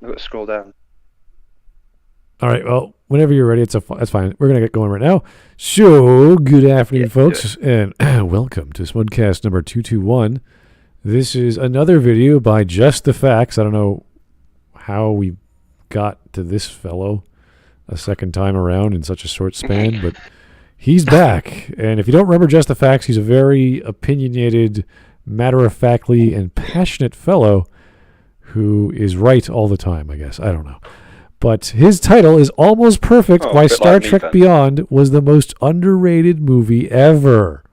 I've got to scroll down. All right, well, whenever you're ready, that's fine. We're going to get going right now. So, good afternoon, folks, and welcome to Smudcast number 221. This is another video by JustTheFacts. I don't know how we got to this fellow a second time around in such a short span, but he's back. And if you don't remember JustTheFacts, he's a very opinionated, matter-of-factly, and passionate fellow who is right all the time, I guess. I don't know. But his title is Almost Perfect, Why Star Trek Beyond was the most underrated movie ever.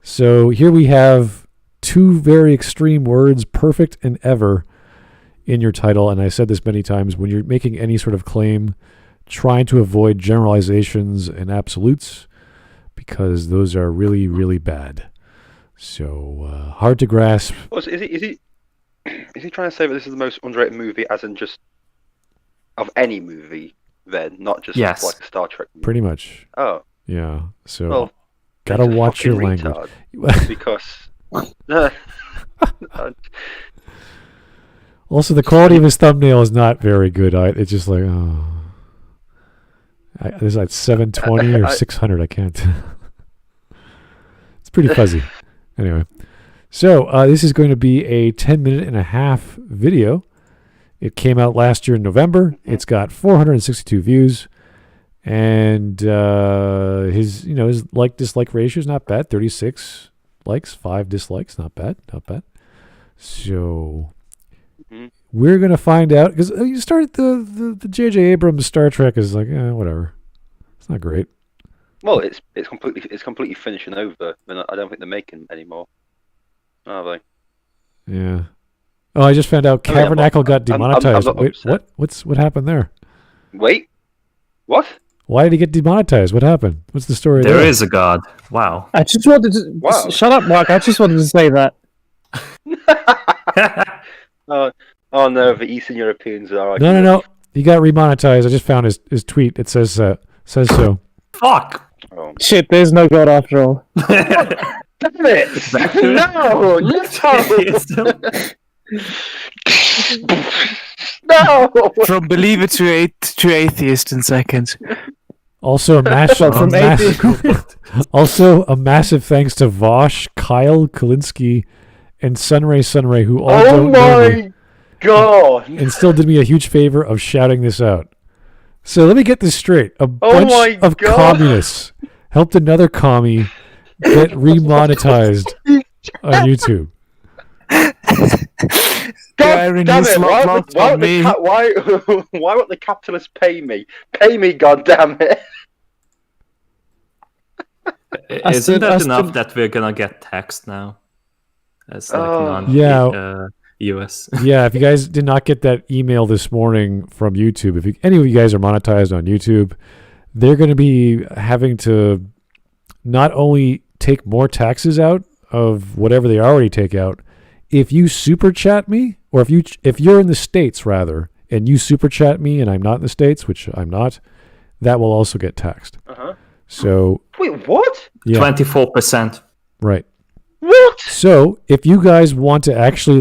So here we have two very extreme words, perfect and ever, in your title. And I said this many times, when you're making any sort of claim, trying to avoid generalizations and absolutes, because those are really, really bad. So hard to grasp. Well, is he trying to say that this is the most underrated movie, as in just of any movie, then, not just like a Star Trek movie? Pretty much. Oh. Yeah. So, well, gotta watch your language. Because... Also, the quality of his thumbnail is not very good. It's just like, oh... There's like 720 or 600. I can't. It's pretty fuzzy. Anyway. So, this is going to be a 10-minute and a half video. It came out last year in November. It's got 462 views, and his like-dislike ratio is not bad. 36 likes, 5 dislikes, not bad. So we're gonna find out, because you started the J.J. Abrams Star Trek is like whatever. It's not great. Well, it's completely finishing over. I don't think they're making anymore, are they? Yeah. Oh, I just found out Cavernacle got demonetized. Wait, what happened there? Wait, what? Why did he get demonetized? What happened? What's the story there? There is a god. Wow. I just wanted to... Wow. Shut up, Mark. I just wanted to say that. Oh no, the Eastern Europeans are... No. He got remonetized. I just found his tweet. It says so. Fuck! Oh. Shit, there's no god after all. Damn it! No! No! From believer to atheist in seconds. Also a massive thanks to Vosh, Kyle Kalinske, and Sunray, who all don't know me. God! And still did me a huge favor of shouting this out. So let me get this straight. A bunch of communists helped another commie get remonetized on YouTube. God damn it! Why won't the capitalists pay me? Pay me, god damn it! Isn't that enough that we're gonna get taxed now? As like US. Yeah, if you guys did not get that email this morning from YouTube, if any of you guys are monetized on YouTube, they're going to be having to not only take more taxes out of whatever they already take out. If you super chat me, or if you're in the States rather, and you super chat me and I'm not in the States, which I'm not, that will also get taxed. So wait, what? Yeah. 24%. Right. What? So if you guys want to actually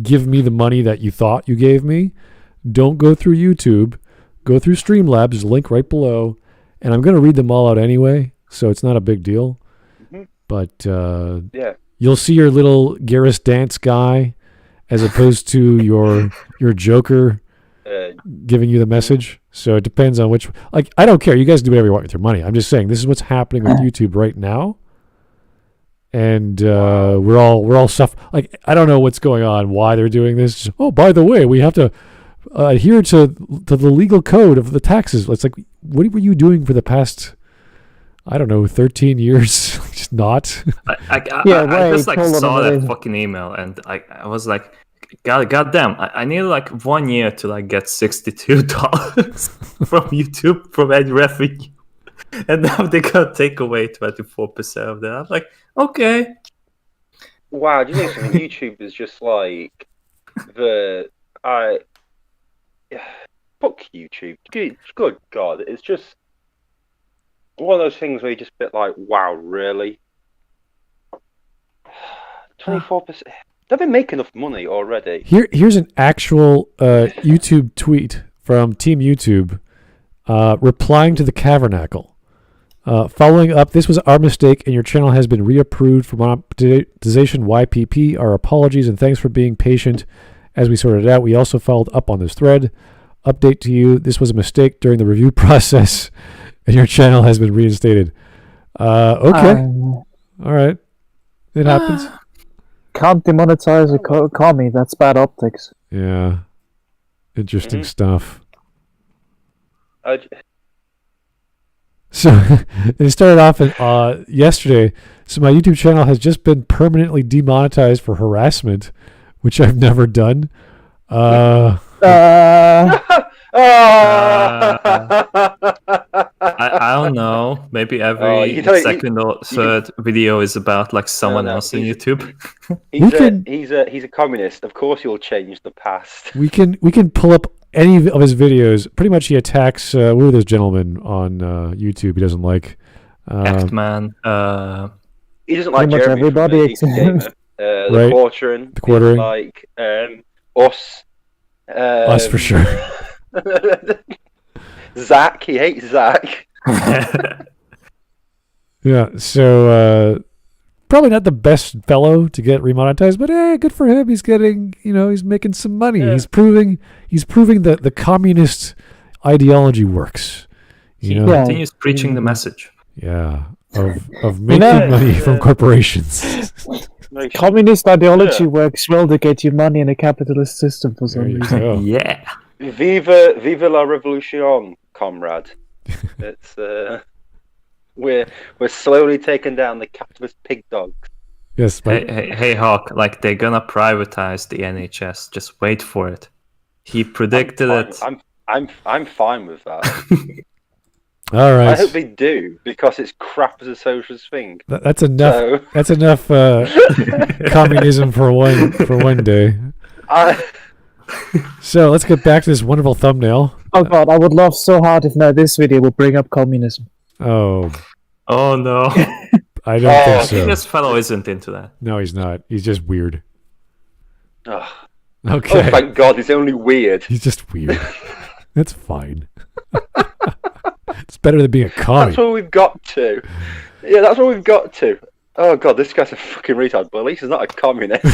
give me the money that you thought you gave me, don't go through YouTube, go through Streamlab. There's a link right below, and I'm going to read them all out anyway, so it's not a big deal. But you'll see your little Garrus dance guy, as opposed to your Joker giving you the message. So it depends on which. I don't care. You guys do whatever you want with your money. I'm just saying this is what's happening with YouTube right now. And we're all I don't know what's going on, why they're doing this. Oh, by the way, we have to adhere to the legal code of the taxes. It's like, what were you doing for the past, I don't know, 13 years? Just not. I just saw that fucking email, and I was like, God damn! I needed 1 year to get $62 from YouTube from any revenue. And now they gotta take away 24% of that. I'm like, okay. Wow, do you think YouTube is just like fuck YouTube. Good God, it's just one of those things where you just a bit like, wow, really? 24%. They've been making enough money already. Here's an actual YouTube tweet from Team YouTube replying to the Cavernacle. Following up, this was our mistake and your channel has been reapproved for monetization YPP. Our apologies and thanks for being patient as we sorted it out. We also followed up on this thread. Update to you, this was a mistake during the review process and your channel has been reinstated. Okay. All right. It happens. Can't demonetize a commie. That's bad optics. Yeah. Interesting stuff. So it started off yesterday. So my YouTube channel has just been permanently demonetized for harassment, which I've never done. I don't know. Maybe every second or third video is about like someone else on YouTube. He's a communist. Of course, he'll change the past. We can pull up any of his videos. Pretty much, he attacks this gentleman on YouTube. He doesn't like Actman. He doesn't like pretty much Jeremy everybody the Quartering. The Quartering. Like us. Us for sure. Zach, he hates Zach. Yeah, so probably not the best fellow to get remonetized, but hey, good for him. He's getting, he's making some money. Yeah. He's proving that the communist ideology works. He continues preaching the message. Yeah, of making money from corporations. Communist ideology works well to get you money in a capitalist system for some reason. Yeah. Viva la revolution, comrade. It's we're slowly taking down the capitalist pig dogs. Yes. Hey, Hawk. Like they're gonna privatize the NHS. Just wait for it. He predicted it. I'm fine with that. All right. I hope they do because it's crap as a socialist thing. That's enough. So... That's enough communism for one day. So let's get back to this wonderful thumbnail. Oh god, I would love so hard if this video will bring up communism. Oh no. I don't think so. This fellow isn't into that. No, he's not. He's just weird. Oh. Okay. Oh, thank God, he's only weird. He's just weird. That's fine. It's better than being a commie. That's what we've got to. Yeah, that's what we've got to. Oh god, this guy's a fucking retard, but at least he's not a communist.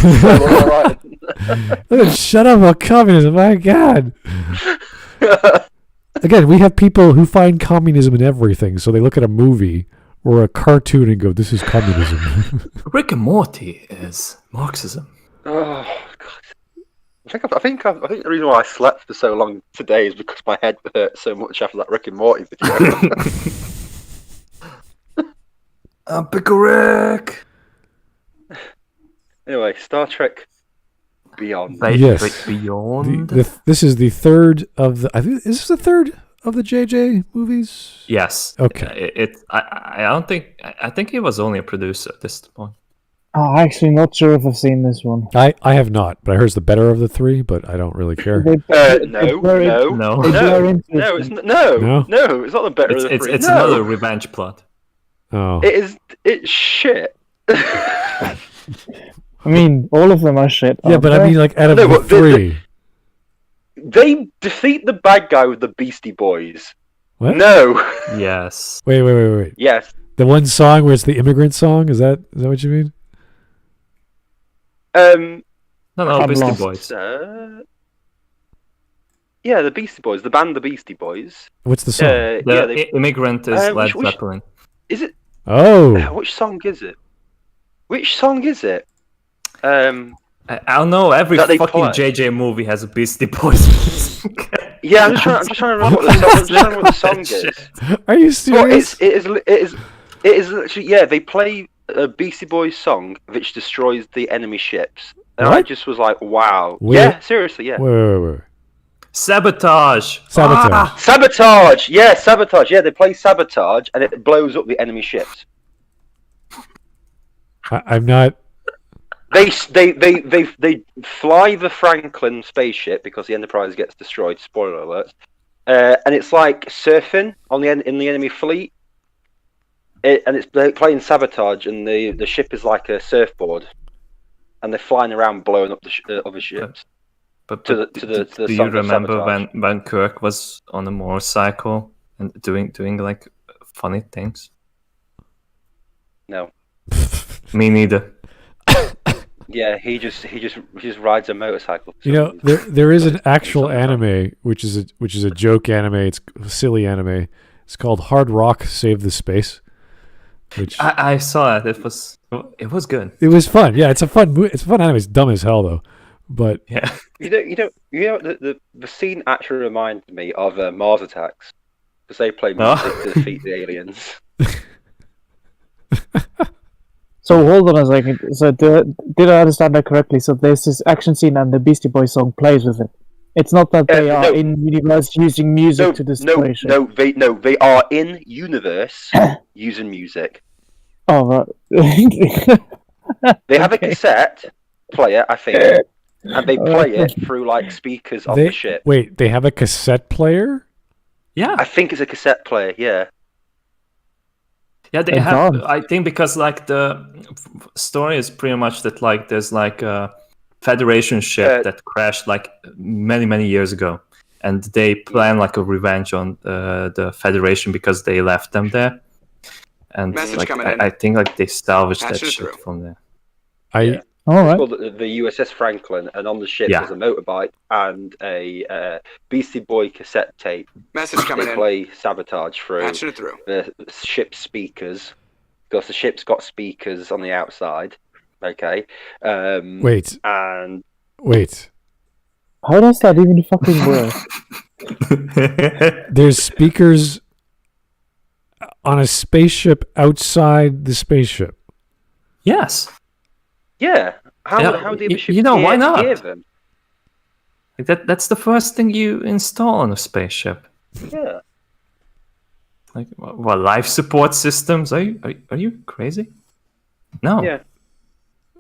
Shut up about communism, my god. Again, we have people who find communism in everything, so they look at a movie or a cartoon and go, this is communism. Rick and Morty is Marxism. Oh god. I think the reason why I slept for so long today is because my head hurt so much after that Rick and Morty video. I'm Pickle Rick. Anyway, Star Trek Beyond. Yes. Beyond. This is the third of the. Is this the third of the JJ movies? Yes. Okay. I don't think. I think he was only a producer at this point. I'm actually not sure if I've seen this one. I have not, but I heard it's the better of the three, but I don't really care. No, it's not the better of the three. It's another revenge plot. Oh. It's shit. I mean, all of them are shit. Yeah, but I mean, like, out of the three. They defeat the bad guy with the Beastie Boys. What? No. Yes. Wait. Yes. The one song where it's the immigrant song, is that what you mean? No, Beastie Boys. Yeah, the Beastie Boys. The band The Beastie Boys. What's the song? The immigrant is Led Zeppelin. Is it? Oh. Which song is it? I don't know. Every fucking JJ movie has a Beastie Boys. Yeah, I'm just trying to remember what the song is. Are you serious? Well, it is literally, yeah, they play a Beastie Boys song which destroys the enemy ships. And what? I just was like, wow. Yeah, seriously, yeah. Wait. Sabotage! Sabotage! Yeah, Sabotage. Yeah, they play Sabotage and it blows up the enemy ships. I'm not... They fly the Franklin spaceship because the Enterprise gets destroyed. Spoiler alert! And it's like surfing in the enemy fleet, and they're playing Sabotage, and the ship is like a surfboard, and they're flying around blowing up the other ships. But to the do you song of remember sabotage. when Kirk was on a motorcycle and doing like funny things? No. Me neither. Yeah, he just rides a motorcycle. You know, there is an actual anime which is a joke anime. It's a silly anime. It's called Hard Rock Save the Space. Which I saw it. It was good. It was fun. Yeah, it's a fun anime. It's dumb as hell though. But yeah, the scene actually reminded me of Mars Attacks because they play music to defeat the aliens. So hold on a second. So did I understand that correctly? So there's this action scene and the Beastie Boys song plays with it. It's not that they are in universe using music to display shit. They are in universe using music. Oh, right. They have a cassette player, I think, and they play it through like speakers on the ship. Wait, they have a cassette player? Yeah, I think it's a cassette player. Yeah. Yeah, they have. I think because like the story is pretty much that like there's like a Federation ship that crashed like many years ago, and they plan like a revenge on the Federation because they left them there. And like, I think like they salvaged that ship from there. All right. It's called the USS Franklin, and on the ship there's a motorbike and a Beastie Boy cassette tape. Message coming they in. Play Sabotage through the ship's speakers, because the ship's got speakers on the outside. Okay. Wait. And wait. How does that even fucking work? There's speakers on a spaceship outside the spaceship. Yes. Yeah. How do the ship why not? hear them? That's the first thing you install on a spaceship. Yeah. Like what life support systems? Are you crazy? No. Yeah.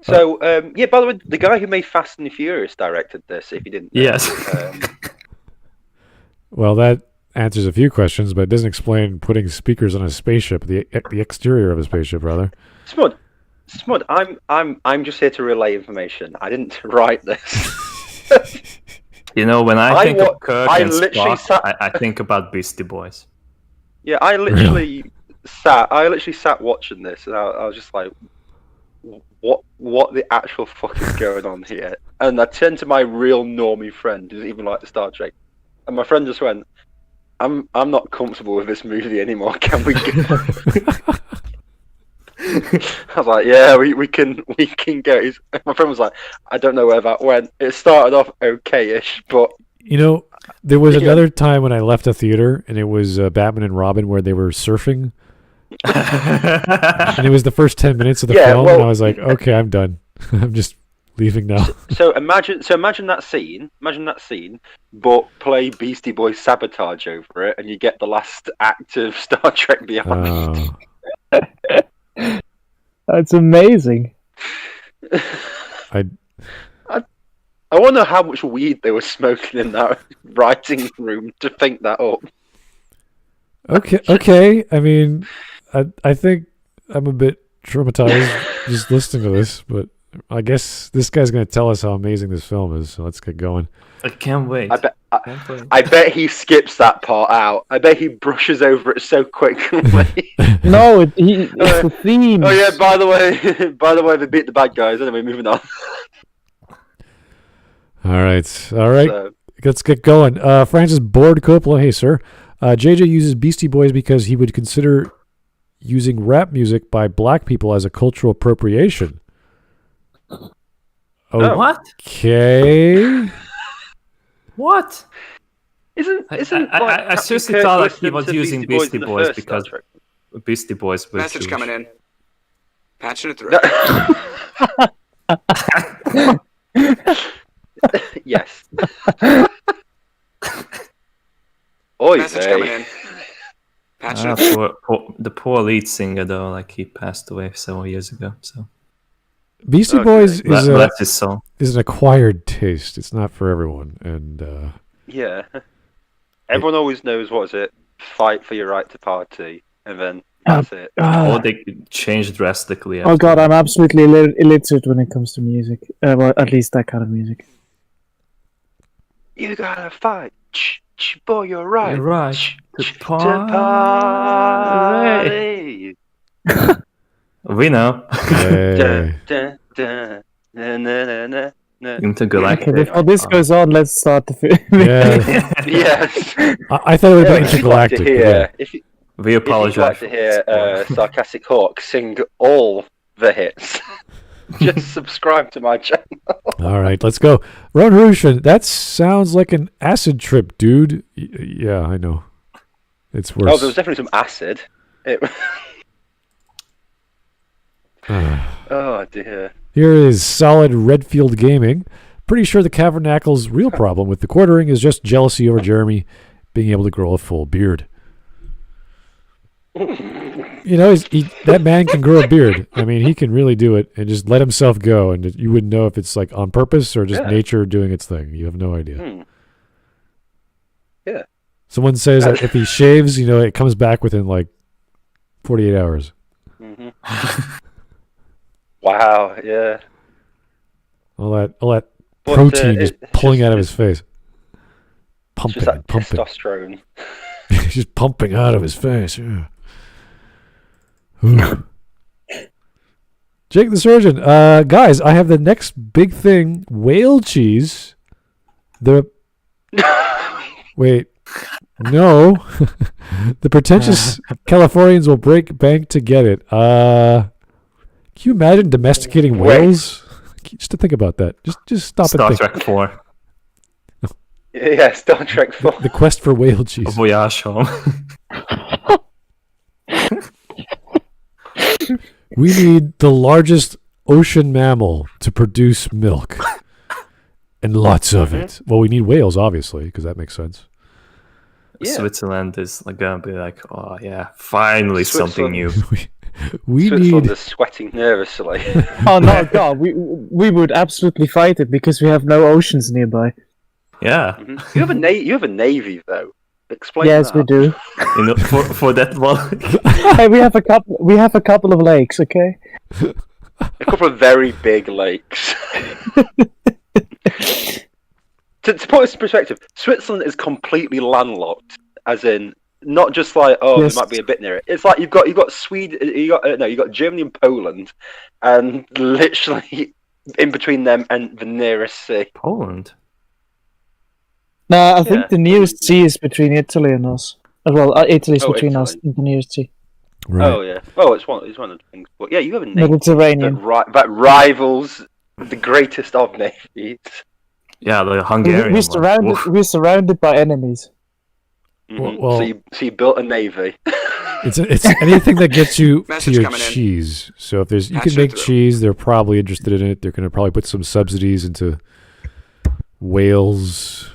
So by the way, the guy who made Fast and the Furious directed this. If you didn't know. Yes. Well, that answers a few questions, but it doesn't explain putting speakers on a spaceship, the exterior of a spaceship, rather. Smud, I'm just here to relay information. I didn't write this. When I think of Kirk and Spock, I think about Beastie Boys. Yeah, I literally sat watching this, and I was just like, what the actual fuck is going on here? And I turned to my real normie friend who's even like the Star Trek, and my friend just went, I'm not comfortable with this movie anymore. Can we go? I was like, yeah, we can go. My friend was like, I don't know where that went. It started off okay-ish, but there was another time when I left a theater, and it was Batman and Robin where they were surfing, and it was the first 10 minutes of the film, and I was like, okay, I'm done. I'm just leaving now. So imagine that scene. Imagine that scene, but play Beastie Boys Sabotage over it, and you get the last act of Star Trek Beyond. That's amazing. I wonder how much weed they were smoking in that writing room to think that up. Okay. I mean, I think I'm a bit traumatized just listening to this, but I guess this guy's going to tell us how amazing this film is, so let's get going. I can't wait. I bet he skips that part out. I bet he brushes over it so quickly. No, it's the theme. Oh yeah, by the way, they beat the bad guys. Anyway, moving on. All right. So, let's get going. Francis Board Coppola, hey sir. JJ uses Beastie Boys because he would consider using rap music by black people as a cultural appropriation. What? Okay. What? Isn't I seriously thought like he was using Beastie Boys because Beastie Boys was message Jewish. coming in. Patching it through. Yes. Oi, message coming in. Patching it through. The poor lead singer though, like he passed away several years ago. So Beastie Boys is an acquired taste. It's not for everyone, and yeah. Everyone always knows, what is it? Fight for your right to party, and then That's it. Or they could change drastically. Oh god, I'm absolutely illiterate when it comes to music. Well, at least that kind of music. You gotta fight. Boy, you're right. You're right. To party. We know. Hey. Intergalactic. Okay, before this goes on, let's start the film. Yeah. Yes. I thought it would be If you'd like to intergalactic. hear, if We you'd like apologize. to hear Sarcastic Hawk sing all the hits, just subscribe to my channel. All right, let's go. Ron Rushin, that sounds like an acid trip, dude. Yeah, I know. It's worse. Oh, there was definitely some acid. Oh dear. Here is Solid Redfield Gaming. Pretty sure the Cavernacle's real problem with the quartering is just jealousy over Jeremy being able to grow a full beard. You know, that man can grow a beard. I mean, he can really do it and just let himself go, and you wouldn't know if it's like on purpose or just nature doing its thing. You have no idea. Yeah. Someone says that if he shaves, you know, it comes back within like 48 hours. Mm-hmm. Wow. Yeah. All that protein just pulling out of his face. Pumping, just that pumping. testosterone. Just pumping out of his face. Yeah. Ooh. Jake the Surgeon. Guys, I have the next big thing. Whale cheese. Wait. No. The pretentious Californians will break bank to get it. Can you imagine domesticating whales? Just to think about that. Just stop Star and think. Trek 4. Yeah, Star Trek 4. The quest for whale cheese. Voyage home. We need the largest ocean mammal to produce milk. And lots of it. Well, we need whales, obviously, because that makes sense. Yeah. Switzerland is gonna be like, oh yeah, finally something new. We Switzerland need... is sweating nervously. Oh no, God, we would absolutely fight it because we have no oceans nearby. Yeah. You have a navy though. Explain. Yes, that. we do. You know, for that one. Hey, we have a couple of lakes, okay? A couple of very big lakes. To put this in perspective, Switzerland is completely landlocked, as in not just like Yes. there might be a bit near it. It's like you've got Sweden, you got Germany and Poland, and literally in between them and the nearest sea. Poland. No, I think Yeah. the nearest sea is between Italy and us. As well, Italy's between us Italy. and the nearest sea. Right. Oh yeah. Oh, it's one of the things. But yeah, you have a navy Mediterranean. that rivals the greatest of navies. Yeah, the Hungarian one. We're surrounded by enemies. Mhm. Well- so you built a navy. It's anything that gets you to Message your coming in. cheese. So if there's you Patch can it make through. cheese, they're probably interested in it. They're going to probably put some subsidies into whales,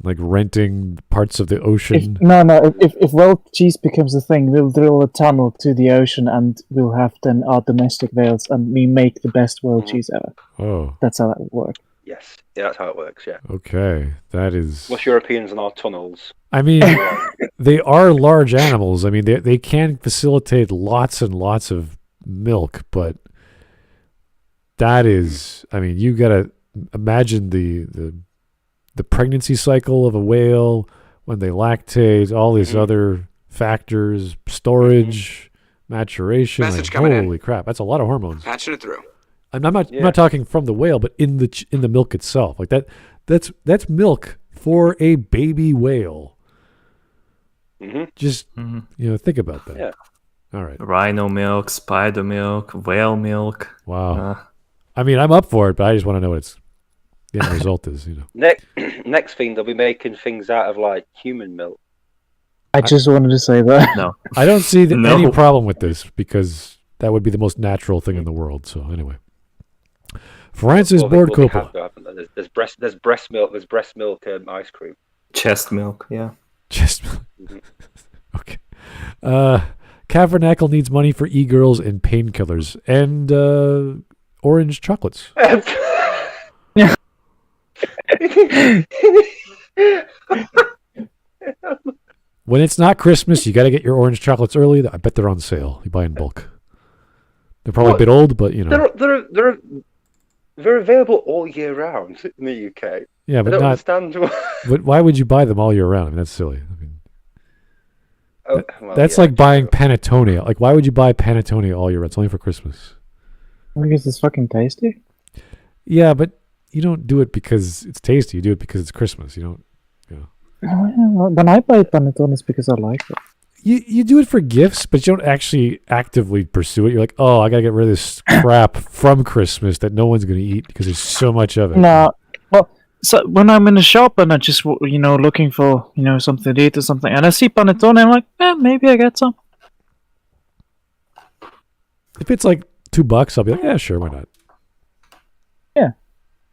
like renting parts of the ocean. If whale cheese becomes a thing, we'll drill a tunnel to the ocean and we'll have then our domestic whales and we make the best whale cheese ever. Oh, That's how that would work. Yes. Yeah, that's how it works. Yeah. okay. That is. What's Europeans in our tunnels? I mean, they are large animals. I mean, they can facilitate lots and lots of milk, but that is. I mean, you gotta imagine the pregnancy cycle of a whale when they lactate, all these other factors, storage, maturation. Message Like, coming in. holy crap, that's a lot of hormones. Patching it through. I'm not talking from the whale, but in the milk itself. Like that's milk for a baby whale. Mm-hmm. Just think about that. Yeah. All right. Rhino milk, spider milk, whale milk. Wow. I mean, I'm up for it, but I just want to know what the end result is. Next thing, they'll be making things out of like human milk. I just wanted to say that. No. I don't see No. any problem with this because that would be the most natural thing in the world. So anyway, Francis Board Well, they Coppola. have to, haven't they? There's breast milk. There's breast milk ice cream. Chest milk, yeah. Just okay. Cavernacle needs money for e-girls and painkillers and orange chocolates. When it's not Christmas, you got to get your orange chocolates early. I bet they're on sale. You buy in bulk. They're probably a bit old, but you know. They're available all year round in the UK. Yeah, but I don't not. understand. But why would you buy them all year round? I mean, that's silly. I mean, that's yeah, like buying panettone. Like, why would you buy panettone all year round? It's only for Christmas. Because it's fucking tasty. Yeah, but you don't do it because it's tasty. You do it because it's Christmas. You don't. When I buy panettone, it's because I like it. You do it for gifts, but you don't actually actively pursue it. You're like, oh, I gotta get rid of this crap from Christmas that no one's gonna eat because there's so much of it. No, well, so when I'm in the shop and I just looking for something to eat or something, and I see panettone, I'm like, maybe I get some. If it's like $2, I'll be like, yeah, sure, why not? Yeah,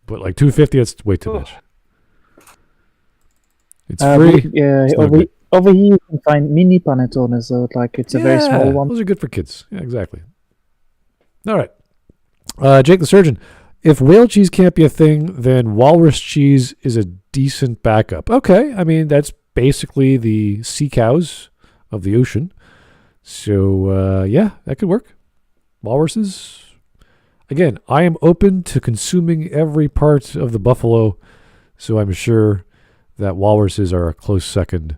but like $2.50, that's way too much. It's free. Over here you can find mini panettone, so it's a very small one. Those are good for kids. Yeah, exactly. All right. Jake the Surgeon. If whale cheese can't be a thing, then walrus cheese is a decent backup. Okay, I mean, that's basically the sea cows of the ocean. So, yeah, that could work. Walruses. Again, I am open to consuming every part of the buffalo, so I'm sure that walruses are a close second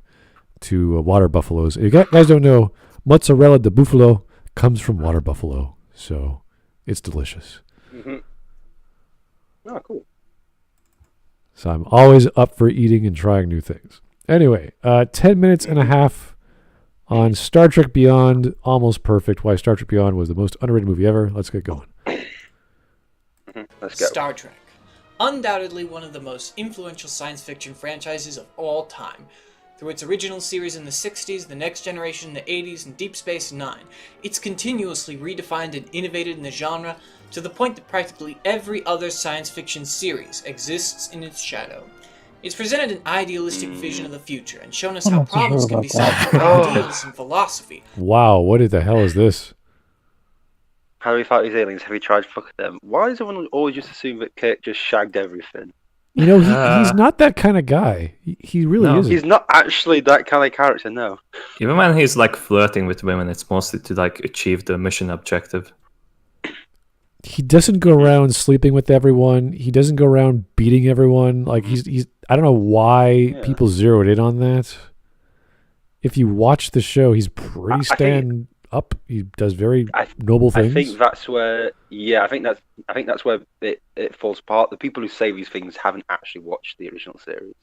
to water buffaloes. If you guys don't know, mozzarella de buffalo comes from water buffalo, so it's delicious. Mm-hmm. Oh, cool. So I'm always up for eating and trying new things. Anyway, 10 minutes and a half on Star Trek Beyond, almost perfect. Why Star Trek Beyond was the most underrated movie ever. Let's get going. Let's go. Star Trek. Undoubtedly one of the most influential science fiction franchises of all time. Through its original series in the 60s, The Next Generation in the 80s, and Deep Space Nine, it's continuously redefined and innovated in the genre to the point that practically every other science fiction series exists in its shadow. It's presented an idealistic vision of the future and shown us how problems can be solved through ideals and philosophy. Wow, what the hell is this? How do we fight these aliens? Have we tried fucking them? Why does everyone always just assume that Kirk just shagged everything? You know, he's not that kind of guy. He really isn't. He's not actually that kind of character, no. Even when he's flirting with women, it's mostly to achieve the mission objective. He doesn't go around sleeping with everyone. He doesn't go around beating everyone. He's I don't know why people zeroed in on that. If you watch the show, he's pretty stand up. He does very noble things. I think that's where I think that's where it falls apart. The people who say these things haven't actually watched the original series.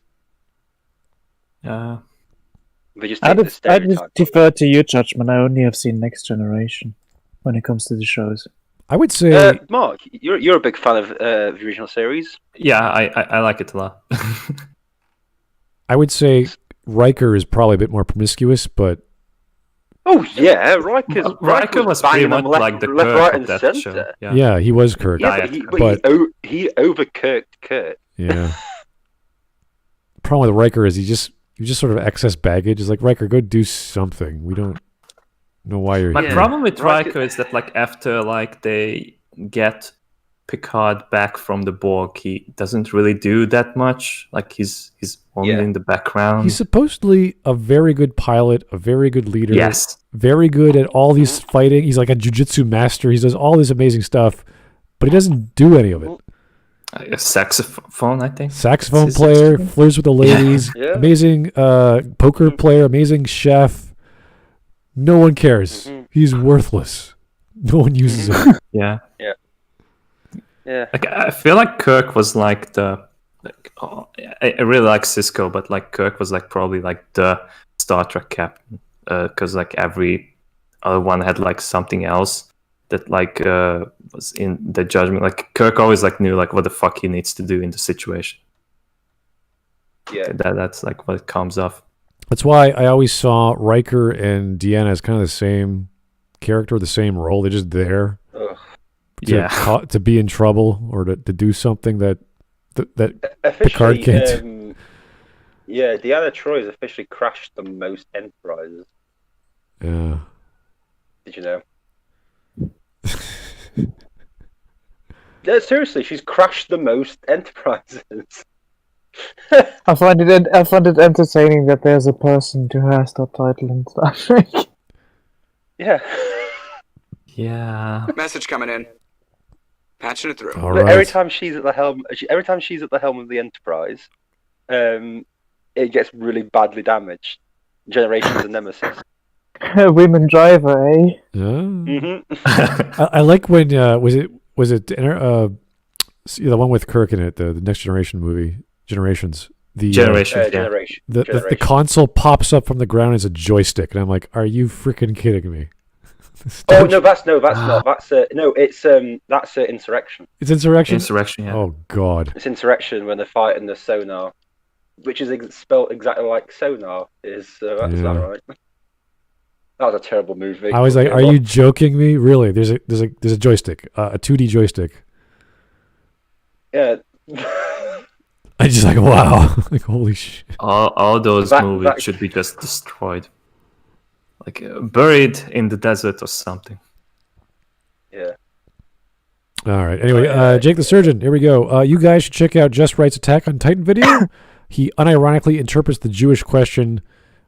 They just take the stereotype. I just defer to your judgment. I only have seen Next Generation when it comes to the shows. I would say, Mark, you're a big fan of the original series. Yeah, I like it a lot. I would say Riker is probably a bit more promiscuous, but oh yeah, Riker was pretty much like the left, Kirk right, of and that center. show. Yeah, he was Kirk. Yeah, but he overkirked Kirk. Yeah. The problem with Riker is he just sort of excess baggage. It's like, Riker, go do something. We don't know why you're here. My problem with Riker is that after they get Picard back from the Borg, he doesn't really do that much. He's only in the background. He's supposedly a very good pilot, a very good leader. Yes. Very good at all these fighting. He's like a jiu-jitsu master. He does all this amazing stuff, but he doesn't do any of it. A saxophone, I think. Saxophone player, flirts with the ladies, amazing poker player, amazing chef. No one cares. He's worthless. No one uses him. Yeah. Yeah. I feel like Kirk was I really like Cisco, but Kirk was probably the Star Trek captain, because every other one had something else that was in the judgment. Kirk always knew what the fuck he needs to do in the situation. Yeah, that's what it comes off. That's why I always saw Riker and Deanna as kind of the same character, the same role. They're just there. To be in trouble or to do something that Picard can't. Deanna Troi has officially crashed the most Enterprises. Yeah. Did you know? Yeah, seriously, she's crashed the most Enterprises. I find it entertaining that there's a person who has that title in Star Trek. Yeah. Yeah. Message coming in. Patching it through. All Look, right. every time she's at the helm of the Enterprise, it gets really badly damaged. Generations and Nemesis. Women driver, eh? Mm-hmm. I like when was it the one with Kirk in it, the Next Generation movie, Generations. The Generation. Generation. the console pops up from the ground as a joystick, and I'm like, are you freaking kidding me? Oh no, that's not. That's that's Insurrection. It's Insurrection. Insurrection. Yeah. Oh God. It's Insurrection when they're fighting the sonar, which is spelled exactly like sonar is. That's Yeah. that right? That was a terrible movie. I was like, are you joking me? Really? There's a joystick, a 2D joystick. Yeah. I just like, wow, like holy shit. All those movies that- should be just destroyed, like buried in the desert or something. Yeah. All right. Anyway, Jake the Surgeon. Here we go. You guys should check out Just Right's Attack on Titan video. He unironically interprets the Jewish question.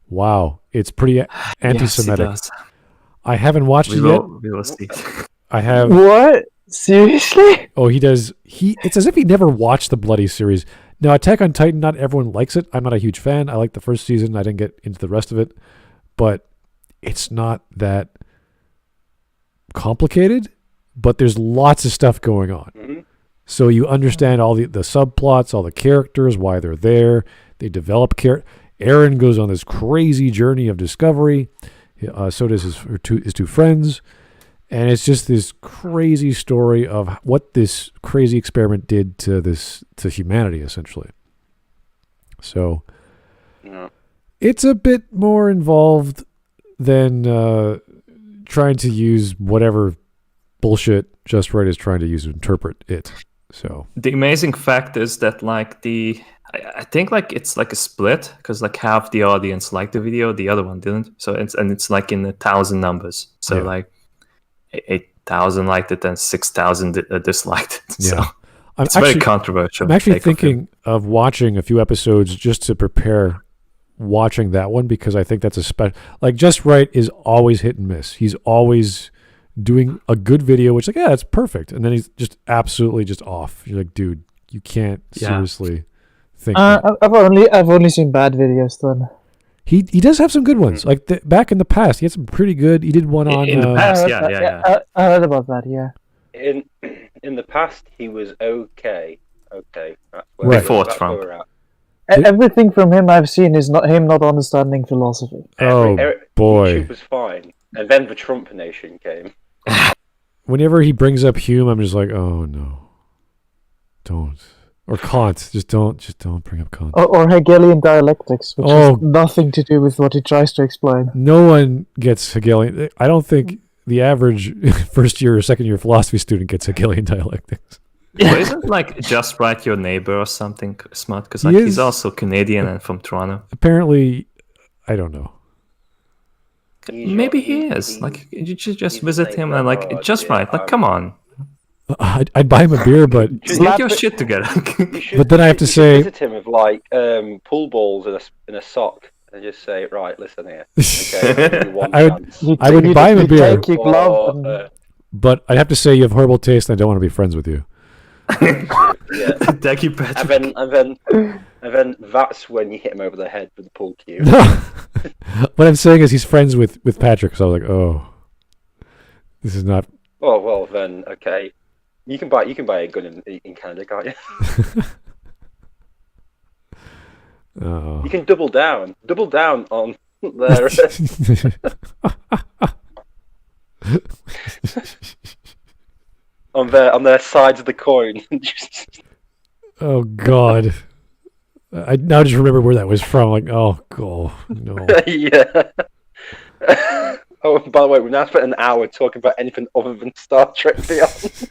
Wow, it's pretty anti-Semitic. Yes, I haven't watched it yet. We will see. I have. What? Seriously? Oh, he does. It's as if he never watched the bloody series. Now, Attack on Titan, not everyone likes it. I'm not a huge fan. I like the first season. I didn't get into the rest of it. But it's not that complicated. But there's lots of stuff going on. Mm-hmm. So you understand all the subplots, all the characters, why they're there. They develop character. Aaron goes on this crazy journey of discovery. So does his two friends. And it's just this crazy story of what this crazy experiment did to humanity, essentially. So it's a bit more involved than trying to use whatever bullshit Just Right is trying to use to interpret it. So the amazing fact is that I think it's like a split, because like half the audience liked the video, the other one didn't. So it's like in 1,000 numbers. So yeah. like 8,000 liked it and 6,000 disliked it. So yeah. it's very controversial. I'm actually thinking of watching a few episodes just to prepare watching that one, because I think that's a special. Like Just Right is always hit and miss. He's always doing a good video, which it's perfect, and then he's just absolutely just off. You're like, dude, you can't seriously think. I've only seen bad videos done. He does have some good ones. Like back in the past, he had some pretty good. He did one on in the past. I heard about that. Yeah. In the past, he was okay. Okay. That's Right. Before that's Trump. where we're at. Everything from him I've seen is not him not understanding philosophy. Oh boy, YouTube was fine, and then the Trump Nation came. whenever he brings up Hume, I'm just like, oh no, don't. Or Kant, just don't bring up Kant. Or Hegelian dialectics, which has nothing to do with what he tries to explain. No one gets Hegelian. I don't think the average first year or second year philosophy student gets Hegelian dialectics. But isn't like Just Right your neighbor or something, Smart? Because like he's also Canadian and from Toronto. Apparently, I don't know. Maybe he is. Like you should just visit him and like Just Right. Like come on. I'd buy him a beer, but get your shit together. But then I have to say, visit him with like pool balls in a sock, and just say, right, listen here. Okay, I would buy him a beer. Take your glove But I'd have to say you have horrible taste, and I don't want to be friends with you. Yeah. Thank you, Patrick. And then that's when you hit him over the head with the pool cue. What I'm saying is he's friends with Patrick, so I was like, oh, this is not. Oh well, then okay. You can buy a gun in Canada, can't you? Oh. You can double down on their. on their sides of the coin. Oh God! I now just remember where that was from. Like, oh no. Yeah. Oh, by the way, we've now spent an hour talking about anything other than Star Trek Beyond.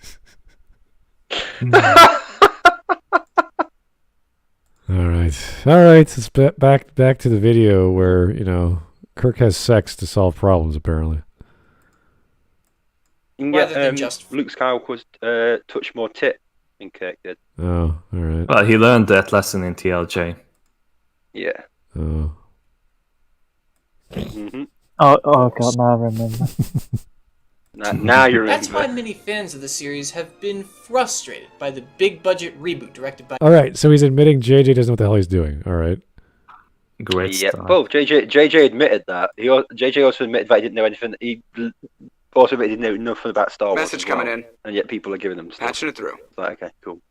All right. Let's back to the video where Kirk has sex to solve problems. Apparently. You can get Luke Skywalker's touch more tit think Kirk did. Oh, all right. Well, he learned that lesson in TLJ. Yeah. Oh. Mm-hmm. Oh god, now I remember. Now you're That's why many fans of the series have been frustrated by the big budget reboot directed by. All right, so he's admitting JJ doesn't know what the hell he's doing. All right. Great Yeah. start. Well, JJ admitted that. JJ also admitted that he didn't know anything. He also admitted he didn't know nothing about Star Wars. Message coming in. And yet people are giving him stuff. Patching it through. It's like, okay, cool.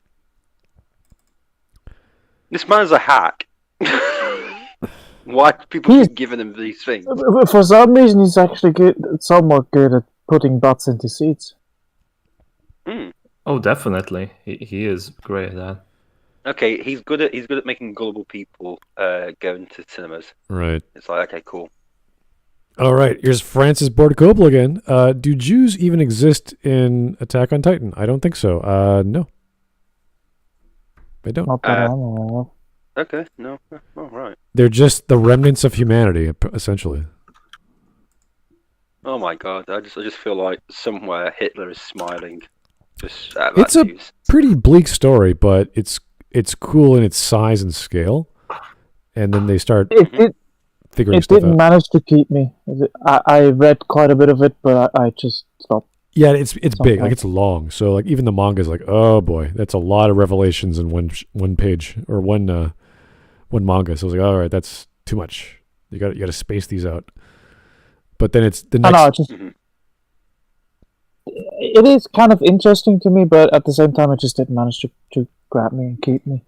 This man's a hack. Why do people keep giving him these things? For some reason, he's actually somewhat good at putting butts into seats. Oh, definitely. He is great at that. Okay, he's good at making gullible people go into cinemas. Right. It's like, okay, cool. All right, here's Francis Board Coppola again. Do Jews even exist in Attack on Titan? I don't think so. No. They don't. Not that I'm aware of. Okay, no, all right. They're just the remnants of humanity, essentially. Oh my god, I just feel like somewhere Hitler is smiling. Just It's a pretty bleak story, but it's cool in its size and scale. And then they start figuring It stuff didn't out. manage to keep me. I read quite a bit of it, but I just stopped. Yeah, it's big, like it's long. So like even the manga is like, oh boy, that's a lot of revelations in one page or one manga. So I was like, all right, that's too much. You got to space these out. But then it's the next. It is kind of interesting to me, but at the same time, it just didn't manage to grab me and keep me.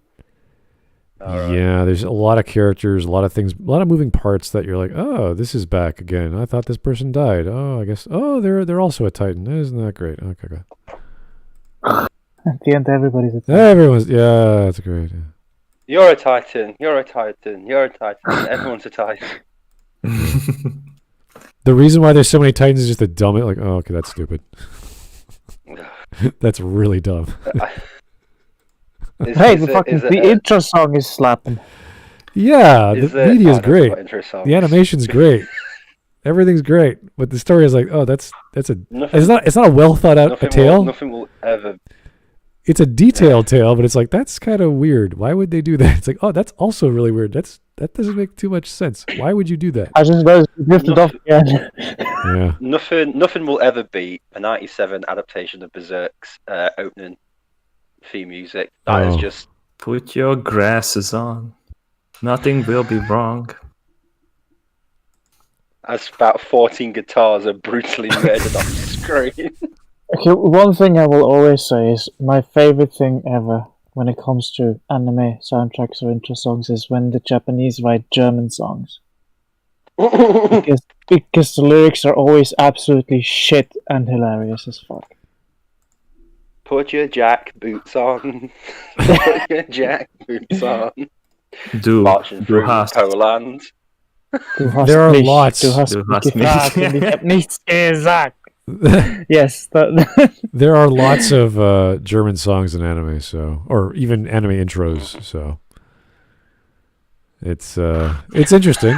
Yeah, there's a lot of characters, a lot of things, a lot of moving parts that you're like, oh, this is back again. I thought this person died. Oh, I guess. Oh, they're also a Titan. Isn't that great? Okay, good. At the end, everybody's a Titan. Everyone's that's great. Yeah. You're a Titan. You're a Titan. You're a Titan. Everyone's a Titan. The reason why there's so many Titans is just a dumb. Like, oh, okay, that's stupid. That's really dumb. The intro song is slapping. Yeah, the media is great. The animation's great. Everything's great, but the story is like, oh, that's a. It's not a well thought out tale. Nothing will ever. It's a detailed tale, but it's like that's kind of weird. Why would they do that? It's like, oh, that's also really weird. That doesn't make too much sense. Why would you do that? I just noticed you drifted off again. Yeah. Nothing will ever beat a '97 adaptation of Berserk's opening theme music. That is just. Put your glasses on. Nothing will be wrong. As about 14 guitars are brutally murdered on the screen. Okay, one thing I will always say is my favorite thing ever when it comes to anime soundtracks or intro songs is when the Japanese write German songs. because the lyrics are always absolutely shit and hilarious as fuck. Put your jack boots on. Put your jack boots on. Marching through Poland. There are lots. Yes. There are lots of German songs in anime, or even anime intros. So it's interesting.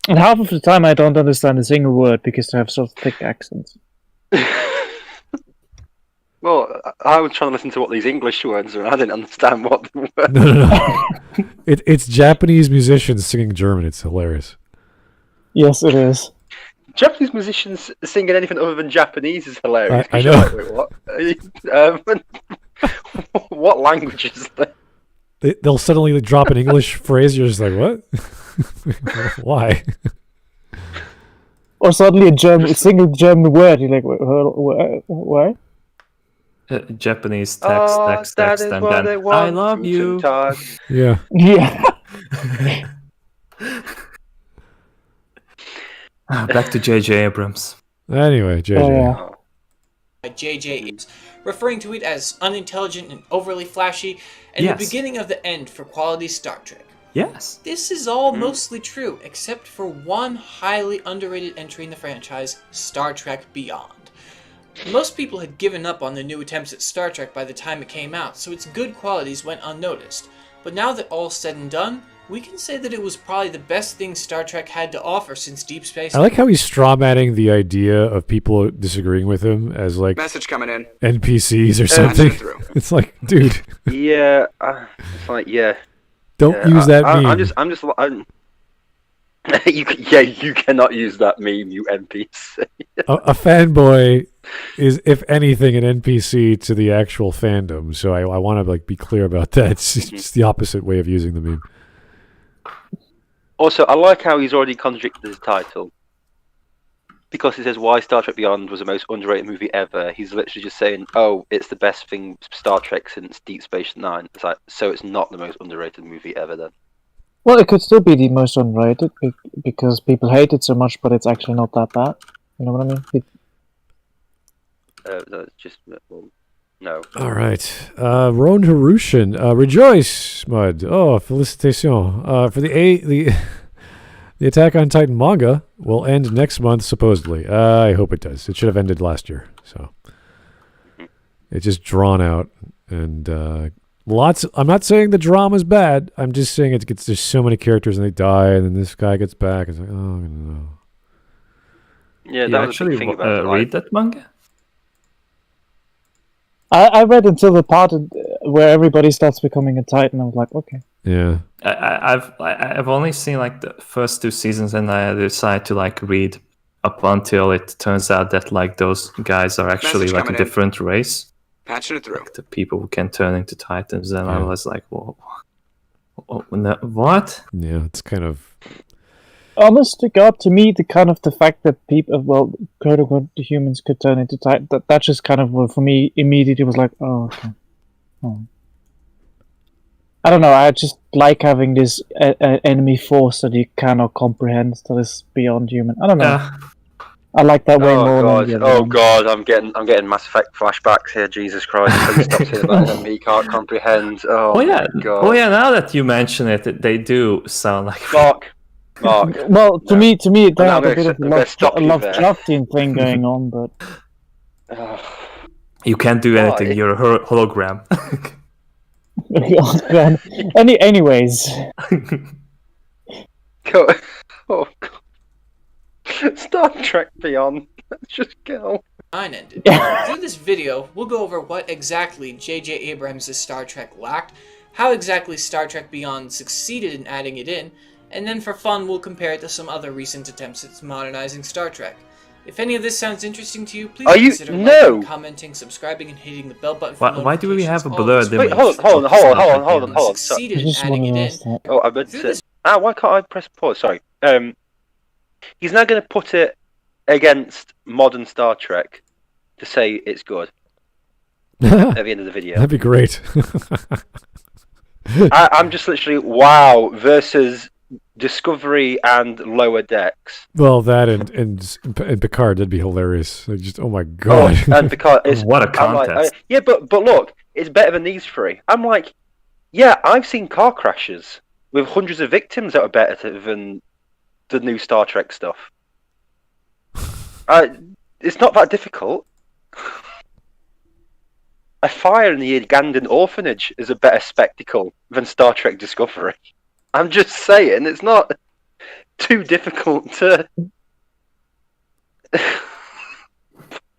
And half of the time, I don't understand a single word because they have such thick accents. Well, I was trying to listen to what these English words are, and I didn't understand what they were. No. It's Japanese musicians singing German. It's hilarious. Yes, it is. Japanese musicians singing anything other than Japanese is hilarious. I know. Like, wait, what? What language is that? They'll suddenly drop an English phrase. You're just like, what? Why? Or suddenly a single German word. You're like, what? Japanese text, and then I love you. Yeah. Yeah. Back to J.J. Abrams. Anyway, JJ. Oh, yeah. J.J. Abrams, referring to it as unintelligent and overly flashy, and the beginning of the end for quality Star Trek. Yes. This is all mostly true, except for one highly underrated entry in the franchise, Star Trek Beyond. Most people had given up on the new attempts at Star Trek by the time it came out, so its good qualities went unnoticed. But now that all's said and done, we can say that it was probably the best thing Star Trek had to offer since Deep Space I like how he's strawmanning the idea of people disagreeing with him as like Message coming in. NPCs or something. It's like, dude. Yeah, it's like, yeah. Don't use that meme. You cannot use that meme, you NPC. A fanboy is, if anything, an NPC to the actual fandom. So I want to like be clear about that. It's just the opposite way of using the meme. Also, I like how he's already contradicted his title. Because he says why Star Trek Beyond was the most underrated movie ever. He's literally just saying, "Oh, it's the best thing Star Trek since Deep Space Nine." It's like, so it's not the most underrated movie ever then. Well, it could still be the most underrated because people hate it so much, but it's actually not that bad. You know what I mean? That's just no. All right, Ron Harushin, rejoice, Mud. Oh, félicitations. For the Attack on Titan manga will end next month, supposedly. I hope it does. It should have ended last year. So it's just drawn out and lots. I'm not saying the drama's bad. I'm just saying it gets. There's so many characters and they die, and then this guy gets back. It's like, oh no. Yeah, You that actually was the thing about it. read that manga? I read until the part where everybody starts becoming a Titan. I was like, okay. Yeah. I've only seen like the first 2 seasons, and I decided to like read up until it turns out that like those guys are actually Message like a coming in. different race. Patching it through. Like the people who can turn into Titans. And I Yeah. was like, whoa, no, what? Yeah, it's kind of. Honest to God, to me, the fact that people, well, quote unquote, the humans could turn into Titan, that just kind of, for me, immediately was like, oh, okay. Oh. I don't know, I just like having this enemy force that you cannot comprehend, that is beyond human. I don't know. Yeah. I like that way more God. than the other one. God, I'm getting Mass Effect flashbacks here. Jesus Christ! Please stop saying about them. You can't comprehend. Oh yeah. my God. Oh yeah. Now that you mention it, they do sound like. Mark. Well, to me, they I'm have a gonna bit of I'm gonna stop a you love there. Justin thing going on, but You can't do anything. Why? You're a hologram. anyways, Go. Oh God. Star Trek Beyond. Let's just go. ended. Through this video, we'll go over what exactly J.J. Abrams' Star Trek lacked, how exactly Star Trek Beyond succeeded in adding it in, and then for fun we'll compare it to some other recent attempts at modernizing Star Trek. If any of this sounds interesting to you, please consider liking, commenting, subscribing, and hitting the bell button for Why do we have a blurred Wait, image? hold on. Succeeded I in just adding want it to in. ask that. Oh, I meant to. Why can't I press pause? Sorry. He's now going to put it against modern Star Trek to say it's good at the end of the video. That'd be great. I'm just literally wow versus Discovery and Lower Decks. Well, that and Picard, that'd be hilarious. Like just, oh my God. And Picard is What a I'm like, contest. yeah, but look, it's better than these three. I'm like, yeah, I've seen car crashes with hundreds of victims that are better than the new Star Trek stuff. It's not that difficult. A fire in the Ugandan orphanage is a better spectacle than Star Trek Discovery. I'm just saying, it's not too difficult to...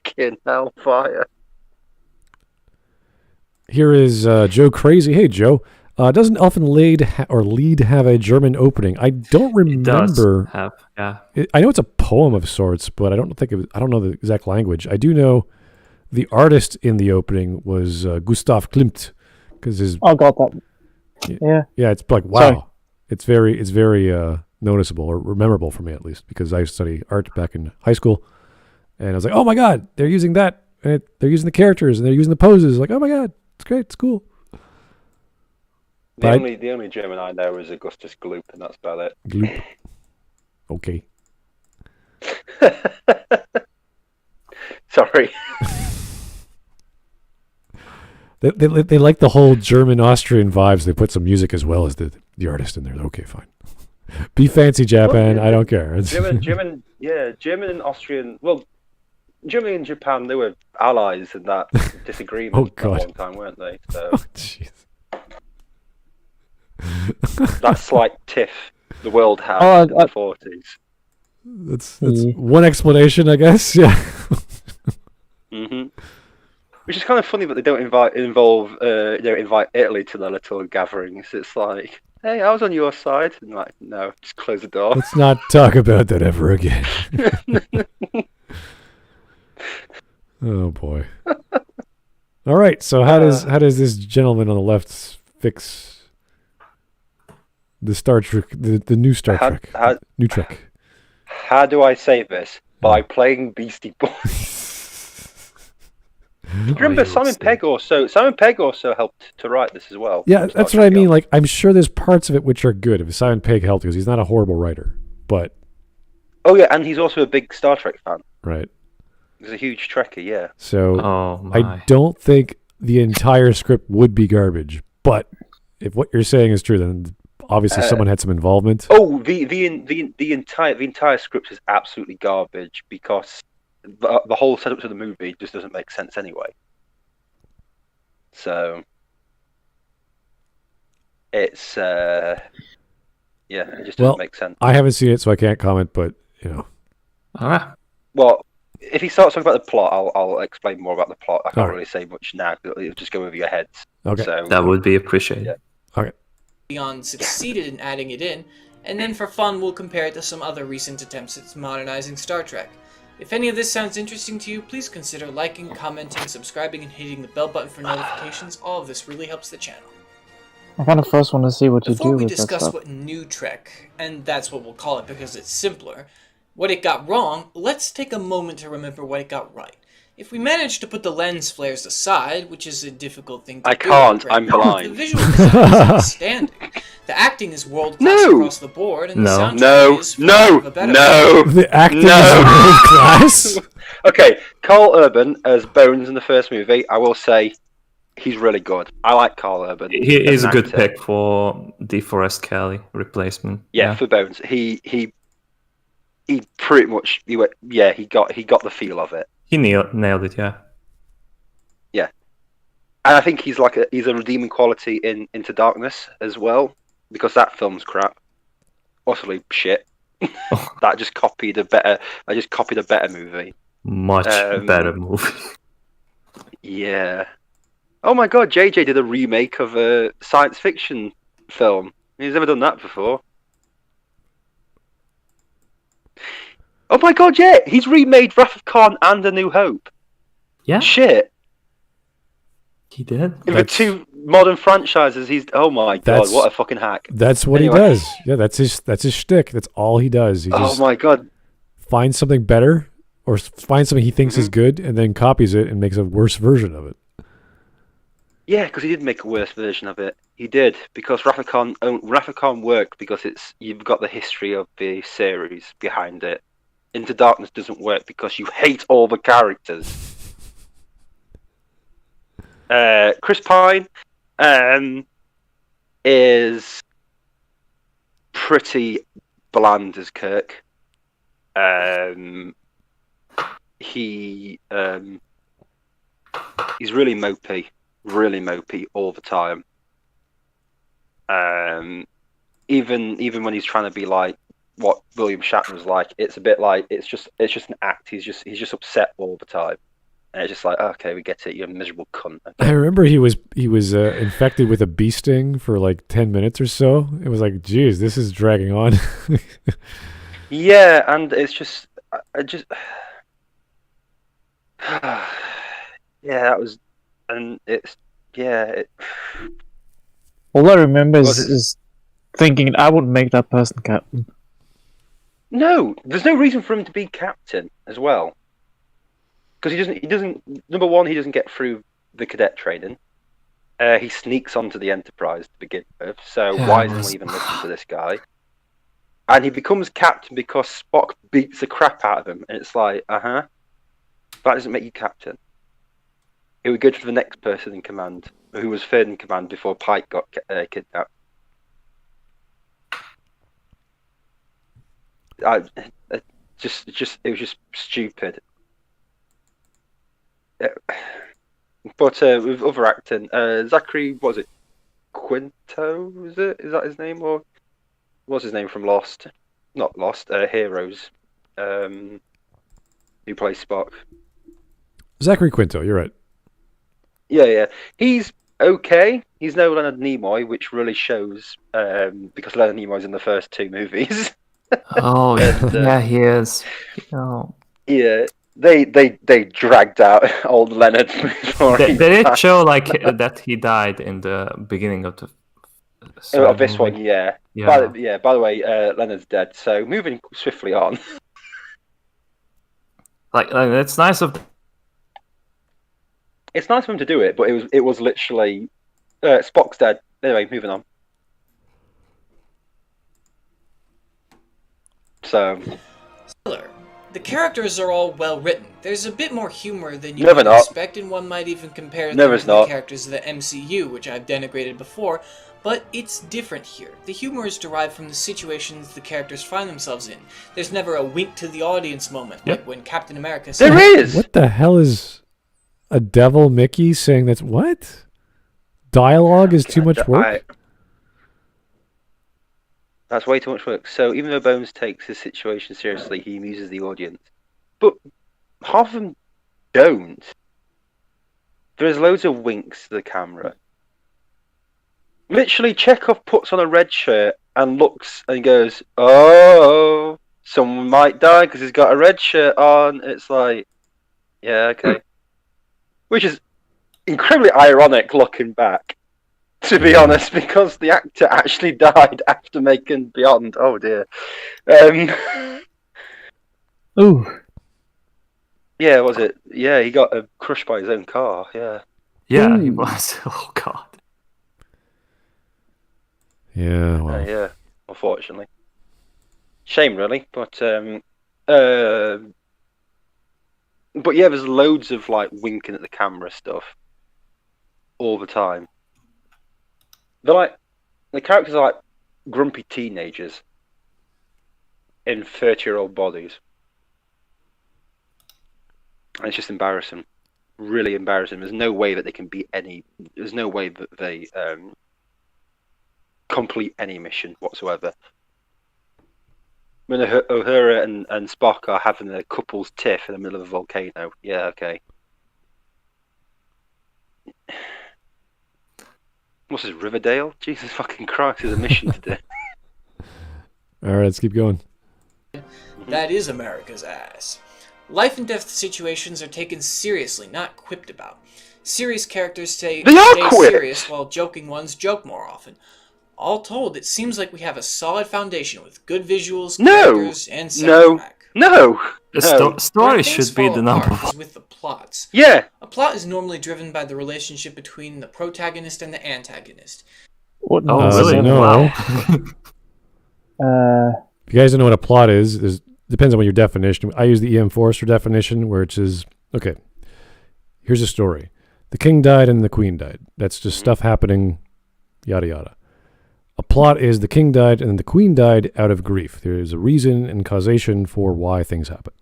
Fucking hellfire. Here is Joe Crazy. Hey, Joe. Doesn't Elfen Lied have a German opening? I don't remember. It does have, yeah. I know it's a poem of sorts, but I don't know the exact language. I do know the artist in the opening was Gustav Klimt, because his. I got that. Yeah. Yeah, it's like wow. Sorry. It's very noticeable or memorable for me at least, because I studied art back in high school, and I was like, oh my God, they're using that. And they're using the characters and they're using the poses. Like, oh my God, it's great, it's cool. The only German I know is Augustus Gloop, and that's about it. Gloop. Okay. Sorry. They like the whole German-Austrian vibes. They put some music as well as the artist in there. Okay, fine. Be fancy, Japan. Well, yeah. I don't care. German and Austrian. Well, Germany and Japan, they were allies in that disagreement Oh, for a God. long time, weren't they? So. Oh, jeez. that slight tiff the world had in the 40s. That's one explanation, I guess. Yeah. Which is kind of funny that they don't invite Italy to their little gatherings. It's like, hey, I was on your side, and like, no, just close the door. Let's not talk about that ever again. Oh boy. All right. So how does this gentleman on the left fix the Star Trek, the new Star Trek, new Trek? How do I say this? By playing Beastie Boys. Remember, Simon Pegg also helped to write this as well. Yeah, that's what I mean. Like, I'm sure there's parts of it which are good. If Simon Pegg helped, because he's not a horrible writer, but oh yeah, and he's also a big Star Trek fan. Right. He's a huge Trekkie, yeah. So I don't think the entire script would be garbage, but if what you're saying is true, then obviously someone had some involvement. Oh, the entire script is absolutely garbage because the whole setup to the movie just doesn't make sense anyway. So it's it just doesn't make sense. I haven't seen it, so I can't comment. But well, if he starts talking about the plot, I'll explain more about the plot. I can't really say much now because it'll just go over your heads. Okay, so, that would be appreciated. Yeah. Okay. Beyond succeeded in adding it in, and then for fun we'll compare it to some other recent attempts at modernizing Star Trek. If any of this sounds interesting to you, please consider liking, commenting, subscribing, and hitting the bell button for notifications. All of this really helps the channel. I kind of first want to see what you do Before we with that discuss stuff. what new Trek, and that's what we'll call it because it's simpler, what it got wrong, let's take a moment to remember what it got right. If we manage to put the lens flares aside, which is a difficult thing to do... I can't, I'm now, blind. The visual design is outstanding. The acting is world-class across the board, and the soundtrack is The acting is world-class? Okay, Carl Urban as Bones in the first movie, I will say he's really good. I like Carl Urban. He is a good pick for DeForest Kelley replacement. Yeah, for Bones. He pretty much he got the feel of it. He nailed it, yeah. Yeah. And I think he's a redeeming quality in Into Darkness as well, because that film's crap. Utterly shit. I just copied a better movie. Much better movie. Yeah. Oh my god, JJ did a remake of a science fiction film. He's never done that before. Oh my god, yeah! He's remade Wrath of Khan and A New Hope. Yeah. Shit. He did? In the two modern franchises, oh my god, what a fucking hack. That's what he does. Yeah, that's his shtick. That's all he does. He just my god. finds something better or finds something he thinks is good and then copies it and makes a worse version of it. Yeah, because he did make a worse version of it. He did, because Wrath of Khan worked because you've got the history of the series behind it. Into Darkness doesn't work because you hate all the characters. Chris Pine is pretty bland as Kirk. He's really mopey all the time. Even when he's trying to be like what William Shatner was like, it's a bit like it's just an act. He's just upset all the time, and it's just like, okay, we get it. You're a miserable cunt. Okay. I remember he was infected with a bee sting for like 10 minutes or so. It was like, geez, this is dragging on. Yeah, and it's just, that was, and it's, All I remember is thinking I would make that person captain. No, there's no reason for him to be captain as well. Because he doesn't. Number one, he doesn't get through the cadet training. He sneaks onto the Enterprise to begin with. So why isn't he even listening to this guy? And he becomes captain because Spock beats the crap out of him, and it's like, that doesn't make you captain. It would go to the next person in command, who was third in command before Pike got kidnapped. It was just stupid. But with other acting, Zachary, what was it? Quinto, is it? Is that his name? Or what's his name from Lost? Not Lost, Heroes. Who plays Spock? Zachary Quinto, you're right. Yeah. He's okay. He's no Leonard Nimoy, which really shows because Leonard Nimoy's in the first 2 movies. Oh, And, yeah, he is. Oh. Yeah, they dragged out old Leonard before They he did died. show like that he died in the beginning of the Of this movie. one, yeah. Yeah. By the way, Leonard's dead. So moving swiftly on. Like it's nice of. It's nice for him to do it, but it was literally Spock's dead. Anyway, moving on. So. The characters are all well written. There's a bit more humor than you Never would not. expect, and one might even compare them Never to the not. characters of the MCU, which I've denigrated before, but it's different here. The humor is derived from the situations the characters find themselves in. There's never a wink to the audience moment, like when Captain America says, There is! What the hell is a devil Mickey saying that's what? Dialogue is too much work? That's way too much work. So even though Bones takes his situation seriously, he amuses the audience. But half of them don't. There's loads of winks to the camera. Literally, Chekhov puts on a red shirt and looks and goes, "Oh, someone might die because he's got a red shirt on." It's like, yeah, okay. Which is incredibly ironic looking back, to be honest, because the actor actually died after making Beyond. Oh dear. Ooh. Yeah, was it? Yeah, he got crushed by his own car. Yeah. Yeah, he was. Oh god. Yeah, well. Yeah. Unfortunately, shame really, but yeah, there's loads of like winking at the camera stuff all the time. They're like the characters are like grumpy teenagers in 30-year-old bodies. And it's just embarrassing. Really embarrassing. There's no way that they can beat any. There's no way that they complete any mission whatsoever. When Uhura and Spock are having a couple's tiff in the middle of a volcano. Yeah, okay. What's this, Riverdale? Jesus fucking Christ, there's a mission to do. Alright, let's keep going. That is America's ass. Life and death situations are taken seriously, not quipped about. Serious characters stay serious, while joking ones joke more often. All told, it seems like we have a solid foundation with good visuals, characters, and soundtrack. The story should be the number one. With the plots. Yeah. A plot is normally driven by the relationship between the protagonist and the antagonist. What? Really? No. Wow. If you guys don't know what a plot is depends on what your definition. I use the E.M. Forster definition, where it says, okay, here's a story. The king died and the queen died. That's just stuff happening, yada yada. A plot is the king died and then the queen died out of grief. There is a reason and causation for why things happen.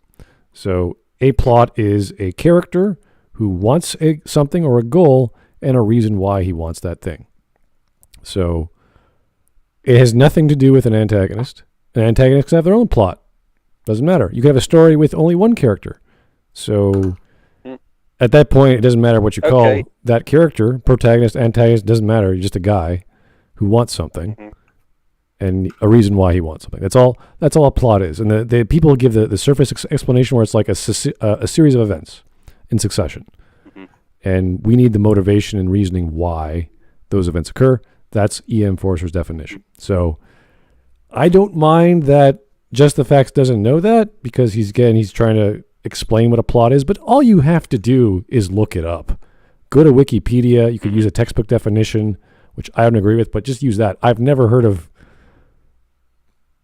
So a plot is a character who wants something or a goal and a reason why he wants that thing. So it has nothing to do with an antagonist. An antagonist can have their own plot. Doesn't matter. You can have a story with only one character. So at that point, it doesn't matter what you call that character, protagonist, antagonist, doesn't matter. You're just a guy who wants something and a reason why he wants something. That's all a plot is. And the people give the surface explanation where it's like a series of events in succession. And we need the motivation and reasoning why those events occur. That's E.M. Forster's definition. So I don't mind that JustTheFacts doesn't know that because he's trying to explain what a plot is, but all you have to do is look it up. Go to Wikipedia. You could use a textbook definition, which I don't agree with, but just use that. I've never heard of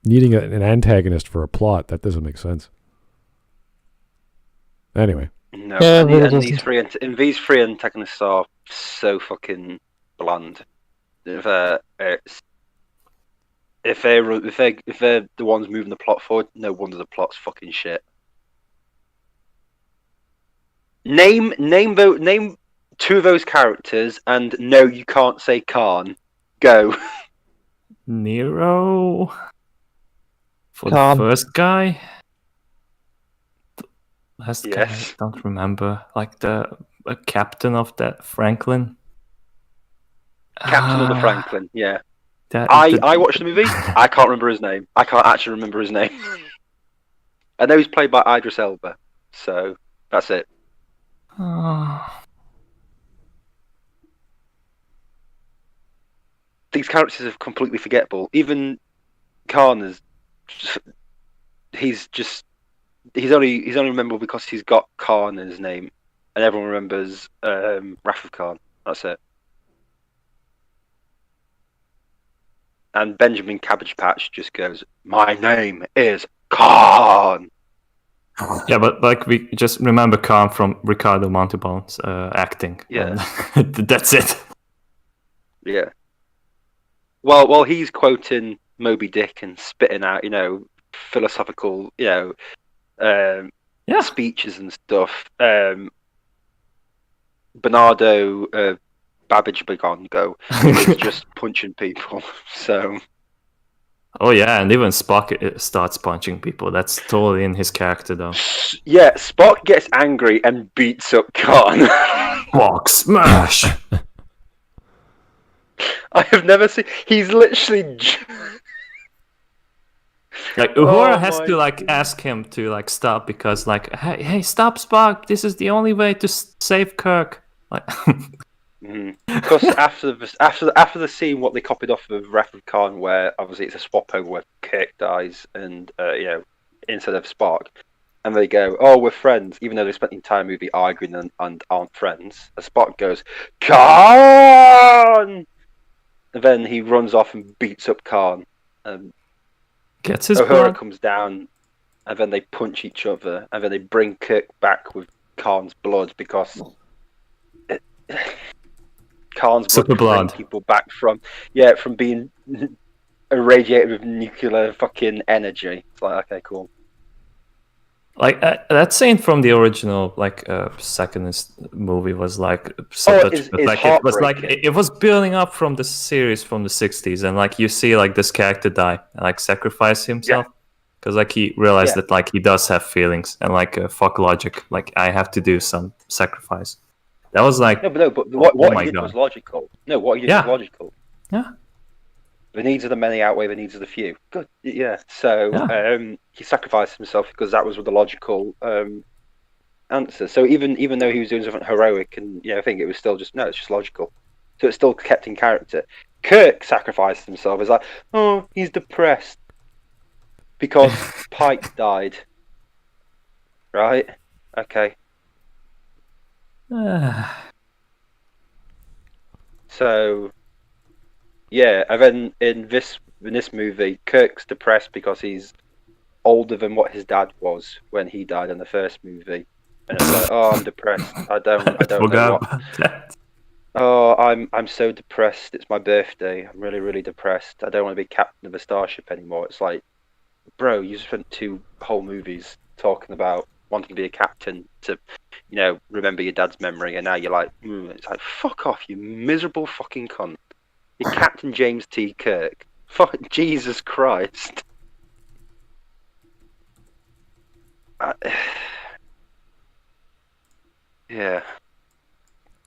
needing an antagonist for a plot. That doesn't make sense. Anyway. No, Yeah, and these three antagonists are so fucking bland. If they're the ones moving the plot forward, no wonder the plot's fucking shit. Name two of those characters, and no, you can't say Khan. Go. Nero. For Khan. the first guy. Last guy, I Yes. don't remember. Like the captain of that Franklin. Captain of the Franklin, yeah. I watched the movie. I can't remember his name. I can't actually remember his name. I know he's played by Idris Elba, so that's it. These characters are completely forgettable. Even Khan is. He's only memorable because he's got Khan in his name, and everyone remembers Wrath of Khan. That's it. And Benjamin Cabbage Patch just goes, "My name is Khan." Yeah, but like we just remember Khan from Ricardo Montalban's acting. Yeah. And that's it. Yeah. Well, he's quoting Moby Dick and spitting out, philosophical, speeches and stuff. Bernardo Babbage Begongo is just punching people. So. Oh yeah, and even Spock starts punching people. That's totally in his character, though. Yeah, Spock gets angry and beats up Khan. Spock smash. I have never seen. He's literally. Like Uhura has to ask him to stop because hey, stop, Spock! This is the only way to save Kirk. Like. Because after the scene, what they copied off of Wrath of Khan, where obviously it's a swap over where Kirk dies and instead of Spock, and they go, "Oh, we're friends," even though they spent the entire movie arguing and aren't friends. And Spock goes, "Khan!" And then he runs off and beats up Khan. Gets his Uhura blood. comes down, and then they punch each other, and then they bring Kirk back with Khan's blood because. Khan's Super blood. Bring people back from being irradiated with nuclear fucking energy. It's like, okay, cool. Like that scene from the original second movie was it was like it was building up from the series from the 60s, and you see this character die and sacrifice himself because he realized that he does have feelings and fuck logic, I have to do some sacrifice. That was but what he did was logical. No, what he did was logical. Yeah. The needs of the many outweigh the needs of the few. Good, yeah. So he sacrificed himself because that was the logical answer. So even though he was doing something heroic and I think it was still just it's just logical. So it's still kept in character. Kirk sacrificed himself. It's like, oh, he's depressed because Pike died. Right? Okay. So, yeah, and then in this movie, Kirk's depressed because he's older than what his dad was when he died in the first movie, and it's like, oh, I'm depressed. I don't know what. Oh, I'm so depressed. It's my birthday. I'm really, really depressed. I don't want to be captain of a starship anymore. It's like, bro, you spent 2 whole movies talking about wanting to be a captain to, remember your dad's memory, and now you're like, it's like, fuck off, you miserable fucking cunt. You're Captain James T. Kirk. Fuck, Jesus Christ. Yeah.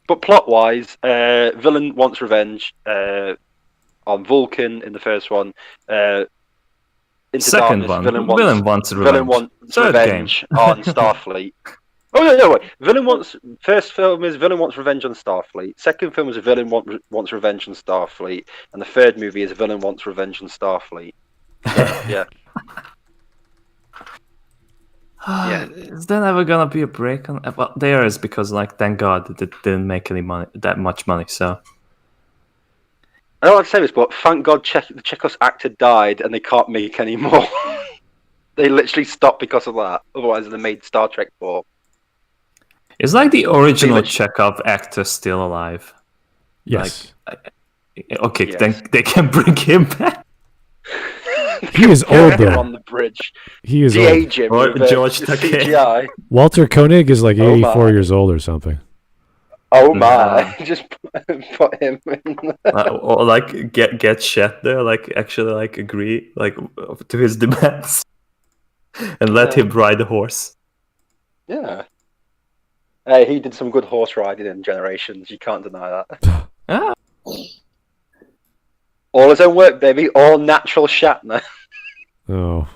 But plot-wise, villain wants revenge on Vulcan in the first one. Into Second Darkness, one, villain wants revenge. Villain wants revenge on Starfleet. Oh no, wait. First film is villain wants revenge on Starfleet. Second film is a villain wants revenge on Starfleet, and the third movie is a villain wants revenge on Starfleet. So, yeah. Yeah. Is there ever gonna be a break on? Well, there is because thank God it didn't make any money, that much money. So I don't like to say this, but thank God the Chekhov's actor died and they can't make any more. They literally stopped because of that. Otherwise, they made Star Trek 4. Is the original Chekhov actor still alive? Yes. Okay, Yes. then they can bring him back. He is old though. On the bridge. He is old. De-age him with George the Takei. CGI. Walter Koenig is 84 my. years old or something. Oh my! Just put him in. Or like get Chet there, like actually like agree like to his demands, and let him ride the horse. Yeah. Hey, he did some good horse riding in Generations. You can't deny that. All his own work, baby. All natural Shatner. Oh.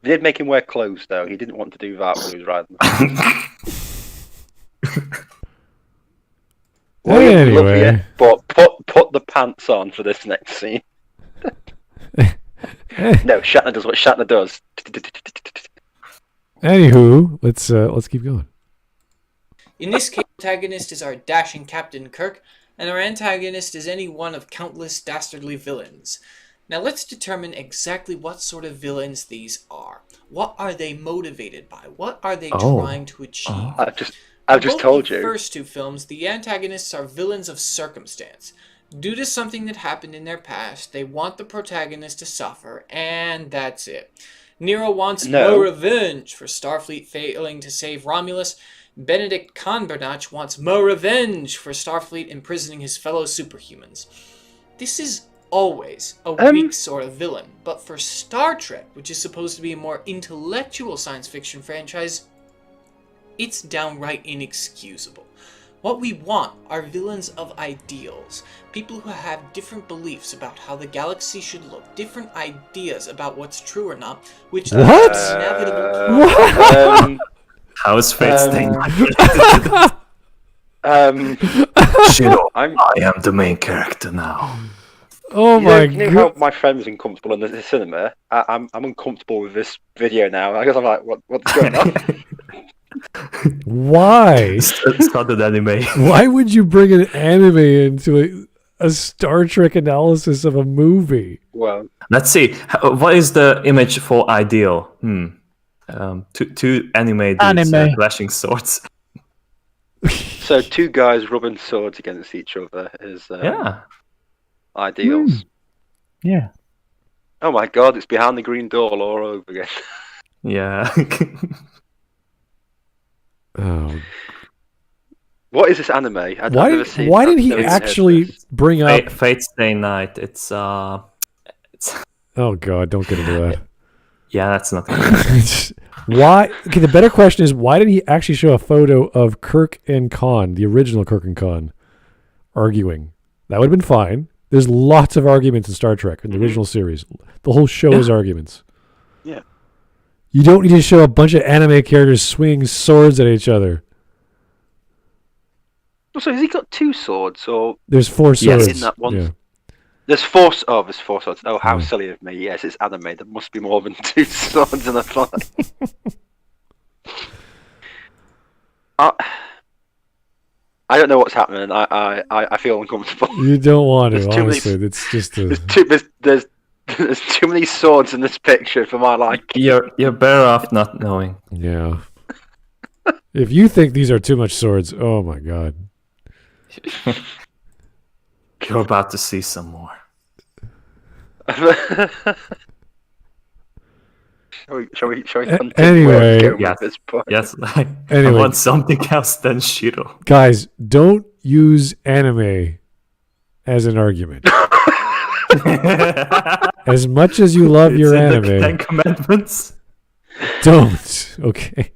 They did make him wear clothes, though. He didn't want to do that when he was riding. Anyway. Love you, but put the pants on for this next scene. No, Shatner does what Shatner does. Anywho, let's keep going. In this case, the protagonist is our dashing Captain Kirk, and our antagonist is any one of countless dastardly villains. Now let's determine exactly what sort of villains these are. What are they motivated by? What are they trying to achieve? I've just told you. In the first two films, the antagonists are villains of circumstance. Due to something that happened in their past, they want the protagonist to suffer, and that's it. Nero wants no revenge for Starfleet failing to save Romulus. Benedict Cumberbatch wants more revenge for Starfleet imprisoning his fellow superhumans. This is always a weak sort of villain, but for Star Trek, which is supposed to be a more intellectual science fiction franchise, it's downright inexcusable. What we want are villains of ideals, people who have different beliefs about how the galaxy should look, different ideas about what's true or not, which What? inevitable. How is Fate staying? Shiro, I am the main character now. Oh my god! You know how my friend's uncomfortable in the cinema? I'm uncomfortable with this video now. I guess I'm like, what's going on? Why? Started anime. Why would you bring an anime into a Star Trek analysis of a movie? Well, let's see. What is the image for ideal? Two anime dudes clashing swords. So two guys rubbing swords against each other is ideals. Yeah. Oh my god! It's behind the green door all over again. Yeah. Oh. What is this anime? Why did he actually bring up Fate Stay Night? It's Oh god, don't get into that. Yeah, that's not why? Okay, the better question is why did he actually show a photo of Kirk and Khan, the original Kirk and Khan, arguing? That would have been fine. There's lots of arguments in Star Trek in the original series. The whole show is arguments. Yeah. You don't need to show a bunch of anime characters swinging swords at each other. So has he got two swords, or there's four swords in that one? Yeah. There's four swords. Oh, how silly of me! Yes, it's anime. There must be more than two swords in a fight. I don't know what's happening. I feel uncomfortable. You don't want to, honestly. It's just there's too many swords in this picture for my liking. You're better off not knowing. Yeah. If you think these are too much swords, oh my god. You're about to see some more. Shall we continue? Anyway, yes. Anyway, I want something else than Shiro. Guys, don't use anime as an argument. As much as you love your anime, the Ten Commandments. Don't. Okay.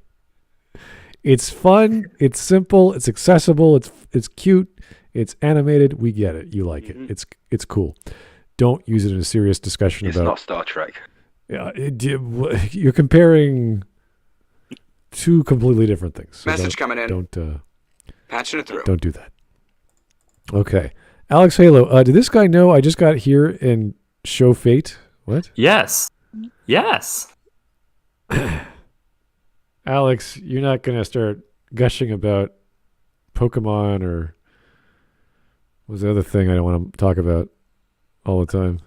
It's fun. It's simple. It's accessible. It's cute. It's animated. We get it. You like it. It's cool. Don't use it in a serious discussion about. It's not Star Trek. Yeah, you're comparing two completely different things. So Message coming in. Don't patching it through. Don't do that. Okay, Alex Halo. Did this guy know I just got here and show Fate? What? Yes. Alex, you're not gonna start gushing about Pokemon or what was the other thing I don't want to talk about all the time?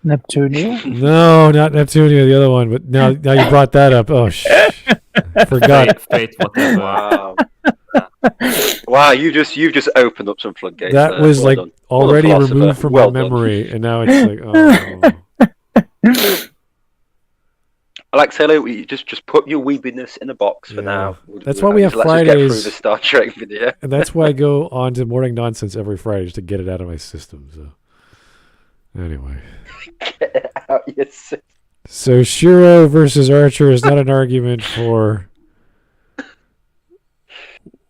Neptunia? No, not Neptunia, the other one. But now you brought that up. Oh, I forgot. Fate, whatever. Wow, you just opened up some floodgates. That was like already removed from my memory, and now it's like, oh. Alex, hello. You just put your weebiness in a box for now. That's why we have let's Fridays. Just get through the Star Trek video. And that's why I go on to Morning Nonsense every Friday just to get it out of my system. So, anyway. Get it out, yes. So Shiro versus Archer is not an argument for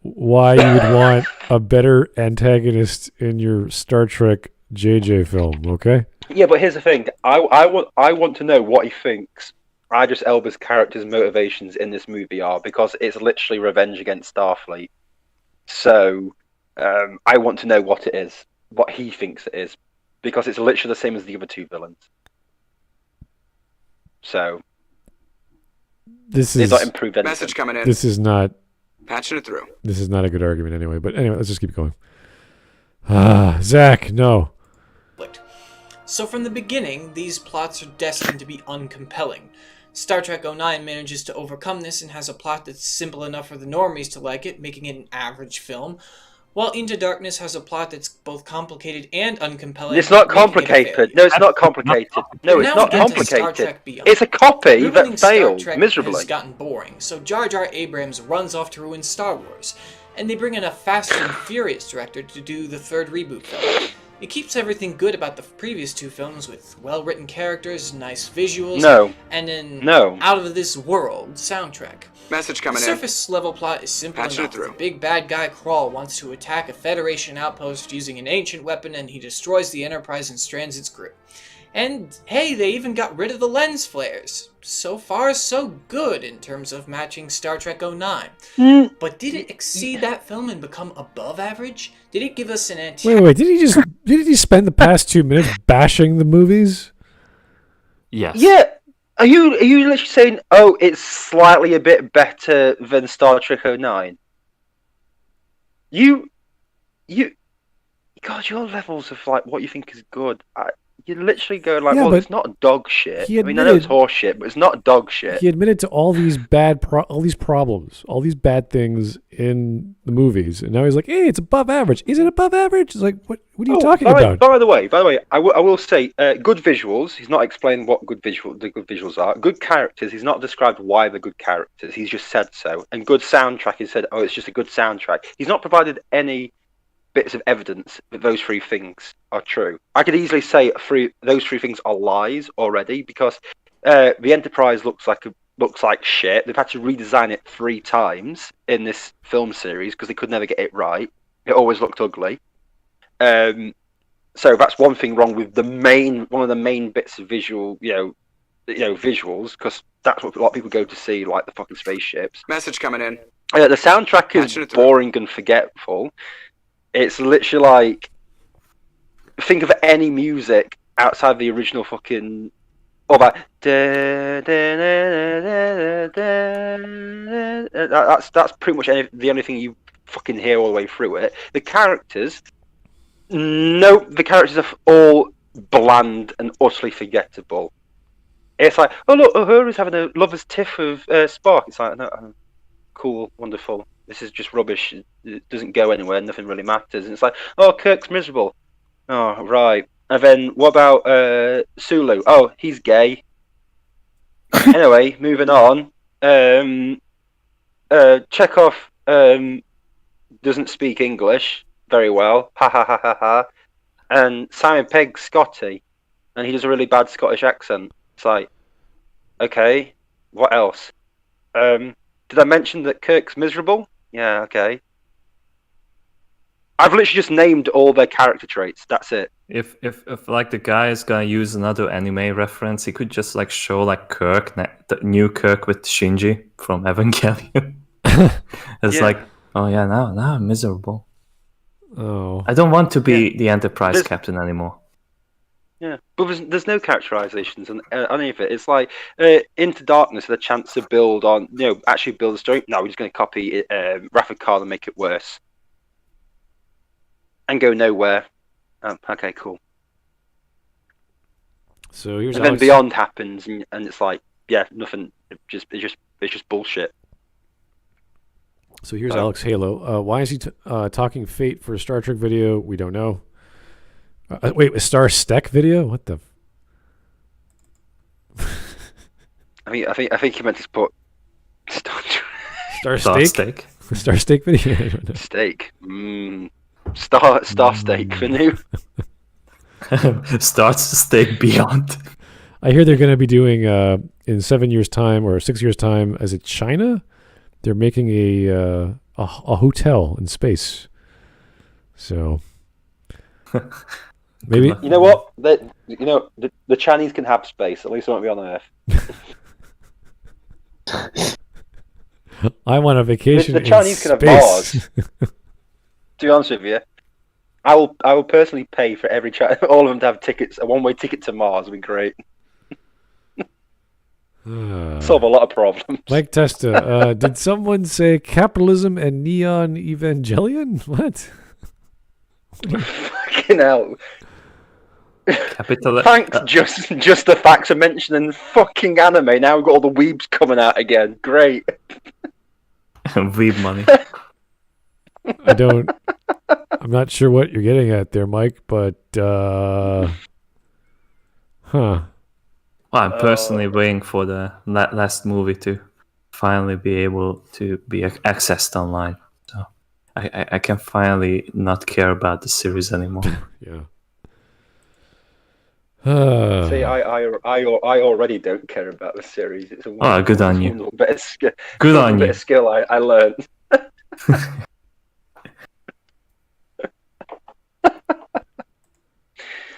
why you would want a better antagonist in your Star Trek JJ film, okay? Yeah, but here's the thing. I want to know what he thinks Idris Elba's character's motivations in this movie are, because it's literally revenge against Starfleet. So I want to know what it is, what he thinks it is, because it's literally the same as the other two villains. So this is is not improved anything. Message coming in. This is not Patching it through. This is not a good argument anyway. But anyway, let's just keep going. Zach, no. So from the beginning, these plots are destined to be uncompelling. Star Trek 09 manages to overcome this and has a plot that's simple enough for the normies to like it, making it an average film, while Into Darkness has a plot that's both complicated and uncompelling. It's not complicated. No, it's not complicated. No, it's not complicated. It's a copy that failed miserably. Has gotten boring, so Jar Jar Abrams runs off to ruin Star Wars, and they bring in a Fast and Furious director to do the third reboot film. It keeps everything good about the previous two films with well-written characters, nice visuals, and an out-of-this-world soundtrack. Message coming the surface-level plot is simple enough. The big bad guy Krall wants to attack a Federation outpost using an ancient weapon, and he destroys the Enterprise and strands its crew. And hey, they even got rid of the lens flares. So far, so good in terms of matching Star Trek 09. But did it exceed that film and become above average? Did it give us an Wait, did he spend the past 2 minutes bashing the movies? Yes. Yeah. Are you literally saying, oh, it's slightly a bit better than Star Trek 09? God, your levels of like what you think is good. You literally go like, well, it's not dog shit. I mean, I know it's horse shit, but it's not dog shit. He admitted to all these all these problems, all these bad things in the movies, and now he's like, hey, it's above average. Is it above average? It's like, what are you talking about? By the way, I will say, good visuals. He's not explained what the good visuals are. Good characters. He's not described why they're good characters. He's just said so. And good soundtrack. He said, oh, it's just a good soundtrack. He's not provided any bits of evidence that those three things are true. I could easily say those three things are lies already, because the Enterprise looks like shit. They've had to redesign it 3 times in this film series because they could never get it right. It always looked ugly. So that's one thing wrong with one of the main bits of visual, visuals, because that's what a lot of people go to see, like the fucking spaceships. Message coming in. The soundtrack is boring and forgetful. It's literally like, think of any music outside the original fucking, or that. That's pretty much the only thing you fucking hear all the way through it. The characters are all bland and utterly forgettable. It's like, oh look, Uhura's having a lover's tiff with Spock. It's like, no, cool, wonderful. This is just rubbish. It doesn't go anywhere. Nothing really matters. And it's like, oh, Kirk's miserable. Oh, right. And then what about Sulu? Oh, he's gay. Anyway, moving on. Chekhov doesn't speak English very well. Ha ha ha ha ha. And Simon Pegg's Scotty, and he does a really bad Scottish accent. It's like, okay, what else? Did I mention that Kirk's miserable? Yeah, okay. I've literally just named all their character traits. That's it. If like the guy is gonna use another anime reference, he could just like show like Kirk, the new Kirk with Shinji from Evangelion. It's like, oh yeah, now I'm miserable. Oh, I don't want to be the Enterprise captain anymore. Yeah, but there's no characterizations on any of it. It's like Into Darkness had a chance to build on, actually build a story. No, we're just going to copy Wrath of Khan and make it worse. And go nowhere. Okay, cool. So here's and then Beyond happens, and it's like, yeah, nothing. It's just bullshit. So here's Alex Halo. Why is he talking Fate for a Star Trek video? We don't know. Wait, a Star Steck video? What the? I think he meant to put Star Star steak. Star steak video. I don't know. steak. Star steak for new. Starts to steak beyond. I hear they're going to be doing in 7 years' time or 6 years' time. Is it China? They're making a hotel in space. So maybe You know what? The Chinese can have space. At least it won't be on Earth. I want a vacation. The Chinese can have Mars. To be honest with you, I will personally pay for all of them to have tickets. A one-way ticket to Mars would be great. Solve a lot of problems. Mike Testa, did someone say capitalism and neon evangelion? What? Fucking hell. Capital. Thanks, just the facts are mentioning fucking anime. Now we've got all the weebs coming out again. Great. Weeb money. I'm not sure what you're getting at there, Mike, but Well, I'm personally waiting for the last movie to finally be able to be accessed online. So I can finally not care about the series anymore. Yeah. See, I already don't care about the series. It's a Good on you. wonderful bit of skill. Good on bit you. of skill I learned.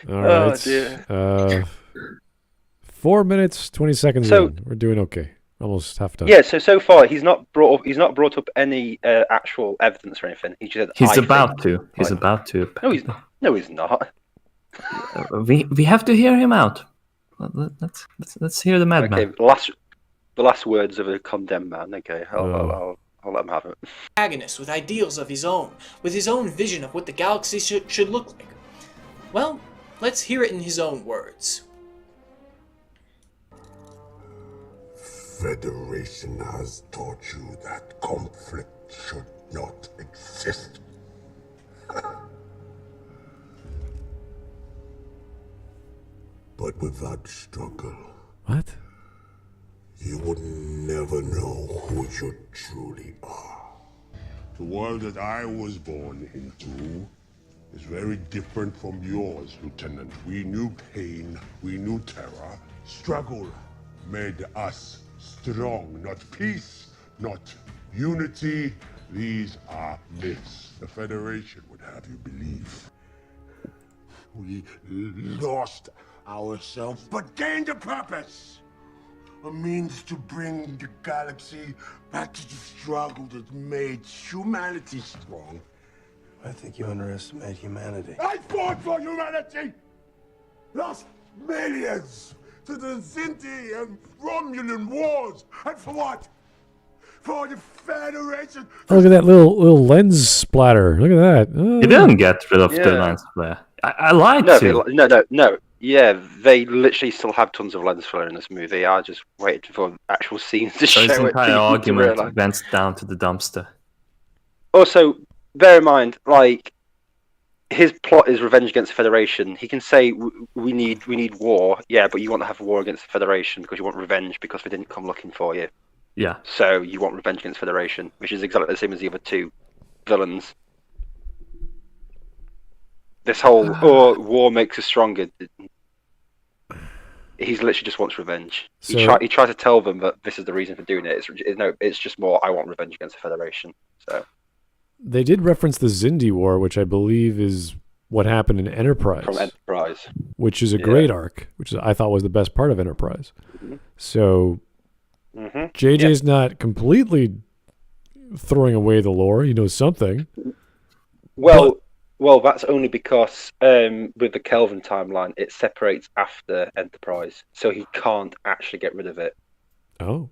All right. Oh dear. 4 minutes, 20 seconds So- in. We're doing okay. Almost half done. Yeah. So far, he's not brought up any actual evidence or anything. He just said, He's "I about think." to. He's Like- about to. No, he's not. We have to hear him out. Let's hear the madman. Okay. The last words of a condemned man. Okay. I'll let him have it. Protagonist with ideals of his own, with his own vision of what the galaxy should look like. Well, let's hear it in his own words. Federation has taught you that conflict should not exist. But without struggle, What? you would never know who you truly are. The world that I was born into is very different from yours, Lieutenant. We knew pain, we knew terror. Struggle made us strong, not peace, not unity. These are myths. The Federation would have you believe. We lost ourselves, but gained a purpose. A means to bring the galaxy back to the struggle that made humanity strong. I think you underestimate humanity. I fought for humanity! Lost millions to the Zinti and Romulan wars! And for what? For the Federation! Oh, look at that little lens splatter. Look at that. Oh. He didn't get rid of the Yeah. lens flare. I lied to. No. Yeah, they literally still have tons of lens flare in this movie. I just waited for actual scenes to So show his it. entire to argument realise. went down to the dumpster. Also, bear in mind, like, his plot is revenge against the Federation. He can say we need war, yeah, but you want to have war against the Federation because you want revenge because they didn't come looking for you. Yeah. So you want revenge against the Federation, which is exactly the same as the other two villains. This whole war makes us stronger. He's literally just wants revenge. He tried to tell them that this is the reason for doing it. It's just more I want revenge against the Federation. So They did reference the Zindi War, which I believe is what happened in Enterprise. from Enterprise, which is a great arc, which I thought was the best part of Enterprise. Mm-hmm. So JJ's not completely throwing away the lore. He knows something. Well, that's only because with the Kelvin timeline, it separates after Enterprise, so he can't actually get rid of it. Oh.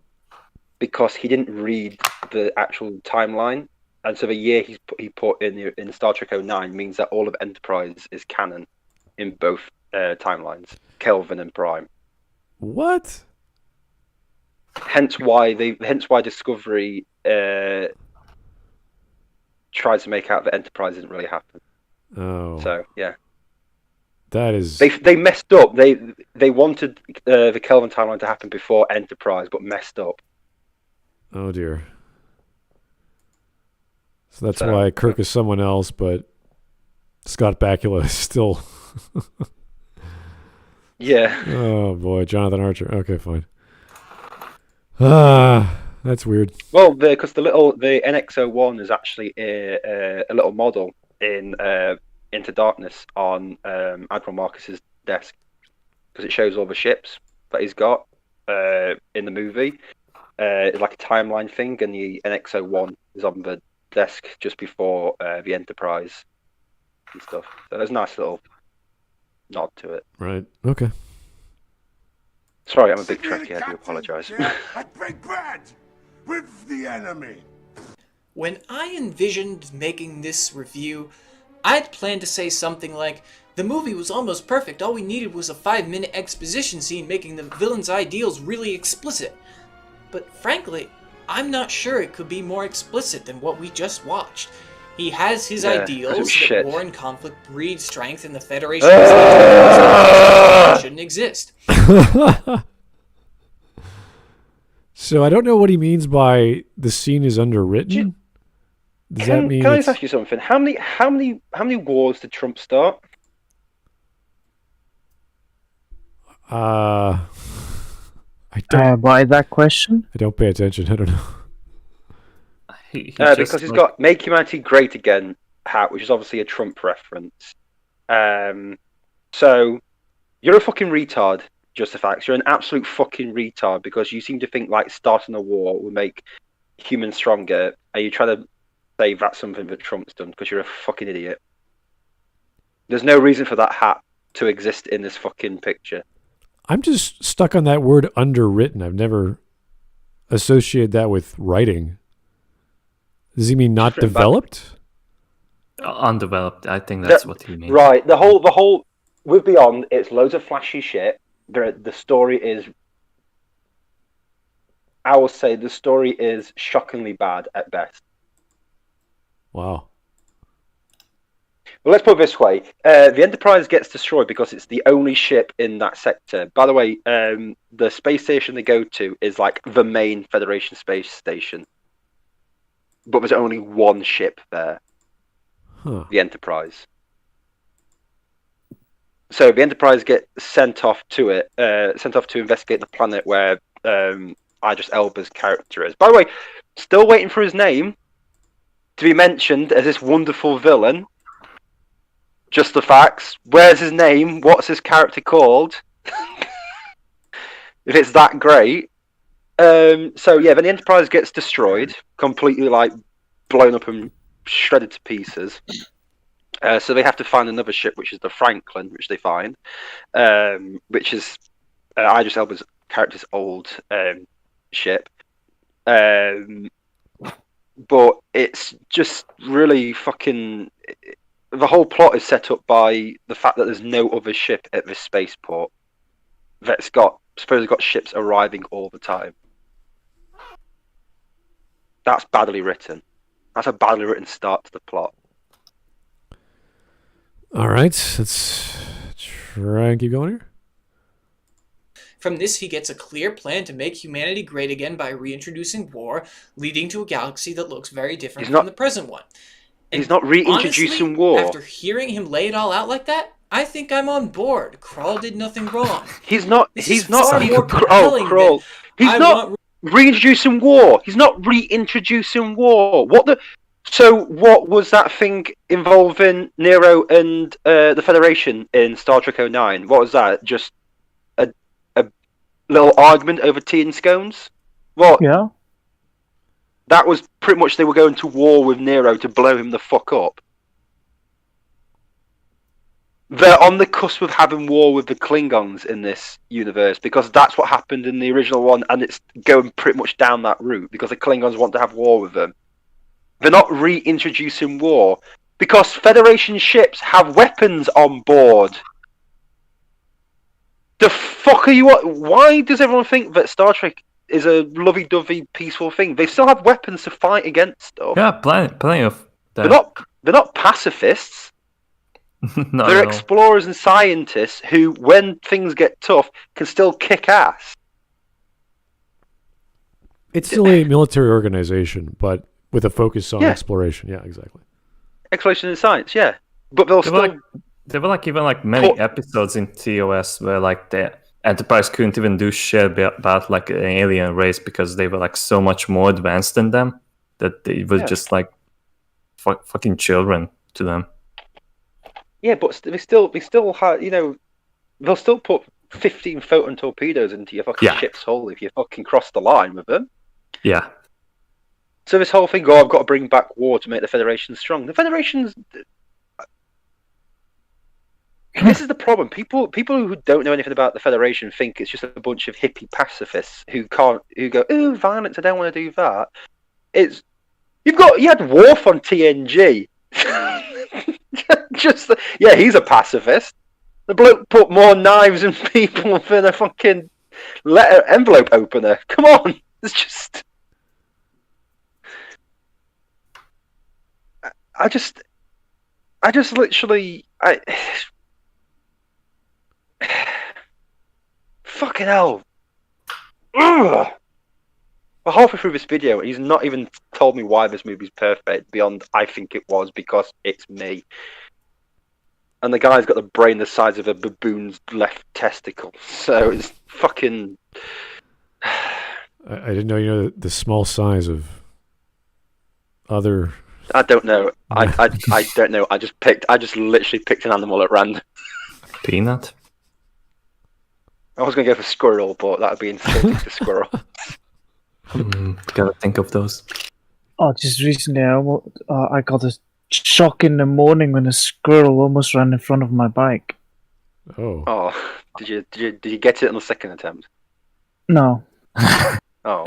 Because he didn't read the actual timeline, and so the year he put in Star Trek 09 means that all of Enterprise is canon in both timelines, Kelvin and Prime. What? Hence why Discovery tries to make out that Enterprise didn't really happen. Oh. So yeah. That is... They messed up. They wanted the Kelvin timeline to happen before Enterprise, but messed up. Oh, dear. So that's why Kirk is someone else, but Scott Bakula is still... Yeah. Oh, boy. Jonathan Archer. Okay, fine. That's weird. Well, because the NX-01 is actually a little model in Into Darkness on Admiral Marcus's desk, because it shows all the ships that he's got in the movie. It's like a timeline thing, and the NX-01 is on the desk just before the Enterprise and stuff. So there's a nice little nod to it. Right. Okay. Sorry, I'm a big Trekkie. I do apologise. At Big Bad with the enemy. When I envisioned making this review, I'd planned to say something like, the movie was almost perfect, all we needed was a 5-minute exposition scene making the villain's ideals really explicit. But frankly, I'm not sure it could be more explicit than what we just watched. He has his ideals that war and conflict breed strength, and the Federation shouldn't exist. So I don't know what he means by the scene is underwritten. Does that mean? Can I just ask you something? How many wars did Trump start? I don't. Why that question? I don't pay attention. I don't know. Because he's got "Make Humanity Great Again" hat, which is obviously a Trump reference. So you're a fucking retard, JustTheFacts. You're an absolute fucking retard, because you seem to think like starting a war will make humans stronger, and you try to say that's something that Trump's done, because you're a fucking idiot. There's no reason for that hat to exist in this fucking picture. I'm just stuck on that word underwritten. I've never associated that with writing. Does he mean not developed? Undeveloped. I think that's what he means. Right. The whole with Beyond, it's loads of flashy shit. The story is, I will say, the story is shockingly bad at best. Wow. Well, let's put it this way. The Enterprise gets destroyed because it's the only ship in that sector. By the way, the space station they go to is like the main Federation space station. But there's only one ship there. The Enterprise. So the Enterprise gets sent off to investigate the planet where Idris Elba's character is. By the way, still waiting for his name to be mentioned as this wonderful villain. JustTheFacts. Where's his name? What's his character called? If it's that great. So yeah, then the Enterprise gets destroyed, completely like blown up and shredded to pieces. So they have to find another ship, which is the Franklin, which they find, which is Idris Elba's character's old ship. But it's just really fucking. The whole plot is set up by the fact that there's no other ship at this spaceport that's supposedly got ships arriving all the time. That's badly written. That's a badly written start to the plot. All right, let's try and keep going here. From this, he gets a clear plan to make humanity great again by reintroducing war, leading to a galaxy that looks very different from the present one. And he's not reintroducing honestly, war. After hearing him lay it all out like that, I think I'm on board. Krall did nothing wrong. He's not. He's not. Krall. He's not reintroducing war. He's not reintroducing war. So what was that thing involving Nero and the Federation in Star Trek 09? What was that? Just a little argument over tea and scones? What? Yeah. That was pretty much they were going to war with Nero to blow him the fuck up. They're on the cusp of having war with the Klingons in this universe, because that's what happened in the original one, and it's going pretty much down that route because the Klingons want to have war with them. They're not reintroducing war because Federation ships have weapons on board. The fuck are you? Why does everyone think that Star Trek is a lovey-dovey, peaceful thing? They still have weapons to fight against stuff. Yeah, plenty of that. They're not pacifists. No, They're no. explorers and scientists who, when things get tough, can still kick ass. It's still a military organization, but with a focus on Yeah. exploration. Yeah, exactly. Exploration and science, yeah. But they'll still... There were like even like many episodes in TOS where like the Enterprise couldn't even do shit about like an alien race because they were like so much more advanced than them that they were just like fucking children to them. Yeah, but they still have, you know, they'll still put 15 photon torpedoes into your fucking ship's hull if you fucking cross the line with them. Yeah. So this whole thing, I've got to bring back war to make the Federation strong. The Federation's... This is the problem. People who don't know anything about the Federation think it's just a bunch of hippie pacifists who go, "Ooh, violence! I don't want to do that." You had Worf on TNG. He's a pacifist. The bloke put more knives in people than a fucking envelope opener. Come on, it's just. I just literally. Fucking hell. Ugh. We're halfway through this video and he's not even told me why this movie's perfect beyond I think it was because it's me. And the guy's got the brain the size of a baboon's left testicle. So it's fucking... I didn't know, you know, the small size of other... I don't know. I don't know. I just literally picked an animal at random. Peanut? I was going to go for squirrel, but that would be insulting to squirrel. Gotta think of those. Oh, just recently I got a shock in the morning when a squirrel almost ran in front of my bike. Oh, did you get it on the second attempt? No. Oh.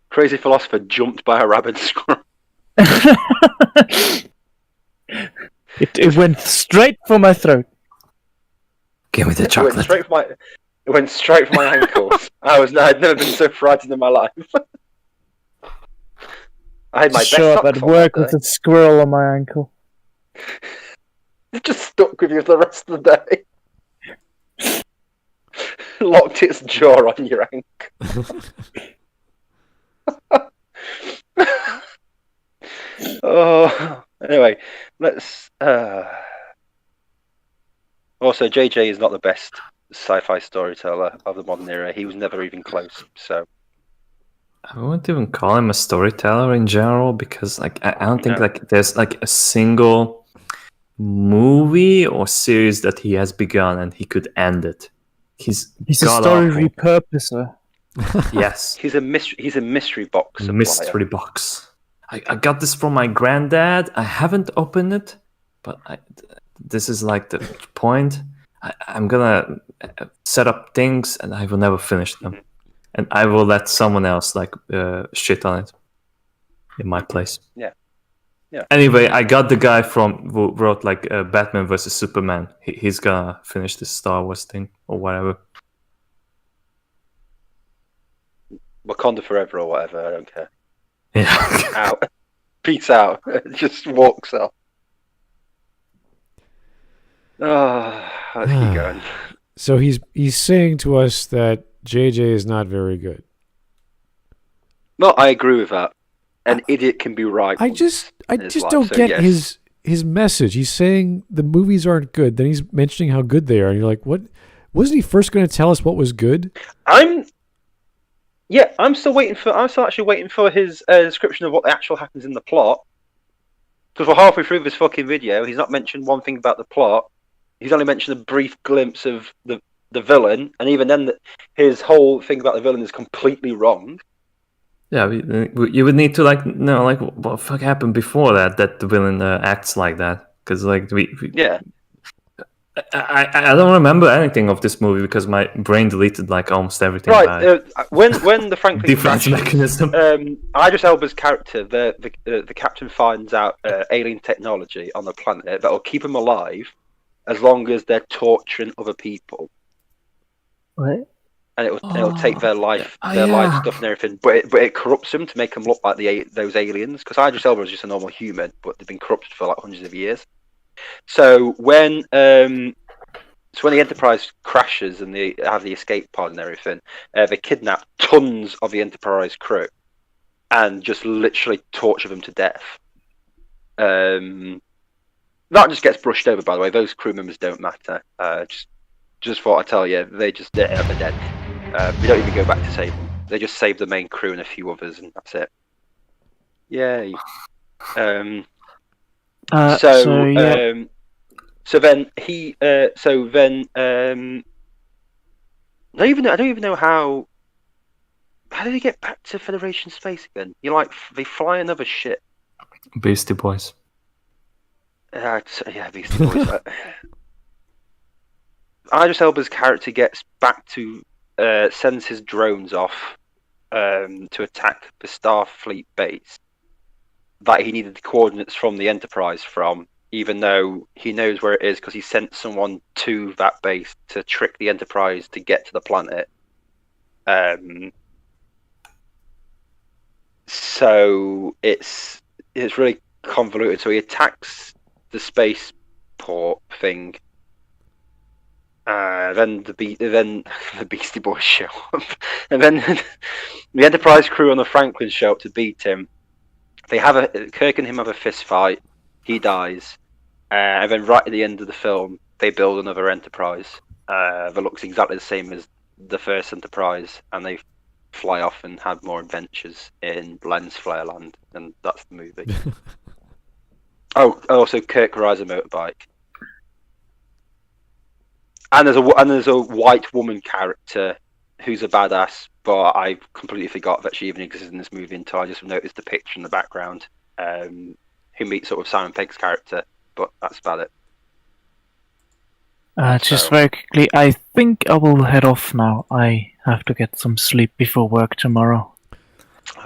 Crazy philosopher jumped by a rabid squirrel. It went straight for my throat. Give me the chocolate. It went straight for my ankles. I'd never been so frightened in my life. I had my best show up socks at on work that with day. a squirrel on my ankle. It just stuck with you for the rest of the day. Locked its jaw on your ankle. Oh, anyway, let's. Also, JJ is not the best sci-fi storyteller of the modern era. He was never even close. So I wouldn't even call him a storyteller in general because, like, I don't think like there's like a single movie or series that he has begun and he could end it. He's a story repurposer. Yes, he's a mystery box. Mystery box. I got this from my granddad. I haven't opened it, but this is like the point. I'm gonna set up things and I will never finish them. And I will let someone else like shit on it in my place. Yeah. Anyway, I got the guy who wrote like Batman vs Superman. He's gonna finish this Star Wars thing or whatever. Wakanda forever or whatever. I don't care. Yeah. Out. Peace out. Just walks off. Oh, let's keep going. So he's saying to us that JJ is not very good. No, I agree with that. An idiot can be right. I just don't get his message. He's saying the movies aren't good. Then he's mentioning how good they are, and you're like, what? Wasn't he first going to tell us what was good? I'm still actually waiting for his description of what actually happens in the plot. Because we're halfway through this fucking video. He's not mentioned one thing about the plot. He's only mentioned a brief glimpse of the villain, and even then, his whole thing about the villain is completely wrong. Yeah, you would need to know what the fuck happened before that the villain acts like that, because I don't remember anything of this movie because my brain deleted like almost everything. Right, when the Franklin defense mechanism. Idris Elba's character, the captain finds out alien technology on the planet that will keep him alive as long as they're torturing other people. What? and it'll take their life stuff and everything, but it corrupts them to make them look like those aliens. Because Idris Elba is just a normal human, but they've been corrupted for like hundreds of years. So when the Enterprise crashes and they have the escape pod and everything, they kidnap tons of the Enterprise crew and just literally torture them to death. That just gets brushed over, by the way. Those crew members don't matter. Just thought I'd tell you, they're dead. We don't even go back to save them. They just save the main crew and a few others, and that's it. Yay. So then he. I don't even know how. How did he get back to Federation space again? They fly another ship. Beastie Boys. Beastie Boys. Idris Elba's character gets back to sends his drones off to attack the Starfleet base that he needed the coordinates from the Enterprise from, even though he knows where it is because he sent someone to that base to trick the Enterprise to get to the planet. So it's really convoluted. So he attacks the spaceport thing. Then the Beastie Boys show up, and then the Enterprise crew on the Franklin show up to beat him. Kirk and him have a fist fight. He dies, and then right at the end of the film, they build another Enterprise that looks exactly the same as the first Enterprise, and they fly off and have more adventures in Lens Flare Land, and that's the movie. Also Kirk rides a motorbike. And there's a white woman character who's a badass, but I completely forgot that she even exists in this movie until I just noticed the picture in the background. Who meets sort of Simon Pegg's character, but that's about it. Just very quickly, I think I will head off now. I have to get some sleep before work tomorrow.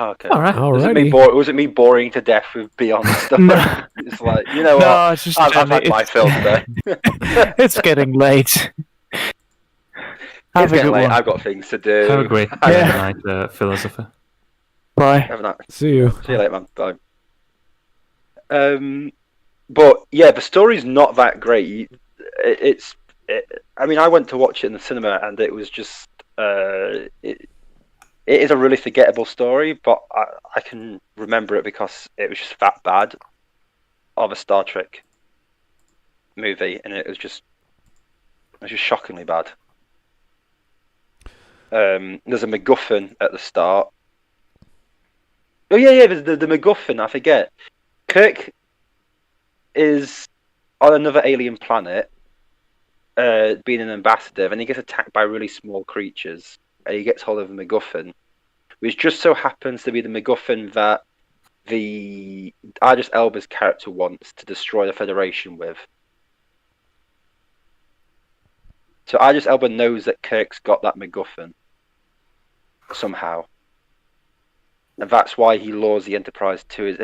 Okay. All right. Was it me boring to death with Beyond stuff? It's like, you know what? No, it's just I've had my fill today. It's getting late. Have a good one. I've got things to do. Have a great night, philosopher. Bye. Have a night. See you. See you later, man. Bye. But yeah, the story's not that great. I mean, I went to watch it in the cinema, and it was just it is a really forgettable story, but I can remember it because it was just that bad of a Star Trek movie, and it was just shockingly bad. There's a MacGuffin at the start. Oh yeah, there's the MacGuffin. I forget. Kirk is on another alien planet, being an ambassador, and he gets attacked by really small creatures. And he gets hold of a MacGuffin, which just so happens to be the MacGuffin that the Idris Elba's character wants to destroy the Federation with. So Idris Elba knows that Kirk's got that MacGuffin somehow, and that's why he lures the Enterprise to his.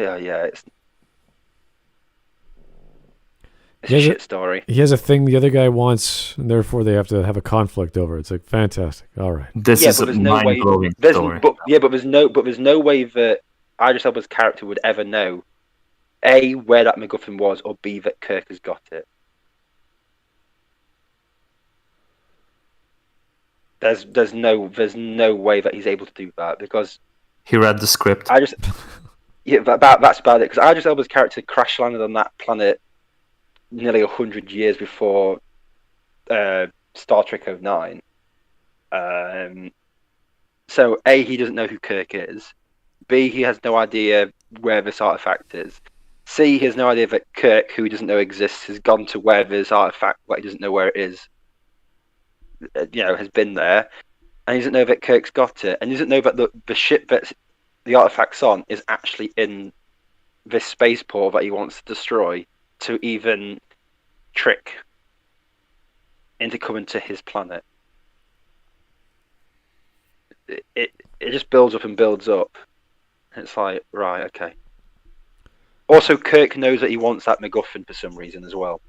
It's a shit story. He has a thing the other guy wants, and therefore they have to have a conflict over it. It's like fantastic. All right. This is a mind-blowing story. But there's no way that Idris Elba's character would ever know A, where that MacGuffin was, or B, that Kirk has got it. There's no way that he's able to do that because he read the script. That's about it. Because Idris Elba's character crash landed on that planet nearly 100 years before Star Trek 09. So A, he doesn't know who Kirk is. B, he has no idea where this artifact is. C, he has no idea that Kirk, who he doesn't know exists, has gone to where this artifact, but he doesn't know where it is. Has been there, and he doesn't know that Kirk's got it, and he doesn't know that the ship that the artifact's on is actually in this spaceport that he wants to destroy to even trick into coming to his planet. It just builds up and builds up. It's like, right, okay. Also, Kirk knows that he wants that MacGuffin for some reason as well.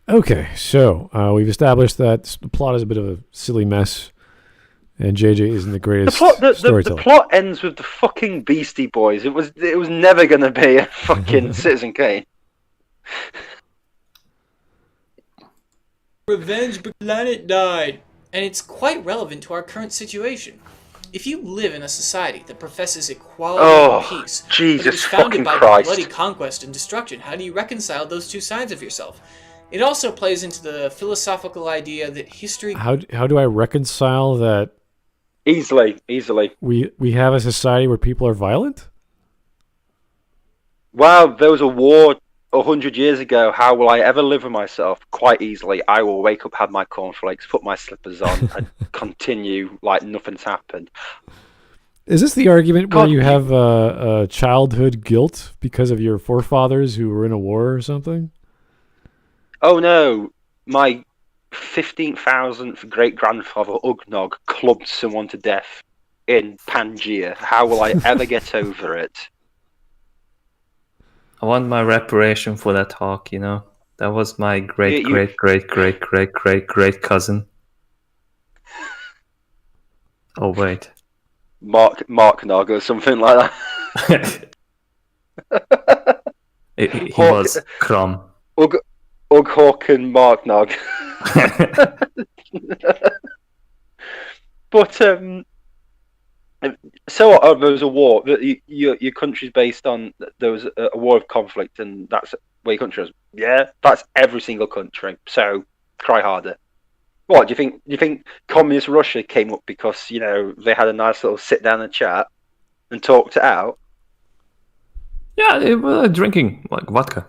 Okay, so we've established that the plot is a bit of a silly mess, and JJ isn't the greatest storyteller. The plot ends with the fucking Beastie Boys. It was never going to be a fucking Citizen Kane. Revenge Planet died, and it's quite relevant to our current situation. If you live in a society that professes equality and peace, but is founded by bloody conquest and destruction, how do you reconcile those two sides of yourself? It also plays into the philosophical idea that history... How do I reconcile that? Easily. We have a society where people are violent? Wow, there was a war 100 years ago. How will I ever live with myself? Quite easily. I will wake up, have my cornflakes, put my slippers on, and continue like nothing's happened. Is this the argument where you have childhood guilt because of your forefathers who were in a war or something? Oh no, my 15,000th great-grandfather Ugnog clubbed someone to death in Pangaea. How will I ever get over it? I want my reparation for that hawk, you know? That was my great cousin. Oh, wait. Mark Nog or something like that. he was Crom. Ughawk and Mark Nog. But so there was a war. Your country's based on there was a war of conflict, and that's where your country is. Yeah, that's every single country. So cry harder. What do you think? Do you think communist Russia came up because they had a nice little sit down and chat and talked it out? Yeah, they were drinking like vodka.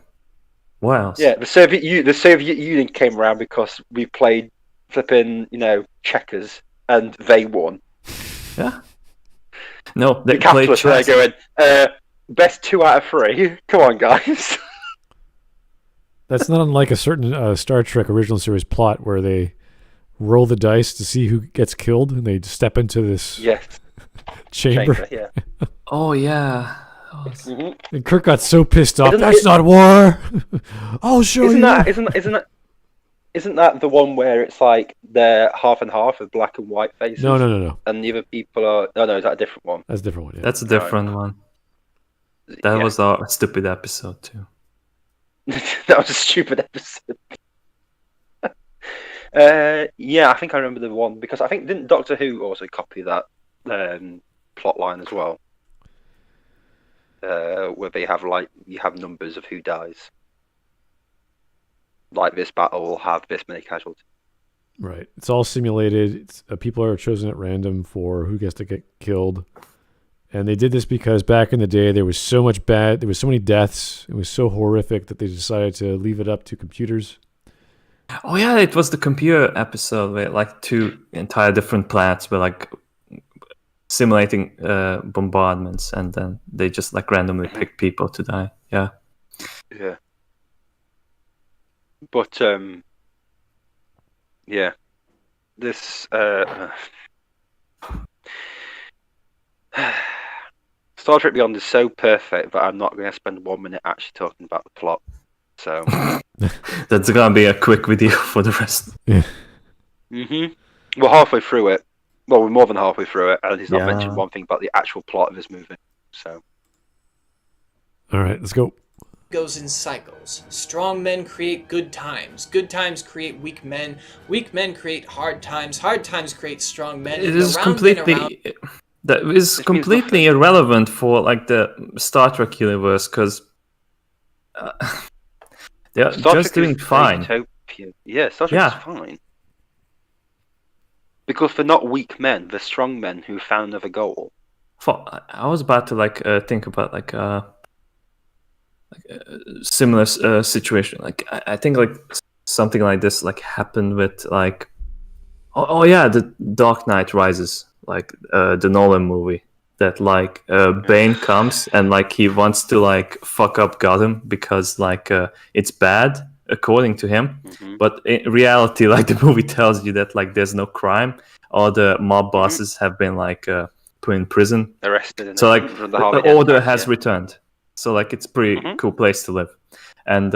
What else? Yeah, the Soviet Union came around because we played flipping, checkers, and they won. Yeah. No, they the capitalists are going, best 2 out of 3. Come on, guys. That's not unlike a certain Star Trek original series plot where they roll the dice to see who gets killed, and they step into this chamber. Yeah. Oh yeah. Mm-hmm. And Kirk got so pissed off. That's not war. I'll show you. Isn't that the one where it's like they're half and half of black and white faces? No. And the other people are. No, is that a different one? That's a different one. Yeah. That's a different one. That was a stupid episode too. That was a stupid episode. Yeah, I think I remember the one because I think didn't Doctor Who also copy that plot line as well? Where they have you have numbers of who dies. Like this battle will have this many casualties. Right. It's all simulated. People are chosen at random for who gets to get killed. And they did this because back in the day there was so many deaths. It was so horrific that they decided to leave it up to computers. Oh yeah, it was the computer episode where like 2 entire different planets were like simulating bombardments, and then they just like randomly pick people to die. Yeah. But this Star Trek Beyond is so perfect that I'm not going to spend 1 minute actually talking about the plot. So that's gonna be a quick video for the rest. Yeah. We're halfway through it. Well, we're more than halfway through it, and he's not mentioned one thing about the actual plot of this movie. So, all right, let's go. Goes in cycles. Strong men create good times. Good times create weak men. Weak men create hard times. Hard times create strong men. It is completely irrelevant for like the Star Trek universe because they're just doing fine. Yeah, Star Trek is fine. Because they're not weak men, they're strong men who found another goal. I was about to think about a similar situation. Like I think like something like this happened with the Dark Knight Rises, the Nolan movie. That Bane comes and he wants to fuck up Gotham because it's bad according to him, but in reality the movie tells you that there's no crime. All the mob bosses have been put in prison, arrested, so the order has returned. So it's pretty cool place to live. And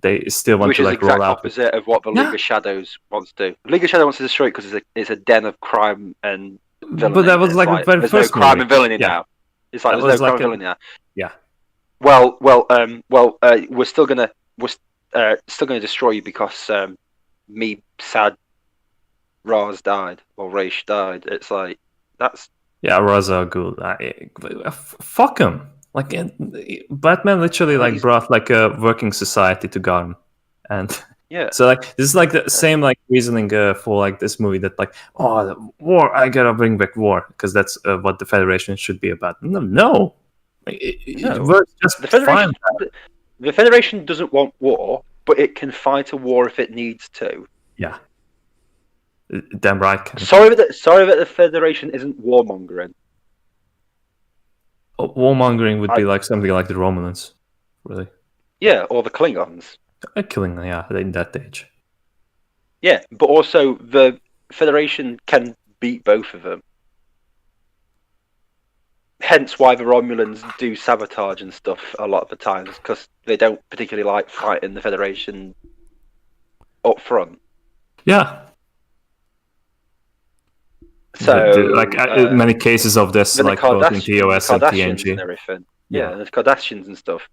they still want Which to is like the exact roll out. opposite of what the League of Shadows wants to do. League of Shadows wants to destroy it because it's a den of crime and villainy. But that was like the very there's first no crime movie. and villainy Yeah. now. It's like That there's was no like crime and villainy now. Yeah. Well, we're still gonna destroy you because me sad Raz died or Raish died. It's like that's Ra's al Ghul. Fuck him. Like Batman literally like brought like a working society to Gotham, and yeah. So like this is like the same like reasoning for like this movie that like the war, I gotta bring back war because that's what the Federation should be about. No. It works just fine. The Federation doesn't want war, but it can fight a war if it needs to. Yeah. Damn right. Sorry that the Federation isn't warmongering. Warmongering would be like something like the Romulans, really. Yeah, or the Klingons. Killing, in that age. Yeah, but also the Federation can beat both of them. Hence why the Romulans do sabotage and stuff a lot of the times, because they don't particularly like fighting the Federation up front. Yeah. So, many cases of this, like both in TOS and TNG, and everything. Yeah, and the Kardashians and stuff.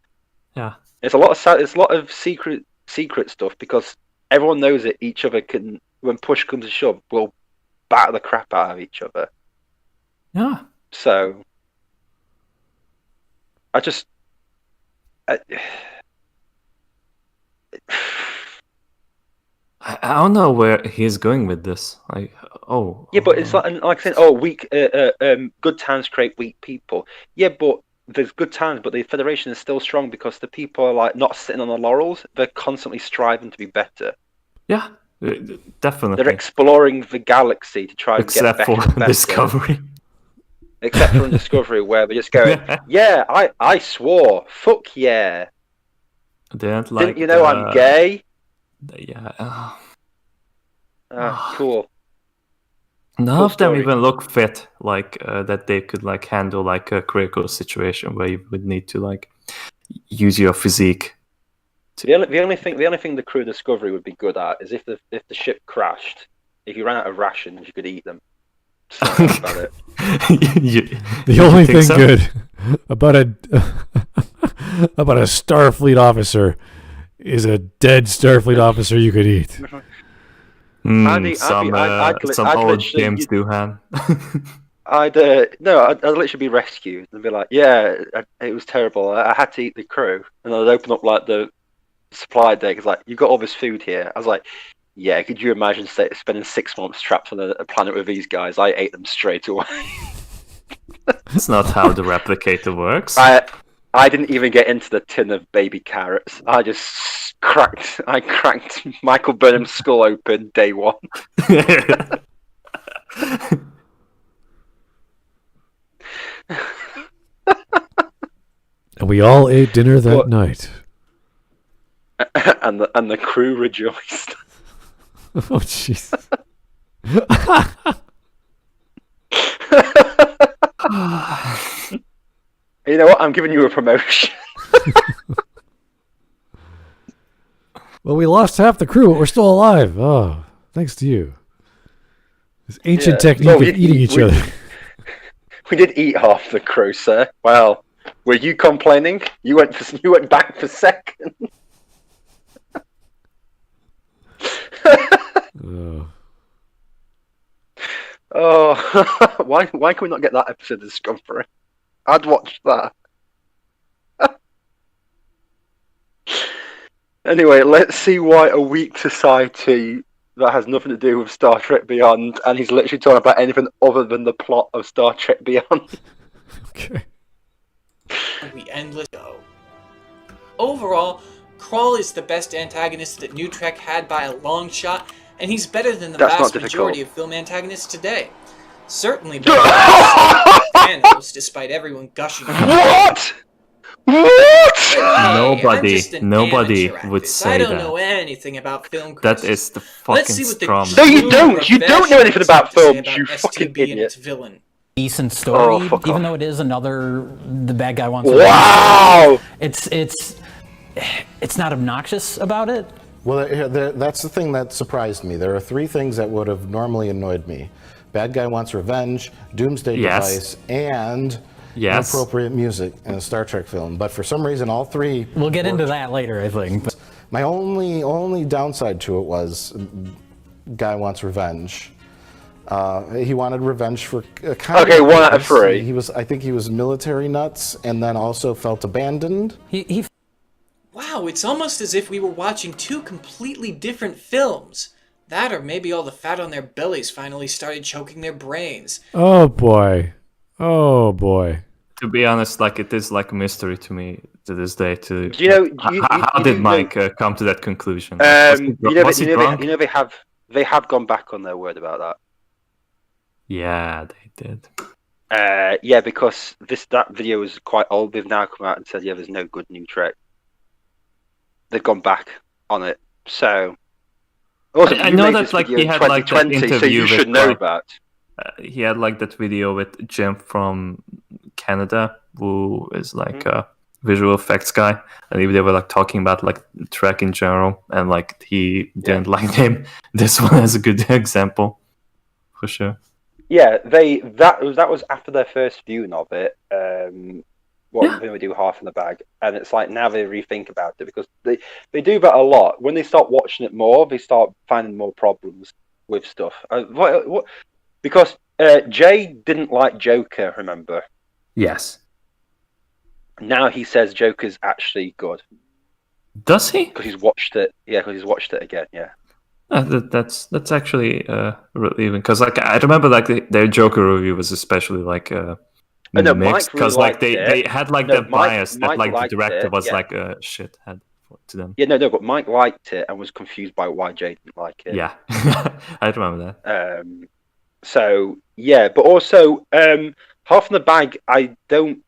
Yeah, it's a lot of secret stuff because everyone knows that each other can, when push comes to shove, will batter the crap out of each other. Yeah. So, I don't know where he's going with this. Like, but it's like saying, weak, good times create weak people. Yeah, but there's good times, but the Federation is still strong because the people are like not sitting on their laurels. They're constantly striving to be better. Yeah, definitely. They're exploring the galaxy to try and get better. Except for Discovery. Except for Discovery, where they're just going, I swore, fuck yeah. Didn't you know I'm gay? Yeah. Cool. None of them even look fit, like that they could like handle like a critical situation where you would need to like use your physique. The only thing the crew of Discovery would be good at is if the ship crashed, if you ran out of rations, you could eat them. So that's about it. The only thing good about a Starfleet officer is a dead Starfleet officer you could eat. Some old James Doohan. I'd literally be rescued and be like, it was terrible. I had to eat the crew, and I'd open up like the supply deck. It's like, you got all this food here. I was like, yeah. Could you imagine spending 6 months trapped on a planet with these guys? I ate them straight away. That's not how the replicator works. I didn't even get into the tin of baby carrots. I just cracked Michael Burnham's skull open day one. And we all ate dinner that night. And the crew rejoiced. Oh jeez. You know what? I'm giving you a promotion. Well, we lost half the crew, but we're still alive. Oh, thanks to you. This ancient technique of eating each other. We did eat half the crew, sir. Well, were you complaining? You went back for second. Oh, why can we not get that episode of Discovery? I'd watch that. Anyway, let's see why a weak society that has nothing to do with Star Trek Beyond, and he's literally talking about anything other than the plot of Star Trek Beyond. Okay. We endless go. Overall, Krall is the best antagonist that New Trek had by a long shot, and he's better than the vast majority of film antagonists today. Certainly better than Thanos, despite everyone gushing. What? Nobody would say that. I don't know anything about film. That is the fucking strum. No, you don't. You don't know anything about film. You fucking idiot. Villain. Decent story, even though it is the bad guy wants. Wow. It's it's not obnoxious about it. Well, that's the thing that surprised me. There are 3 things that would have normally annoyed me. Bad guy wants revenge, doomsday device, and inappropriate music in a Star Trek film. But for some reason, all 3... We'll get into that later, I think. But my only downside to it was guy wants revenge. He wanted revenge for kind of 1 out of 3. I think he was military nuts, and then also felt abandoned. Wow, it's almost as if we were watching 2 completely different films. That, or maybe all the fat on their bellies finally started choking their brains. Oh boy. To be honest, like, it is like a mystery to me to this day. How did Mike come to that conclusion? They have gone back on their word about that. Yeah, they did. Yeah, because that video was quite old. They've now come out and said, there's no good new Trek. They've gone back on it. So, also, I know that like he had like that interview so you should know that. He had like that video with Jim from Canada, who is like a visual effects guy, and they were like talking about like Trek in general, and like he didn't like him. This one is a good example, for sure. Yeah, that was after their first viewing of it. When we do Half in the Bag, and it's like now they rethink about it because they do that a lot. When they start watching it more, they start finding more problems with stuff. Because Jay didn't like Joker, remember? Yes. Now he says Joker's actually good. Does he? Because he's watched it. Yeah, because he's watched it again. Yeah. That's actually relieving because like I remember like their Joker review was especially like mixed because really like they had like that bias that like the director was like a shithead to them. Yeah, no, but Mike liked it and was confused by why Jay didn't like it. Yeah, I remember that. So yeah, but also Half in the Bag, I don't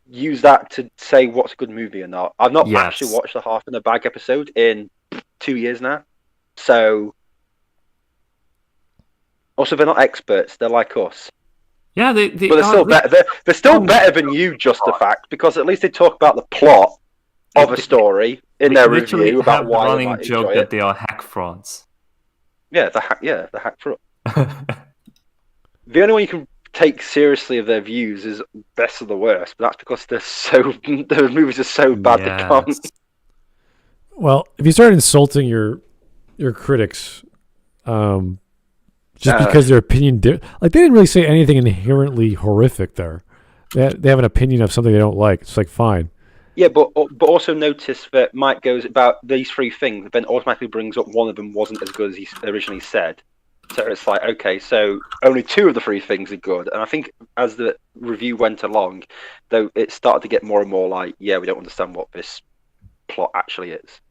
use that to say what's a good movie or not. I've not actually watched the Half in the Bag episode in 2 years now. So also they're not experts; they're like us. Yeah, but they're still better. They're still better than you, JustTheFacts, because at least they talk about the plot of a story in their review about why they might joke enjoy that it. they are hack frauds. Yeah, the hack fraud. The only one you can take seriously of their views is Best of the Worst, but that's because the movies are so bad they can't. Well, if you start insulting your critics, just because their opinion like they didn't really say anything inherently horrific there. They have an opinion of something they don't like. It's like fine. Yeah, but also notice that Mike goes about these 3 things, then automatically brings up one of them wasn't as good as he originally said. So it's like, okay, so only 2 of the 3 things are good. And I think as the review went along, though, it started to get more and more like, we don't understand what this plot actually is.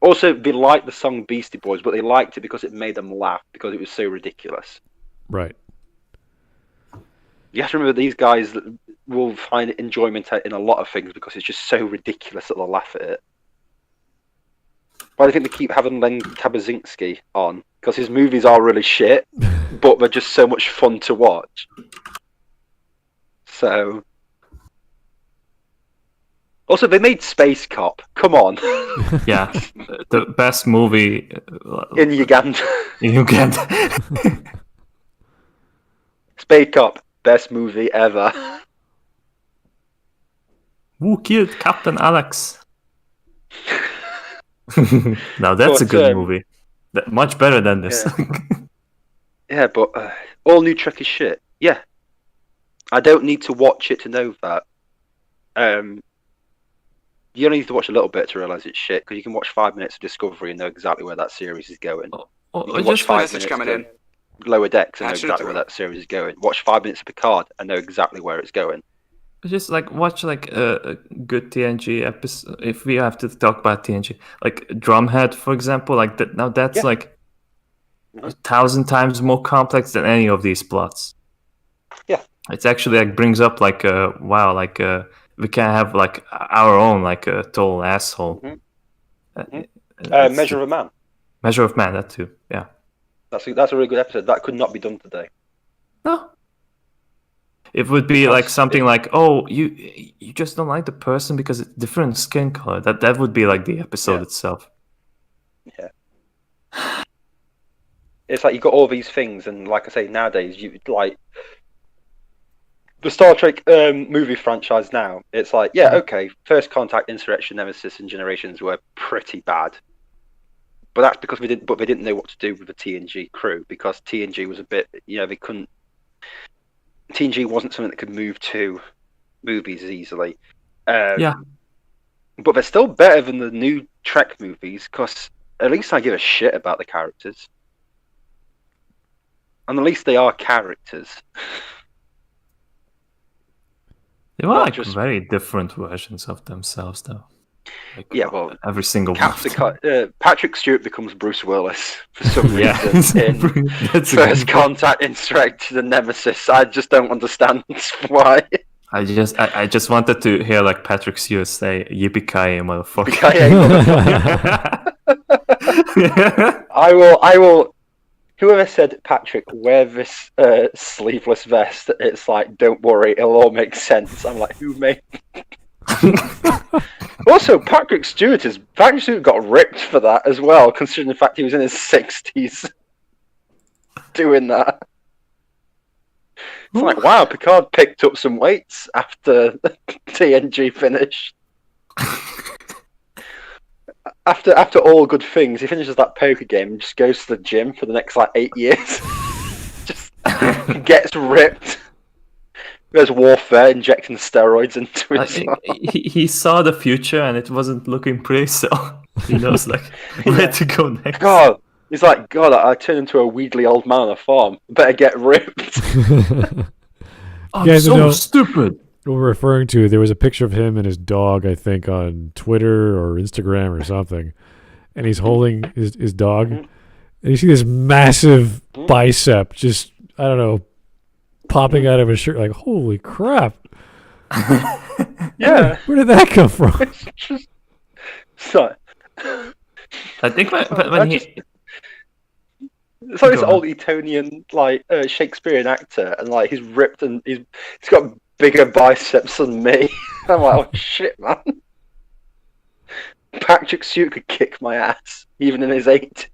Also, they liked the song Beastie Boys, but they liked it because it made them laugh, because it was so ridiculous. Right. You have to remember these guys will find enjoyment in a lot of things because it's just so ridiculous that they'll laugh at it. But I think they keep having Len Kabaczynski on, because his movies are really shit, but they're just so much fun to watch. So... Also, they made Space Cop. Come on. Yeah, the best movie in Uganda. In Uganda. Space Cop, best movie ever. Who killed Captain Alex? Now that's a good movie. Much better than this. Yeah, but all new Trek is shit. Yeah, I don't need to watch it to know that. You only need to watch a little bit to realise it's shit, because you can watch 5 minutes of Discovery and know exactly where that series is going. You can watch 5 minutes coming in. Lower Decks and know exactly where that series is going. Watch 5 minutes of Picard and know exactly where it's going. Just like watch like a good TNG episode. If we have to talk about TNG, like Drumhead, for example, like that. Now that's like 1,000 times more complex than any of these plots. Yeah, it's actually like brings up like wow, like we can have like our own like a total asshole. Measure of a Man. Measure of Man, that too. Yeah, that's a really good episode. That could not be done today. No. It would be like something like, "Oh, you just don't like the person because it's different skin color." That would be like the episode itself. Yeah. It's like you got all these things, and like I say, nowadays you like the Star Trek movie franchise. Now it's like, yeah, okay, First Contact, Insurrection, Nemesis, and Generations were pretty bad, but that's because they didn't know what to do with the TNG crew, because TNG was a bit, they couldn't. TNG wasn't something that could move to movies easily. But they're still better than the new Trek movies, because at least I give a shit about the characters. And at least they are characters. They were like very different versions of themselves, though. Like, every single one. Patrick Stewart becomes Bruce Willis for some reason in First Contact, Insurrection, and Nemesis. I just don't understand why. I just wanted to hear like Patrick Stewart say "Yippee-ki-yay, motherfucker!" I will. Whoever said, Patrick, wear this sleeveless vest? It's like, don't worry, it'll all make sense. I'm like, who made? Also, Patrick Stewart got ripped for that as well, considering the fact he was in his 60s doing that. It's like, wow, Picard picked up some weights after TNG finished. After all good things, he finishes that poker game and just goes to the gym for the next 8 years. Just gets ripped. There's warfare, injecting steroids into his he saw the future and it wasn't looking pretty, so he knows where to go next. God, he's like, God, I turned into a weedly old man on a farm. Better get ripped. I'm so stupid. What we're referring to, there was a picture of him and his dog, I think, on Twitter or Instagram or something, and he's holding his dog, and you see this massive bicep just, I don't know, popping out of his shirt, like, holy crap. Yeah. Where did that come from? So, I think when he... It's like this old Etonian, Shakespearean actor, and he's ripped and he's got bigger biceps than me. I'm like, oh shit, man. Patrick Stewart could kick my ass, even in his 80s.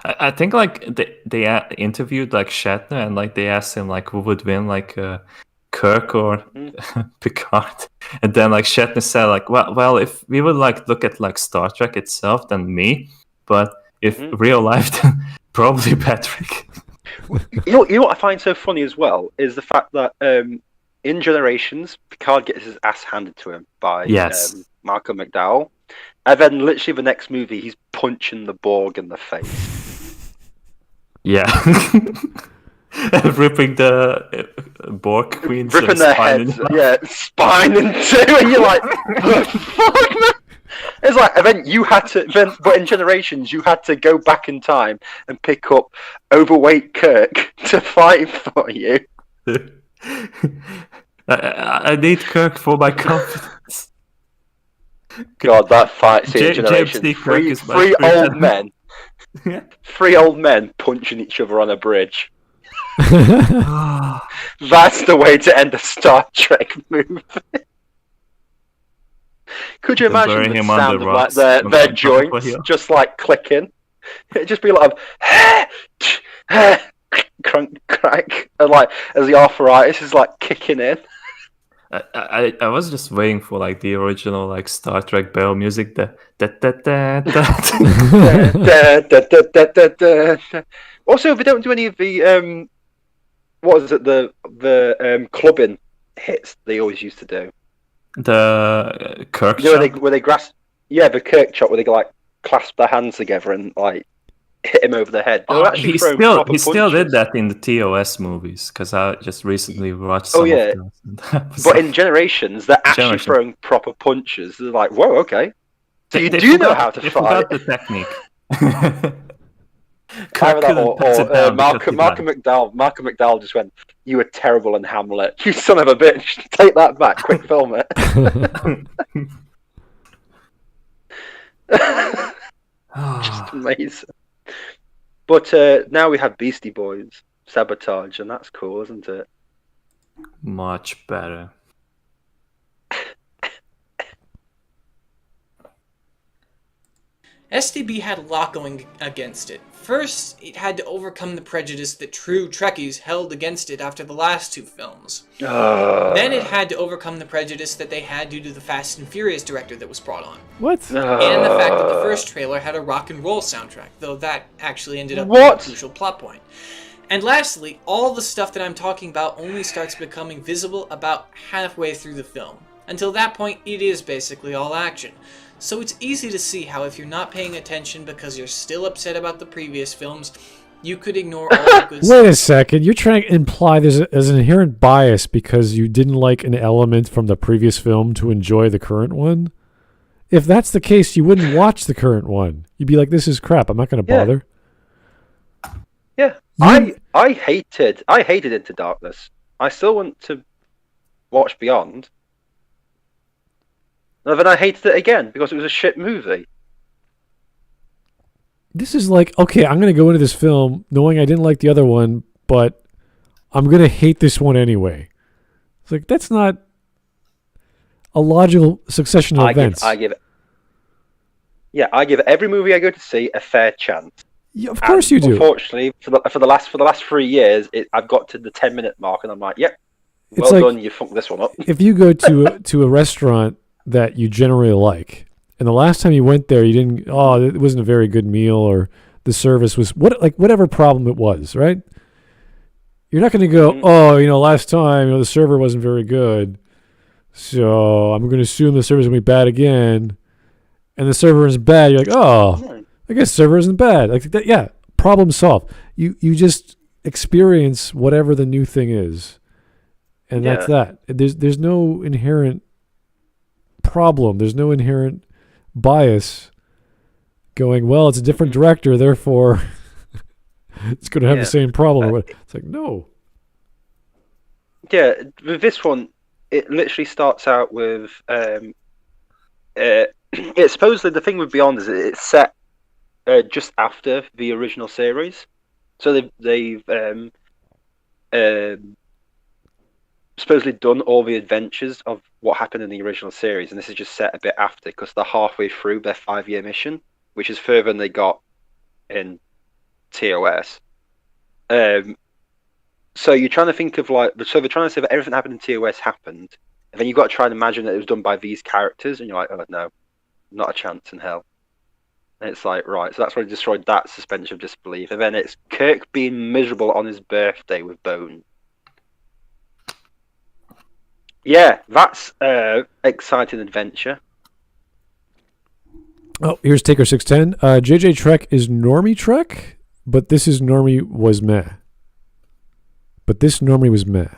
I think they interviewed Shatner, and they asked him who would win, Kirk or Picard, and then Shatner said well if we would look at Star Trek itself, then me, but if real life, then probably Patrick. You know what I find so funny as well is the fact that in Generations, Picard gets his ass handed to him by Malcolm McDowell, and then literally the next movie he's punching the Borg in the face. Yeah. Ripping the Borg Queen's ripping their heads, spine in two, and you're like, what the fuck, man? It's like, and then you had to, but in Generations, you had to go back in time and pick up overweight Kirk to fight for you. I need Kirk for my confidence. God, that fight scene in Generations. Three old men. Three old men punching each other on a bridge. That's the way to end a Star Trek movie. Could you imagine the sound of their joints just clicking? It'd just be crunk crack, and as the arthritis is kicking in. I was just waiting for the original Star Trek bell music. Also, they don't do any of the what is it, the clubbing hits they always used to do. The Kirk chop? Where they grasp, the Kirk chop, where they clasp their hands together and hit him over the head. He still did that in the TOS movies, because I just recently watched some of those. But in Generations, they're actually throwing proper punches. They're like, whoa, okay. So you do know how to fight. They forgot the technique. Malcolm McDowell just went, you were terrible in Hamlet. You son of a bitch. Take that back. Quick, film it. Just amazing. But now we have Beastie Boys, Sabotage, and that's cool, isn't it? Much better. STB had a lot going against it. First, it had to overcome the prejudice that true Trekkies held against it after the last two films. Then it had to overcome the prejudice that they had due to the Fast and Furious director that was brought on. What? And the fact that the first trailer had a rock and roll soundtrack, though that actually ended up being a crucial plot point. And lastly, all the stuff that I'm talking about only starts becoming visible about halfway through the film. Until that point, it is basically all action. So it's easy to see how if you're not paying attention because you're still upset about the previous films, you could ignore all the good stuff. Wait a second. You're trying to imply there's an inherent bias because you didn't like an element from the previous film to enjoy the current one? If that's the case, you wouldn't watch the current one. You'd be like, this is crap. I'm not going to bother. Yeah. I hated Into Darkness. I still want to watch Beyond. And then I hated it again because it was a shit movie. This is like, okay, I'm going to go into this film knowing I didn't like the other one, but I'm going to hate this one anyway. It's like, that's not a logical succession of events. I give every movie I go to see a fair chance. Yeah, of course you do. Unfortunately, for the last 3 years, I've got to the 10-minute mark, and I'm like, yep, well done, you funked this one up. If you go to a restaurant that you generally like, and the last time you went there, you didn't. Oh, it wasn't a very good meal, or the service was whatever problem it was, right? You're not going to go, last time, the server wasn't very good, so I'm going to assume the server's going to be bad again, and the server is bad. You're like, oh, I guess server isn't bad. Like that, yeah. Problem solved. You just experience whatever the new thing is, and that's that. There's no inherent problem. There's no inherent bias going, well, it's a different director, therefore it's going to have the same problem. It's like, no. Yeah, with this one, it literally starts out with it's supposedly the thing with Beyond is it's set just after the original series. So they've supposedly done all the adventures of what happened in the original series, and this is just set a bit after because they're halfway through their 5-year mission, which is further than they got in TOS. So you're trying to think of so they're trying to say that everything that happened in TOS happened, and then you've got to try and imagine that it was done by these characters, and you're like, oh no, not a chance in hell. And it's like, right, so that's why they destroyed that suspension of disbelief, and then it's Kirk being miserable on his birthday with Bone. Yeah, that's exciting adventure. Oh, here's Taker 610. JJ Trek is Normie Trek, but this is Normie was meh. But this Normie was meh.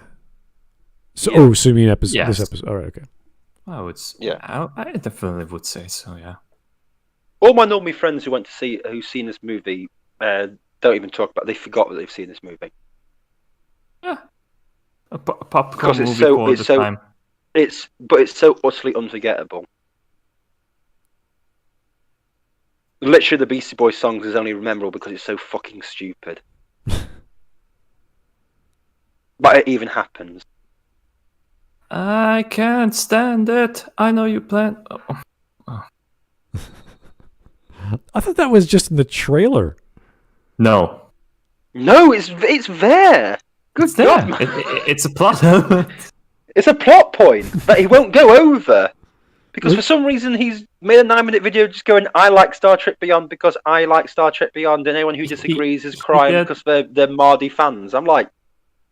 So, so you mean this episode? All right, okay. I definitely would say so. Yeah. All my Normie friends who've seen this movie, don't even talk about. They forgot that they've seen this movie. Yeah. A popcorn movie all the time. It's so utterly unforgettable. Literally, the Beastie Boys songs is only memorable because it's so fucking stupid. But it even happens. I can't stand it. I know you plan. Oh. I thought that was just in the trailer. No, it's there. Good God, man. It's a plot. It's a plot point that he won't go over. Because for some reason he's made a 9-minute video just going, I like Star Trek Beyond because I like Star Trek Beyond, and anyone who disagrees is crying because they're Mardy fans. I'm like,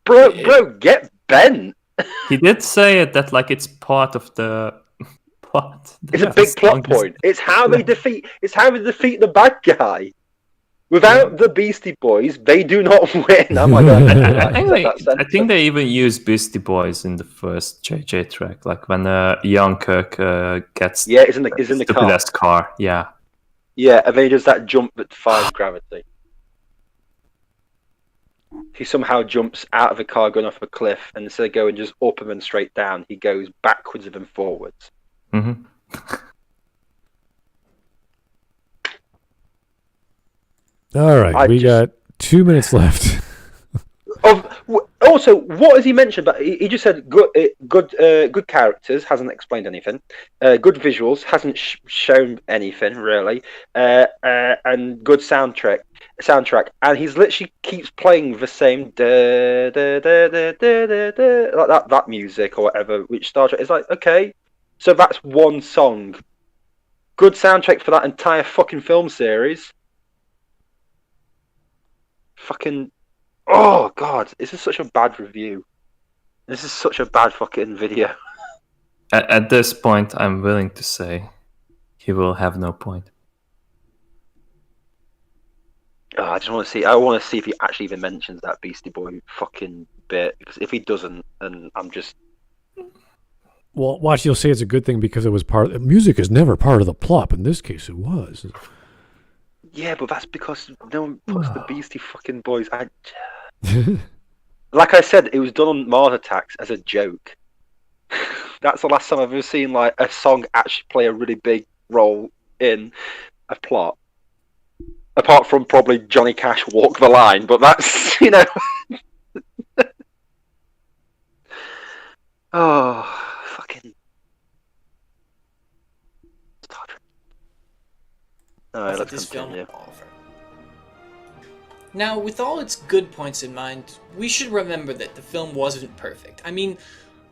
bro, get bent. He did say it that it's part of the plot. It's a big plot point. It's how they defeat the bad guy. Without the Beastie Boys, they do not win. I'm like, I think they even use Beastie Boys in the first JJ track, like when young Kirk gets is in the car. Yeah, and then he does that jump that defies gravity. He somehow jumps out of a car going off a cliff, and instead of going just up and then straight down, he goes backwards and then forwards. Mm-hmm. All right, we got 2 minutes left. Also, what has he mentioned? But he just said good characters, hasn't explained anything. Good visuals, hasn't shown anything really. And good soundtrack, and he's literally keeps playing the same like that music or whatever. Which Star Trek is like, okay, so that's one song. Good soundtrack for that entire fucking film series. Fucking. Oh god, this is such a bad review. This is such a bad fucking video. At this point, I'm willing to say he will have no point. Oh, I just want to see. I want to see if he actually even mentions that Beastie Boy fucking bit. Because if he doesn't, then I'm just. Well, watch. You'll say it's a good thing because it was part. Music is never part of the plot. In this case, it was. Yeah, but that's because no one puts the Beastie fucking Boys. Like I said, it was done on Mars Attacks as a joke. That's the last time I've ever seen like a song actually play a really big role in a plot. Apart from probably Johnny Cash Walk the Line, but that's, you know. Oh, fucking. Star Trek. Alright, let's continue. Now, with all its good points in mind, we should remember that the film wasn't perfect. I mean,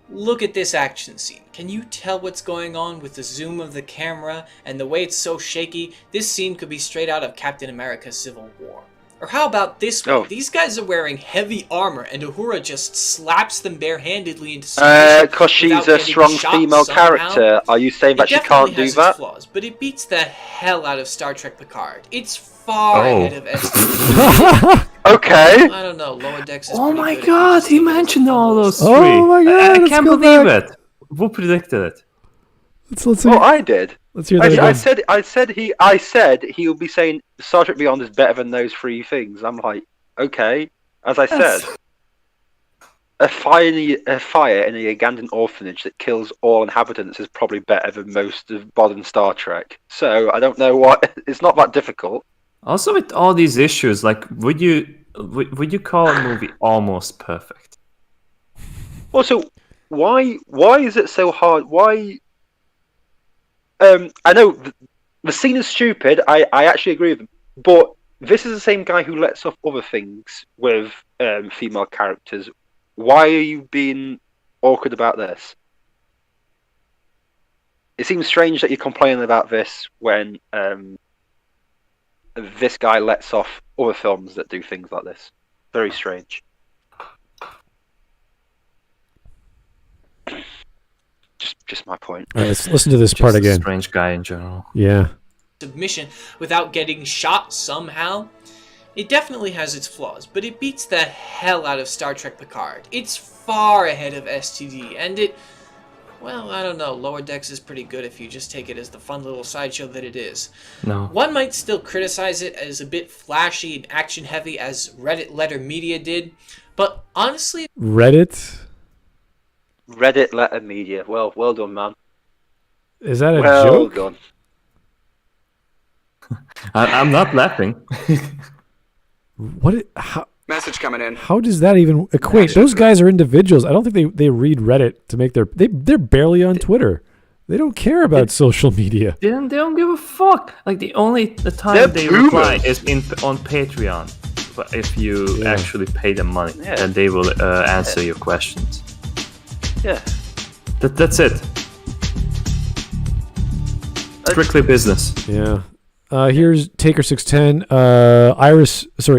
look at this action scene. Can you tell what's going on with the zoom of the camera and the way it's so shaky? This scene could be straight out of Captain America: Civil War. Or how about this one? These guys are wearing heavy armor and Uhura just slaps them barehandedly into submission. Because she's a strong female character. Are you saying that she can't do that? Flaws, but it beats the hell out of Star Trek Picard. It's far ahead of Okay. I don't know. Lower Decks is Oh my god, he mentioned all those three. Oh my god, I can't believe it. Who predicted it? Let's well, I did. Let's hear that again. I said he'll be saying Star Trek Beyond is better than those three things. I'm like, okay. As I said, a fire in a Ugandan orphanage that kills all inhabitants is probably better than most of modern Star Trek. So I don't know what. It's not that difficult. Also, with all these issues, like, would you call a movie almost perfect? Also, why is it so hard? Why? I know the scene is stupid. I actually agree with them. But this is the same guy who lets off other things with female characters. Why are you being awkward about this? It seems strange that you're complaining about this when this guy lets off other films that do things like this. Very strange. Just my point. All right, let's listen to this part again. A strange guy in general. Yeah. Submission without getting shot somehow. It definitely has its flaws, but it beats the hell out of Star Trek Picard. It's far ahead of STD, and it... Well, I don't know. Lower Decks is pretty good if you just take it as the fun little sideshow that it is. No. One might still criticize it as a bit flashy and action-heavy as Reddit Letter Media did, but honestly... Reddit Letter Media. Well done, man. Is that a well joke? Done. I'm not laughing. How? Message coming in. How does that even equate? Those guys are individuals. I don't think they read Reddit to make they're barely on Twitter. They don't care about social media. They don't give a fuck. Like the time they reply is on Patreon. But if you actually pay them money, then they will answer your questions. Yeah. That's it. Strictly business. Yeah. Here's Taker 610.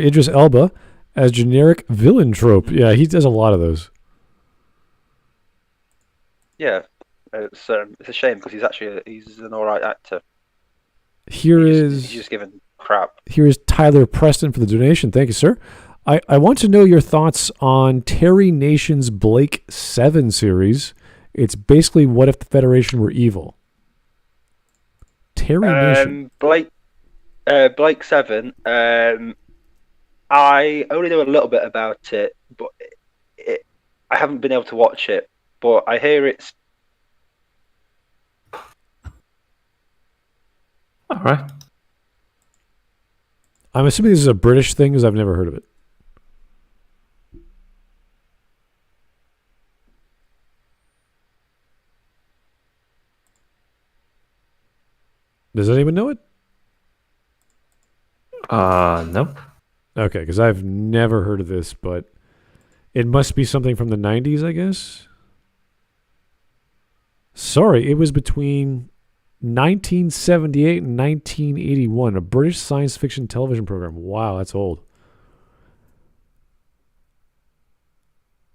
Idris Elba as generic villain trope. Yeah, he does a lot of those. Yeah, it's a shame because he's an alright actor. He's just given crap. Here is Tyler Preston for the donation. Thank you, sir. I want to know your thoughts on Terry Nation's Blake 7 series. It's basically what if the Federation were evil. Terry Nation. Blake 7. I only know a little bit about it, but I haven't been able to watch it. But I hear it's all right. I'm assuming this is a British thing because I've never heard of it. Does anyone know it? Nope. Okay, because I've never heard of this, but it must be something from the 90s, I guess. Sorry, it was between 1978 and 1981, a British science fiction television program. Wow, that's old.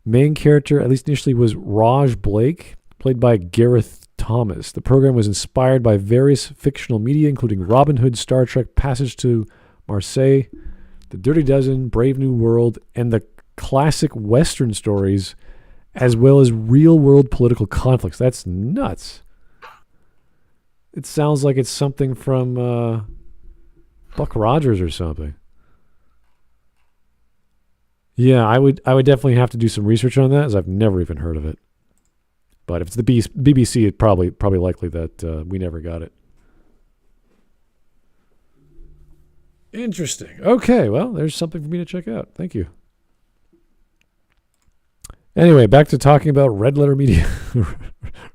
Main character, at least initially, was Raj Blake, played by Gareth Thomas. The program was inspired by various fictional media, including Robin Hood, Star Trek, Passage to Marseille, The Dirty Dozen, Brave New World, and the classic Western stories, as well as real-world political conflicts. That's nuts. It sounds like it's something from Buck Rogers or something. Yeah, I would definitely have to do some research on that, as I've never even heard of it. But if it's the BBC, it's probably likely that we never got it. Interesting. Okay, well, there's something for me to check out. Thank you. Anyway, back to talking about Red Letter Media.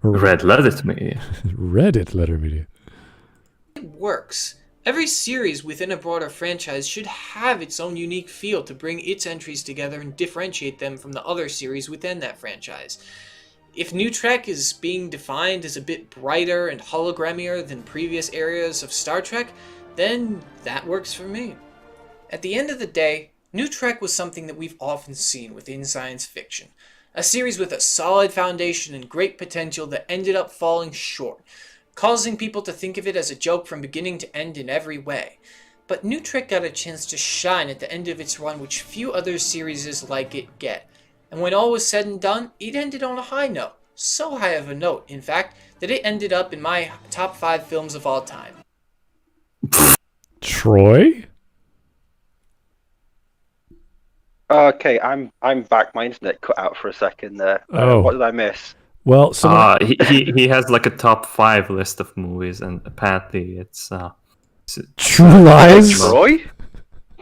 Red Letter Media. Reddit Letter Media. It works. Every series within a broader franchise should have its own unique feel to bring its entries together and differentiate them from the other series within that franchise. If New Trek is being defined as a bit brighter and hologrammier than previous eras of Star Trek, then that works for me. At the end of the day, New Trek was something that we've often seen within science fiction. A series with a solid foundation and great potential that ended up falling short, causing people to think of it as a joke from beginning to end in every way. But New Trek got a chance to shine at the end of its run, which few other series like it get. And when all was said and done, it ended on a high note. So high of a note, in fact, that it ended up in my top 5 films of all time. Troy? Okay, I'm back. My internet cut out for a second there. What did I miss? Well, he has like a top 5 list of movies, and apparently it's True Lies.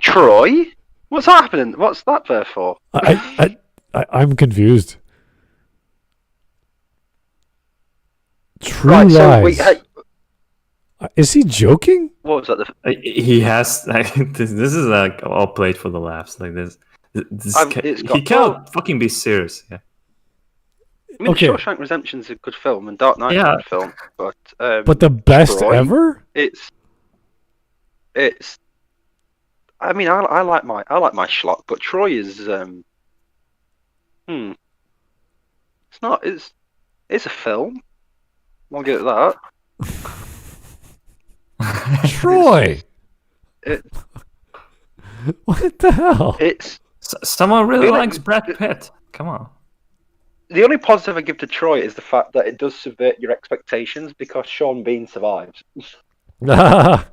Troy? What's happening? What's that there for? I'm confused. True Right, Lies. so wait, hey, is he joking? what was that? he has this is like all played for the laughs. Like this he cannot fucking be serious. Yeah. I mean, Okay. Shawshank Redemption's a good film, and Dark Knight's a good film, but the best Troy, ever? It's. I mean, I like my schlock, but Troy is It's not. It's a film. I'll get that. Troy. What the hell? It's someone really likes Brad Pitt. Come on. The only positive I give to Troy is the fact that it does subvert your expectations because Sean Bean survives. I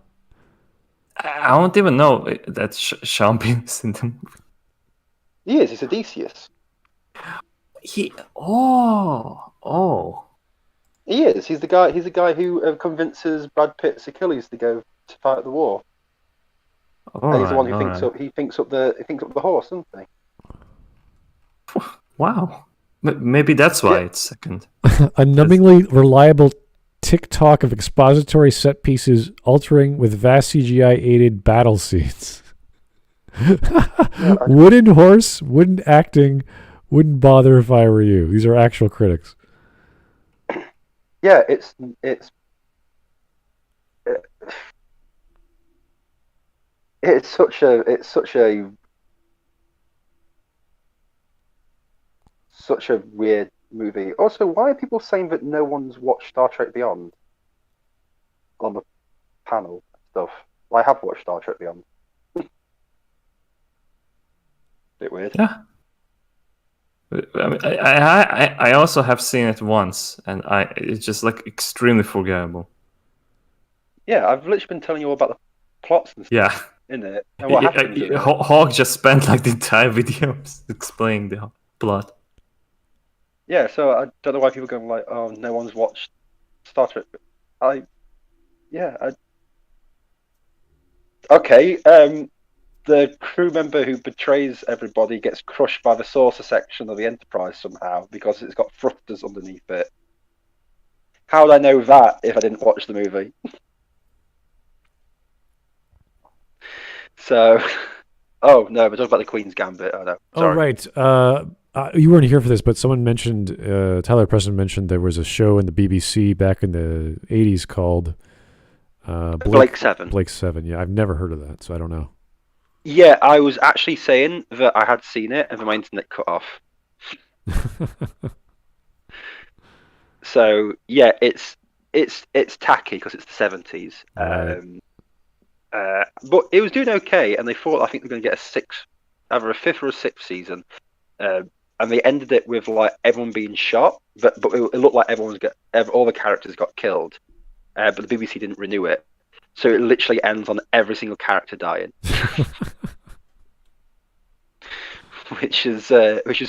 don't even know that Sean Bean is in the movie. He is. He's Odysseus. He is. He's the guy. He's the guy who convinces Brad Pitt's Achilles to go to fight the war. He's the one who thinks up. He thinks up the horse, doesn't he? Wow. Maybe that's why it's second. A numbingly reliable TikTok of expository set pieces altering with vast CGI-aided battle scenes. Wooden horse, wooden acting, wouldn't bother if I were you. These are actual critics. Yeah, it's such a weird movie. Also, why are people saying that no one's watched Star Trek Beyond on the panel and stuff? I have watched Star Trek Beyond. Bit weird. Yeah. I mean, I also have seen it once, and it's just like extremely forgettable. Yeah, I've literally been telling you all about the plots and stuff in it, and what happens. Hawk just spent like the entire video explaining the plot. Yeah, so I don't know why people are going like, "Oh, no one's watched Star Trek." Okay. The crew member who betrays everybody gets crushed by the saucer section of the Enterprise somehow because it's got thrusters underneath it. How would I know that if I didn't watch the movie? So, oh no, we're talking about the Queen's Gambit. Oh no, sorry. Oh right. You weren't here for this, but someone mentioned Tyler Preston mentioned there was a show in the BBC back in the 80s called Blake 7. Blake 7. Yeah, I've never heard of that, so I don't know. Yeah, I was actually saying that I had seen it, and then my internet cut off. So yeah, it's tacky because it's the 70s. Right. But it was doing okay, and they thought I think they're going to get either a 5th or a 6th season. And they ended it with like everyone being shot, but it looked like all the characters got killed, but the BBC didn't renew it, so it literally ends on every single character dying, which is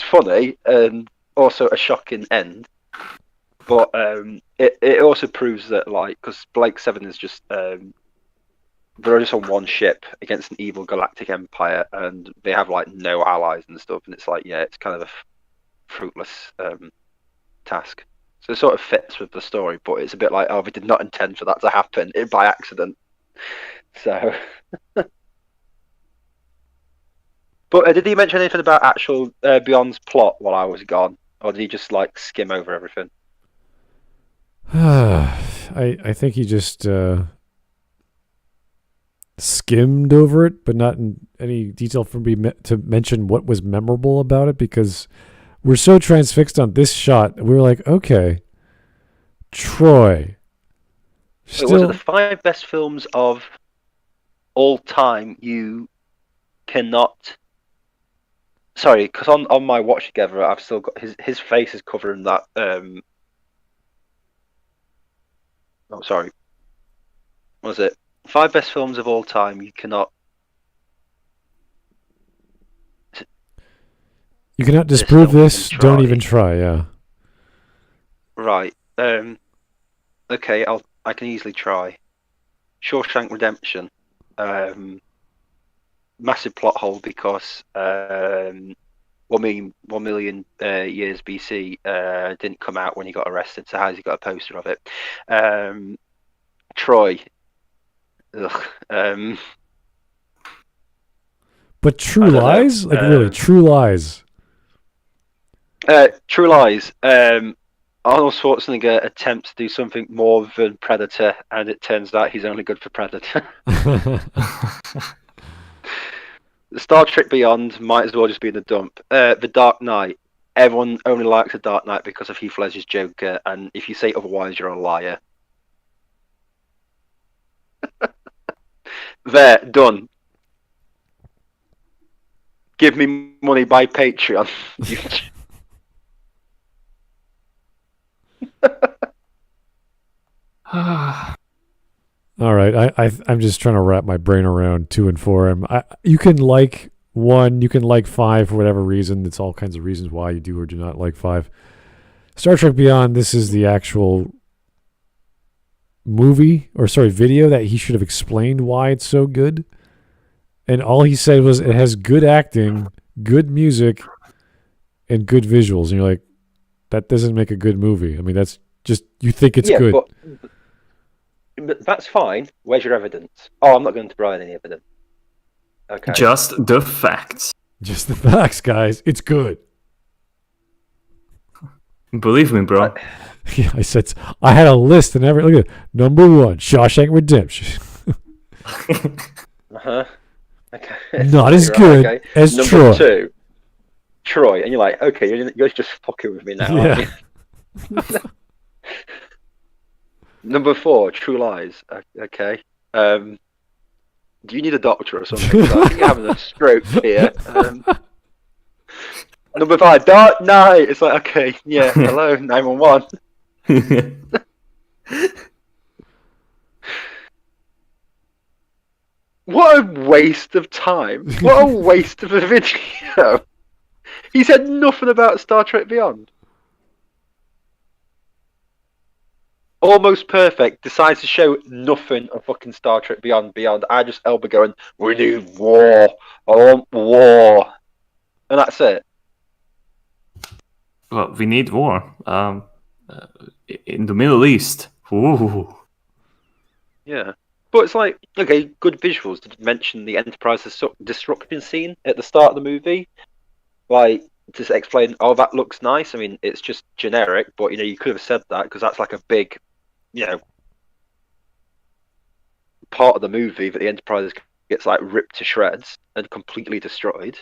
funny and also a shocking end. But it also proves that because Blake 7 is just they're just on one ship against an evil galactic empire, and they have like no allies and stuff. And it's like, yeah, it's kind of a fruitless task. So it sort of fits with the story, but it's a bit like, oh, we did not intend for that to happen by accident. So, but did he mention anything about actual Beyond's plot while I was gone, or did he just like skim over everything? I think he just skimmed over it, but not in any detail for me to mention what was memorable about it, because we're so transfixed on this shot. We were like, okay, Troy. So was it the 5 best films of all time? You cannot. Sorry, because on my watch together, I've still got his face is covering that. Oh, sorry. What was it? 5 best films of all time. You cannot disprove this. Don't even try. Yeah. Right. Okay. I can easily try. Shawshank Redemption. Massive plot hole because 1 million years BC didn't come out when he got arrested. So how's he got a poster of it? Troy. Ugh. But True Lies? Like really, True Lies. True Lies. Arnold Schwarzenegger attempts to do something more than Predator, and it turns out he's only good for Predator. Star Trek Beyond might as well just be in the dump. The Dark Knight. Everyone only likes The Dark Knight because of Heath Ledger's Joker, and if you say otherwise, you're a liar. There, done. Give me money by Patreon. All right, I'm just trying to wrap my brain around 2 and 4. You can like 1, you can like 5 for whatever reason. It's all kinds of reasons why you do or do not like 5. Star Trek Beyond. This is the actual video that he should have explained why it's so good. And all he said was it has good acting, good music, and good visuals. And you're like, that doesn't make a good movie. I mean, that's just, you think it's good. But that's fine. Where's your evidence? Oh, I'm not going to provide any evidence. Okay. Just the facts. Just the facts, guys. It's good. Believe me, bro. Yeah, I had a list and look at it. Number 1, Shawshank Redemption. Okay. Not as good as Number Troy. 2, Troy, and you're like, okay, you're just fucking with me now. Yeah. Aren't you? Number 4, True Lies. Okay. Do you need a doctor or something? I think you're having a stroke here. Number 5, Dark Knight. It's like, okay, yeah, hello, 911. What a waste of time. What a waste of a video. He said nothing about Star Trek Beyond. Almost Perfect decides to show nothing of fucking Star Trek Beyond. Idris Elba going, we need war. I want war. And that's it. Well, we need war. In the Middle East. Ooh. Yeah. But it's like, okay, good visuals. Did you mention the Enterprise destruction scene at the start of the movie? Like, to explain, oh, that looks nice. I mean, it's just generic, but, you could have said that because that's like a big, part of the movie that the Enterprise gets, like, ripped to shreds and completely destroyed.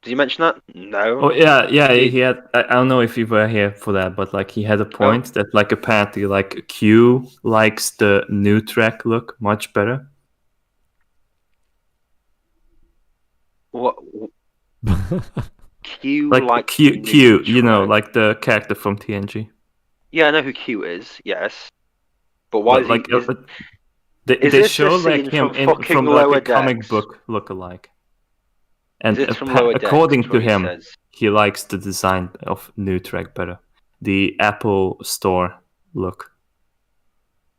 Did you mention that? No. Oh yeah. He had. I don't know if you were here for that, but like he had a point that like apparently like Q likes the new track look much better. What? Q like Q, like the character from TNG. Yeah, I know who Q is. Yes, but why but, is he? They show like him from like a comic book look-alike. And according to him, he likes the design of new track better. The Apple Store look.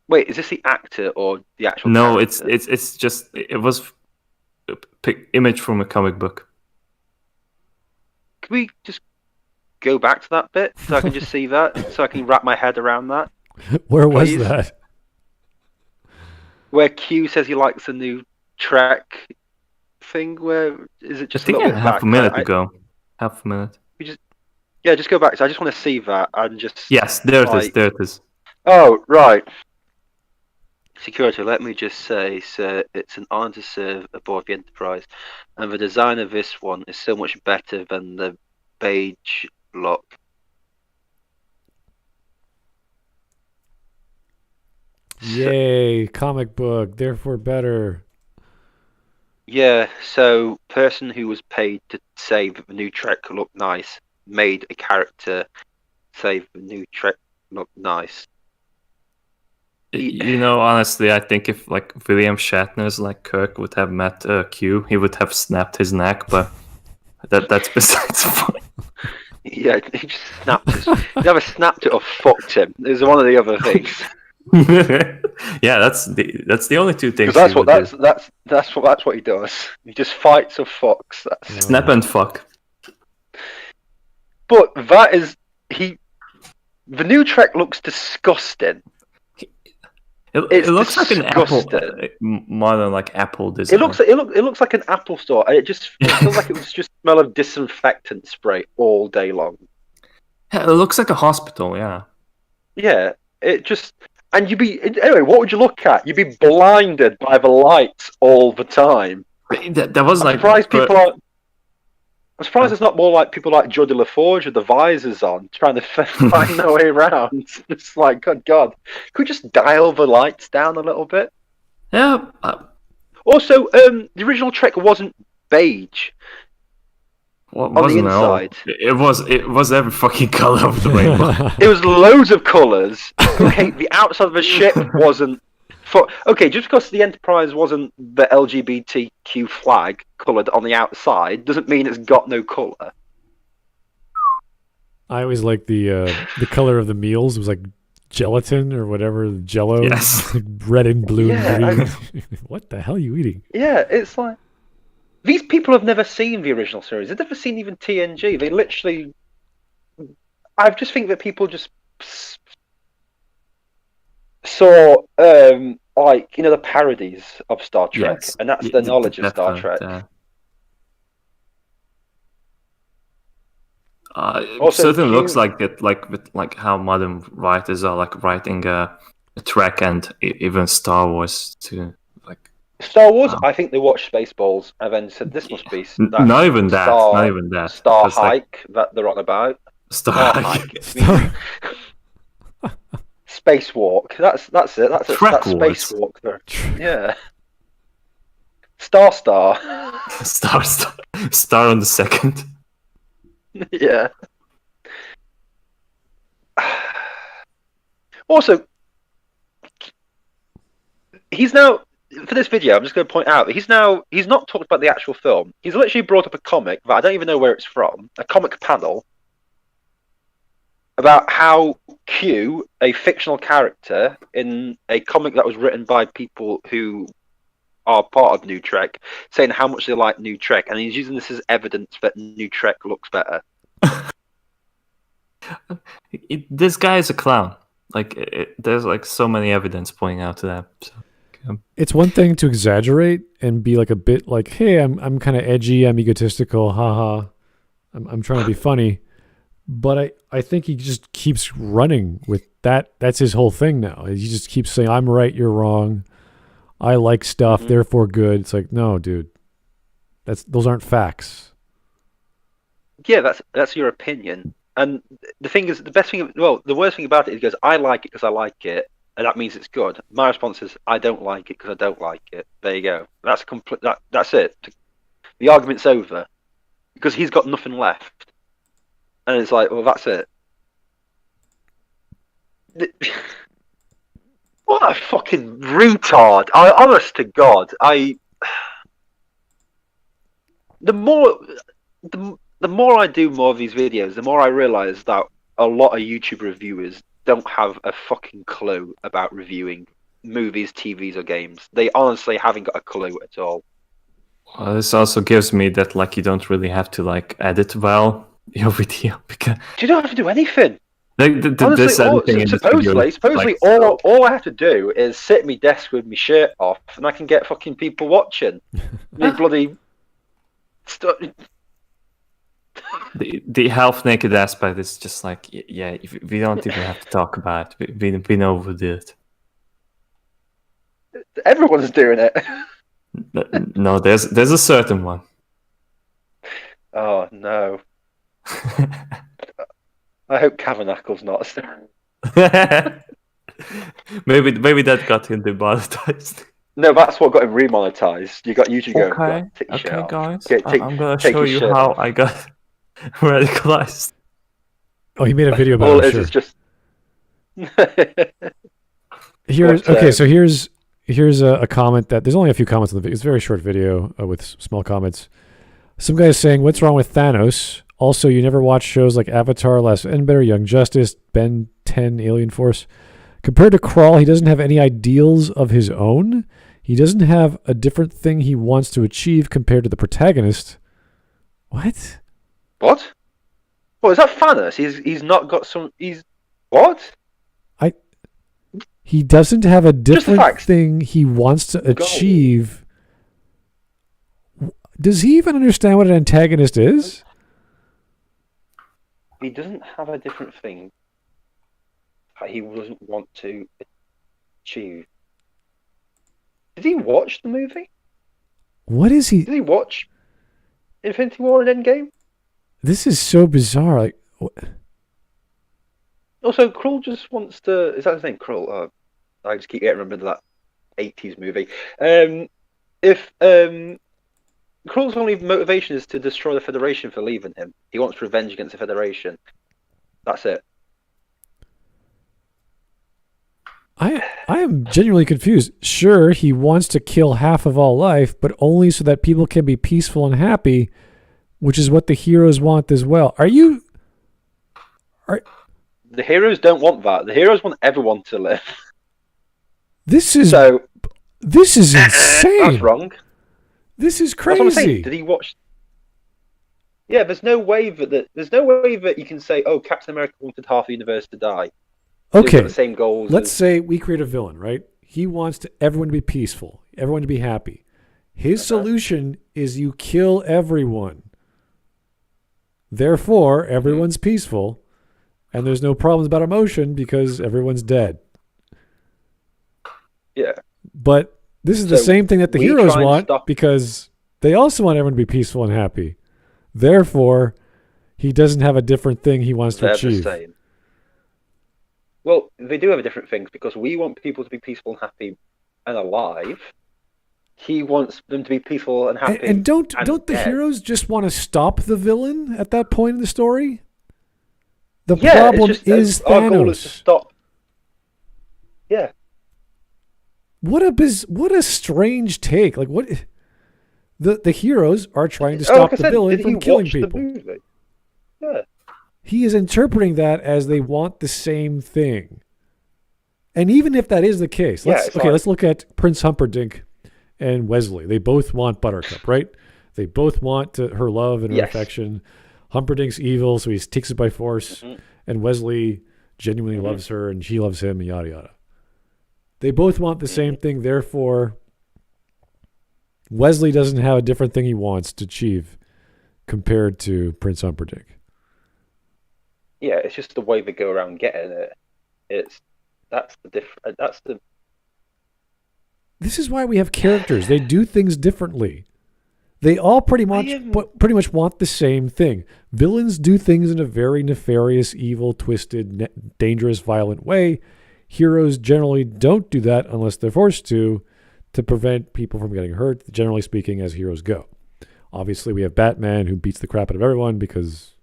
Wait, is this the actor or the actual? No, character? it's just it was a image from a comic book. Can we just go back to that bit so I can just see that, so I can wrap my head around that? Where was that? Where Q says he likes a new track thing. Where is it? Just I think a little bit half back? a minute ago. Half a minute. Just go back. So I just want to see that and just. Yes, there it is. Oh right. Security. Let me just say, sir, it's an honor to serve aboard the Enterprise, and the design of this one is so much better than the beige look. Yay! Comic book, therefore better. Yeah, so person who was paid to say that the new Trek looked nice made a character say the new Trek looked nice. Honestly, I think if like William Shatner's like Kirk would have met Q, he would have snapped his neck, but that's besides the point. Yeah, he just snapped his. He never snapped it or fucked him. It was one of the other things. Yeah, that's the only two things. That's what he does. He just fights or fucks. Snap and fuck. But that is the new Trek looks disgusting. It looks like an Apple, more than like Apple design. It looks like an Apple store. It feels like it was just smell of disinfectant spray all day long. Yeah, it looks like a hospital. Yeah. Yeah, and anyway. What would you look at? You'd be blinded by the lights all the time. That was like. I'm surprised it's not more like people like Jodie LaForge with the visors on, trying to find their way around. It's like, good God. Could we just dial the lights down a little bit? Yeah. Also, the original Trek wasn't beige. On the inside. It was every fucking colour of the rainbow. It was loads of colours. Okay, the outside of the ship wasn't... Okay, just because the Enterprise wasn't the LGBTQ flag coloured on the outside doesn't mean it's got no colour. I always like the colour of the meals. It was like gelatin or whatever, Jello. Yes. Red and blue and green. What the hell are you eating? Yeah, it's like... These people have never seen the original series. They've never seen even TNG. They literally... I just think that people just... saw the parodies of Star Trek, and that's the knowledge of Star Trek. It certainly looks like it, like how modern writers are like writing a Trek and even Star Wars too. Like Star Wars, I think they watched Spaceballs and then said this must be not even that Star Hike that they're on about. Star Hike. Spacewalk. That's it. That's Spacewalk. Yeah. Star. Star on the second. Yeah. Also, he's now for this video. I'm just going to point out that he's not talked about the actual film. He's literally brought up a comic that I don't even know where it's from. A comic panel about how Q, a fictional character in a comic that was written by people who are part of New Trek, saying how much they like New Trek, and he's using this as evidence that New Trek looks better. This guy is a clown. Like there's like so many evidence pointing out to that. So, it's one thing to exaggerate and be like a bit like, hey, I'm kind of edgy, I'm egotistical, haha, I'm trying to be funny. But I think he just keeps running with that. That's his whole thing now. He just keeps saying, I'm right, you're wrong. I like stuff, therefore good. It's like, no, dude. Those aren't facts. Yeah, that's your opinion. And the thing is, the worst thing about it is he goes, I like it because I like it, and that means it's good. My response is, I don't like it because I don't like it. There you go. That's that's it. The argument's over because he's got nothing left. And it's like, well, that's it. What a fucking retard! Honest to God, the more I do more of these videos, the more I realise that a lot of YouTube reviewers don't have a fucking clue about reviewing movies, TVs, or games. They honestly haven't got a clue at all. Well, this also gives me that like you don't really have to like edit well your video because you don't have to do anything. Honestly, supposedly, all I have to do is sit at my desk with my shirt off, and I can get fucking people watching. Me bloody. The half naked aspect is just like, yeah, we don't even have to talk about it. We know we did it. Everyone's doing it. No, there's a certain one. Oh no. I hope Cabernacle's not a star. maybe that got him demonetized. No, that's what got him remonetized. You got YouTube going. Okay, guys. I'm gonna show you how I got radicalized. Oh, he made a video about all it. All is just. Here's a comment that there's only a few comments on the video. It's a very short video with small comments. Some guy is saying, "What's wrong with Thanos?" Also, you never watch shows like Avatar, Last Airbender, Young Justice, Ben 10, Alien Force. Compared to Crawl, he doesn't have any ideals of his own. He doesn't have a different thing he wants to achieve compared to the protagonist. What? What? What is that Thanos? He's not got some. He's what? He doesn't have a different thing he wants to achieve. Does he even understand what an antagonist is? He doesn't have a different thing that he doesn't want to achieve. Did he watch the movie? What is he? Did he watch Infinity War and Endgame? This is so bizarre. Like, what? Also, Krull just wants to. Is that his name? Krull? I just keep getting remembered that 80s movie. If Krull's only motivation is to destroy the Federation for leaving him. He wants revenge against the Federation. That's it. I am genuinely confused. Sure, he wants to kill half of all life, but only so that people can be peaceful and happy, which is what the heroes want as well. The heroes don't want that. The heroes want everyone to live. This is insane. That's wrong. This is crazy. That's what I'm saying. Did he watch? Yeah, there's no way that you can say, "Oh, Captain America wanted half the universe to die." Okay. The same goals. Let's say we create a villain, right? He wants everyone to be peaceful, everyone to be happy. His solution is you kill everyone. Therefore, everyone's peaceful, and there's no problems about emotion because everyone's dead. Yeah. But this is the same thing that the heroes want because they also want everyone to be peaceful and happy. Therefore, he doesn't have a different thing he wants to achieve. The same. Well, they do have different things because we want people to be peaceful and happy and alive. He wants them to be peaceful and happy. And don't the heroes just want to stop the villain at that point in the story? The problem is Thanos. Our goal is to stop. Yeah. What a strange take. Like what? The heroes are trying to stop the villain from killing people. Yeah. He is interpreting that as they want the same thing. And even if that is the case, let's look at Prince Humperdinck and Wesley. They both want Buttercup, right? They both want her love and her affection. Humperdinck's evil, so he takes it by force. Mm-hmm. And Wesley genuinely loves her and she loves him, and yada yada. They both want the same thing, therefore Wesley doesn't have a different thing he wants to achieve compared to Prince Humperdinck. Yeah, it's just the way they go around getting it. This is why we have characters. They do things differently. They all pretty much want the same thing. Villains do things in a very nefarious, evil, twisted, dangerous, violent way. Heroes generally don't do that unless they're forced to prevent people from getting hurt, generally speaking, as heroes go. Obviously, we have Batman, who beats the crap out of everyone because,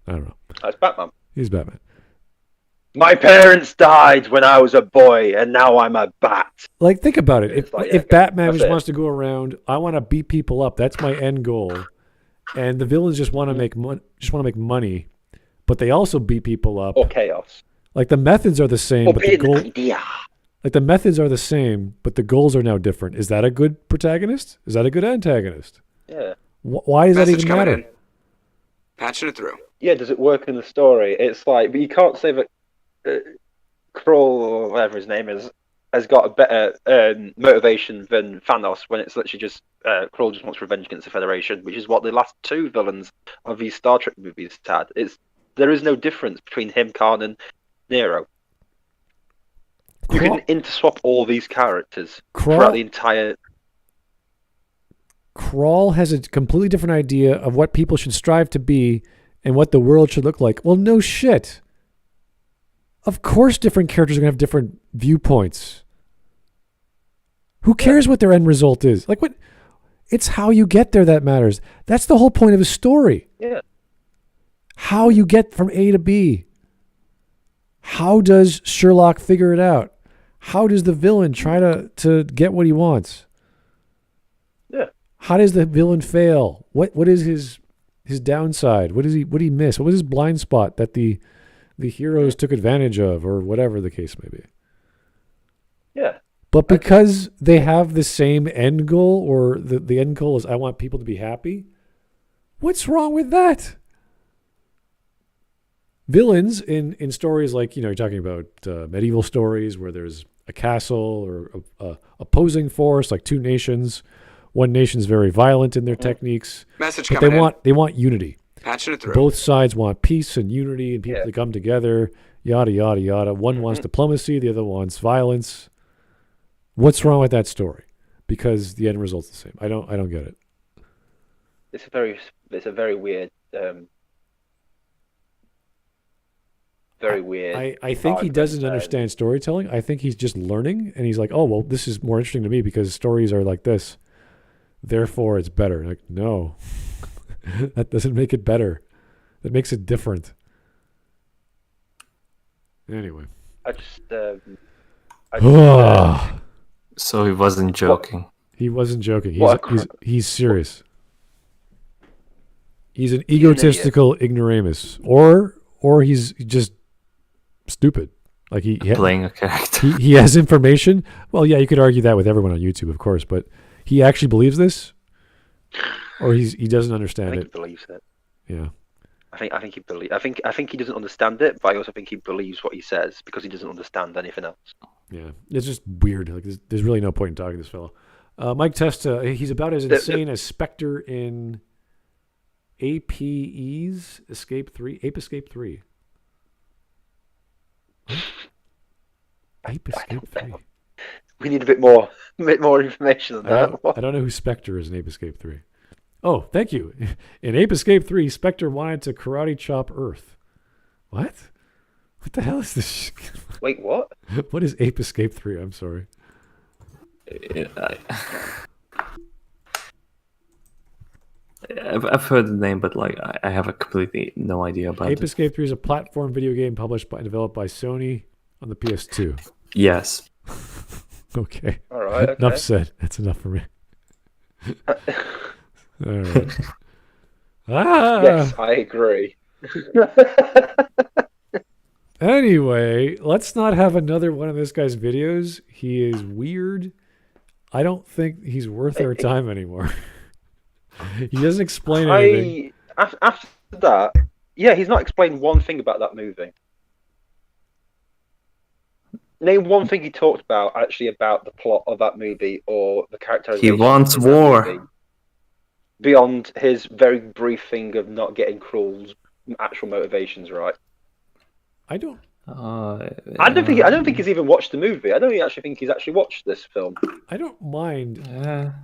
I don't know. That's Batman. He's Batman. My parents died when I was a boy, and now I'm a bat. Like, think about it. If Batman just wants to go around, I want to beat people up. That's my end goal. And the villains just want to make money, but they also beat people up. Or chaos. Like, the methods are the same, but the goal. Like, the methods are the same, but the goals are now different. Is that a good protagonist? Is that a good antagonist? Yeah. Why does that even matter? In. Patching it through. Yeah, does it work in the story? It's like, but you can't say that Krull, or whatever his name is, has got a better motivation than Thanos when it's literally just Krull just wants revenge against the Federation, which is what the last two villains of these Star Trek movies had. There is no difference between him, Khan, and Nero. You can interswap all these characters throughout the entire... Krull has a completely different idea of what people should strive to be and what the world should look like. Well, no shit. Of course different characters are going to have different viewpoints. Who cares what their end result is? Like, what? It's how you get there that matters. That's the whole point of a story. Yeah. How you get from A to B. How does Sherlock figure it out? How does the villain try to get what he wants? Yeah. How does the villain fail? What is his downside? What did he miss? What was his blind spot that the heroes took advantage of, or whatever the case may be? Yeah. But because they have the same end goal, or the end goal is I want people to be happy, what's wrong with that? Villains in stories like, you're talking about medieval stories where there's a castle or a opposing force, like two nations. One nation's very violent in their techniques. Message but coming they want unity. Patching it through. Both sides want peace and unity and people to come together, yada, yada, yada. One wants diplomacy, the other wants violence. What's wrong with that story? Because the end result's the same. I don't get it. It's a very weird I think he doesn't understand storytelling. I think he's just learning, and he's like, oh, well, this is more interesting to me because stories are like this. Therefore, it's better. Like, no. That doesn't make it better. That makes it different. Anyway. So he wasn't joking. He wasn't joking. He's serious. He's an egotistical ignoramus. Or he's just stupid. Like playing a character. He has information. Well, yeah, you could argue that with everyone on YouTube, of course, but he actually believes this, or he doesn't understand it. He believes it. Yeah. I think he doesn't understand it, but I also think he believes what he says because he doesn't understand anything else. Yeah, it's just weird. Like there's really no point in talking to this fellow. Mike Testa, he's about as insane as Spectre in APE's Escape 3. Ape Escape 3. Ape Escape 3. We need a bit more information on that. I don't know who Spectre is in Ape Escape 3. Oh, thank you. In Ape Escape 3, Spectre wanted to karate chop Earth. What? What the hell is this? Wait, what? What is Ape Escape 3? I'm sorry. I've heard the name, but I have a completely no idea about it. Ape Escape 3 is a platform video game published and developed by Sony on the PS2. Yes. Okay. All right. Okay. Enough said. That's enough for me. All right. Yes, I agree. Anyway, let's not have another one of this guy's videos. He is weird. I don't think he's worth our time anymore. He doesn't explain anything. After that, yeah, he's not explained one thing about that movie. name one thing he talked about actually about the plot of that movie or the characterization. He wants in that war. movie, beyond his very brief thing of not getting Krul's actual motivations right. I don't. I don't think he's even watched the movie. I don't actually think he's actually watched this film. I don't mind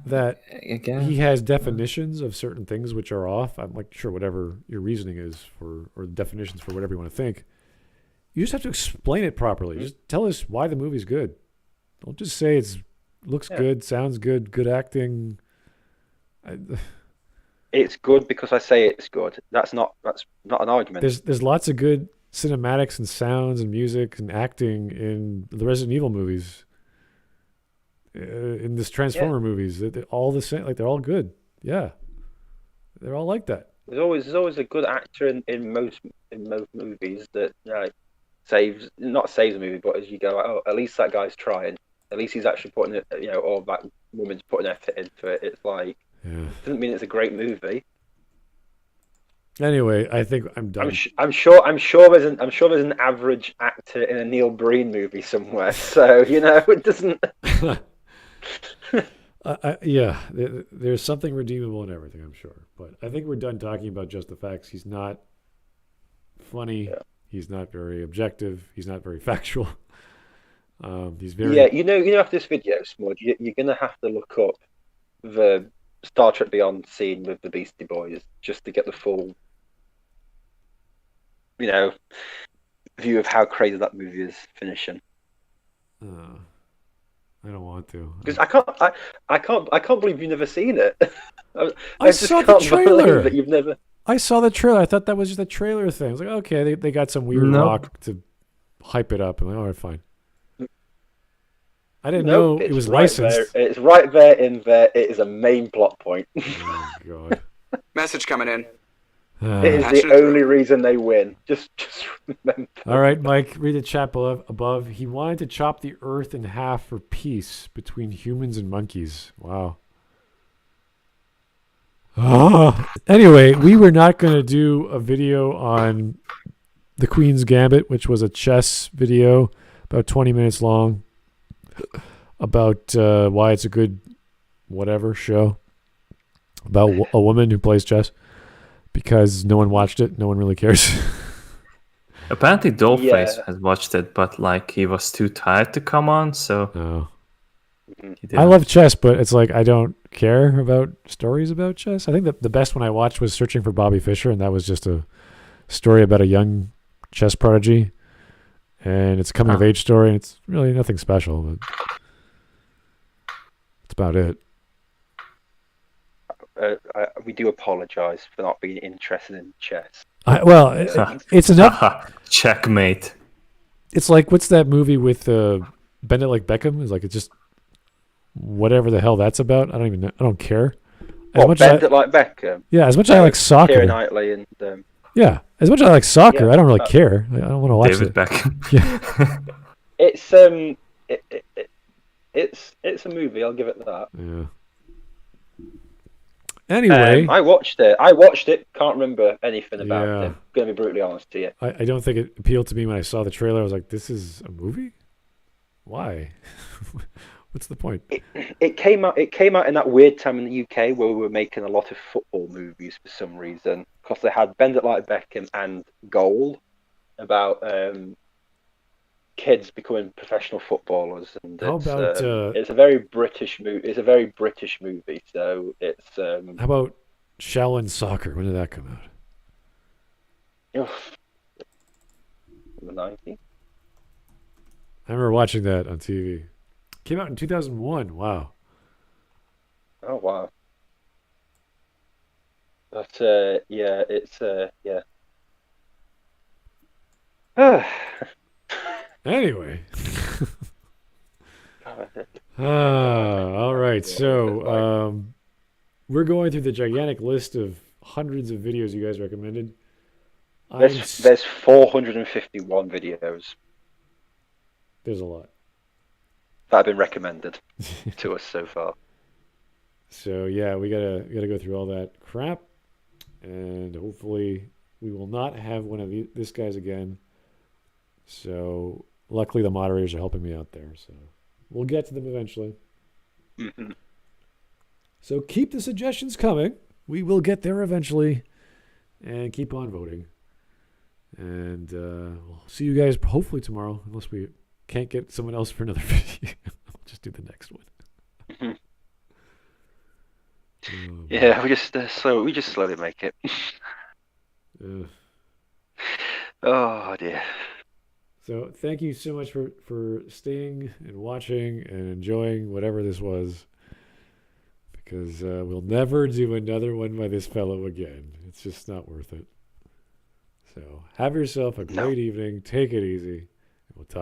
that he has definitions of certain things which are off. I'm like, sure, whatever your reasoning is for, or the definitions for whatever you want to think. You just have to explain it properly. Just tell us why the movie's good. Don't just say it looks good, sounds good, good acting. It's good because I say it's good. That's not an argument. There's lots of good cinematics and sounds and music and acting in the Resident Evil movies, in this Transformer movies. They're all the same. Like, they're all good. Yeah, they're all like that. There's always a good actor in most movies that not saves the movie, but as you go, oh, at least that guy's trying. At least he's actually putting it, or that woman's putting effort into it. It's like, doesn't mean it's a great movie. Anyway, I think I'm done. I'm sure there's an average actor in a Neil Breen movie somewhere. So it doesn't. Yeah, there's something redeemable in everything, I'm sure. But I think we're done talking about Just the Facts. He's not funny. Yeah. He's not very objective. He's not very factual. He's very. Yeah, after this video, Smudge, you're gonna have to look up the Star Trek Beyond scene with the Beastie Boys just to get the full, view of how crazy that movie is finishing. I don't want to. Because I can't believe you've never seen it. I saw the trailer. That you've never. I saw the trailer. I thought that was just a trailer thing. I was like, okay, they got some weird rock to hype it up. I'm like, all right, fine. I didn't know it was licensed. It's right there in there. It is a main plot point. Oh, God. Message coming in. It is the only reason they win. Just remember. All right, Mike, read the chat above. He wanted to chop the earth in half for peace between humans and monkeys. Wow. Anyway, we were not going to do a video on The Queen's Gambit, which was a chess video about 20 minutes long about why it's a good whatever show about a woman who plays chess, because no one watched it. No one really cares. Apparently Dollface has watched it, but he was too tired to come on, so I love chess, but it's like I don't care about stories about chess. I think the best one I watched was Searching for Bobby Fischer, and that was just a story about a young chess prodigy, and it's a coming of age story, and it's really nothing special, but that's about it. We do apologize for not being interested in chess. It's enough. Checkmate. It's like, what's that movie with Bend It Like Beckham? It's just whatever the hell that's about. I don't even know. I don't care. Bend It Like Beckham? Yeah, as much as I like soccer. Keira Knightley and yeah, as much as I like soccer, I don't really care. I don't want to watch David it. Beckham. Yeah. It's a movie. I'll give it that. Yeah. Anyway, I watched it. Can't remember anything about it. I'm gonna be brutally honest to you. I don't think it appealed to me when I saw the trailer. I was like, "This is a movie? Why? What's the point?" It came out in that weird time in the UK where we were making a lot of football movies for some reason, because they had Bend It Like Beckham and Goal about kids becoming professional footballers, and it's a very British movie. It's a very British movie, so it's. How about Shaolin Soccer? When did that come out? The 90s. I remember watching that on TV. Came out in 2001. Wow. Oh wow. But it's Anyway. All right. So we're going through the gigantic list of hundreds of videos you guys recommended. There's 451 videos. There's a lot that have been recommended to us so far. So yeah, we gotta go through all that crap, and hopefully we will not have one of this guys again. So luckily the moderators are helping me out there, so we'll get to them eventually. Mm-hmm. So keep the suggestions coming. We will get there eventually, and keep on voting. And we'll see you guys hopefully tomorrow, unless we can't get someone else for another video. We'll just do the next one. Yeah, we just slowly make it. Oh dear. So thank you so much for staying and watching and enjoying whatever this was, because we'll never do another one by this fellow again. It's just not worth it. So have yourself a great evening. Take it easy. We'll talk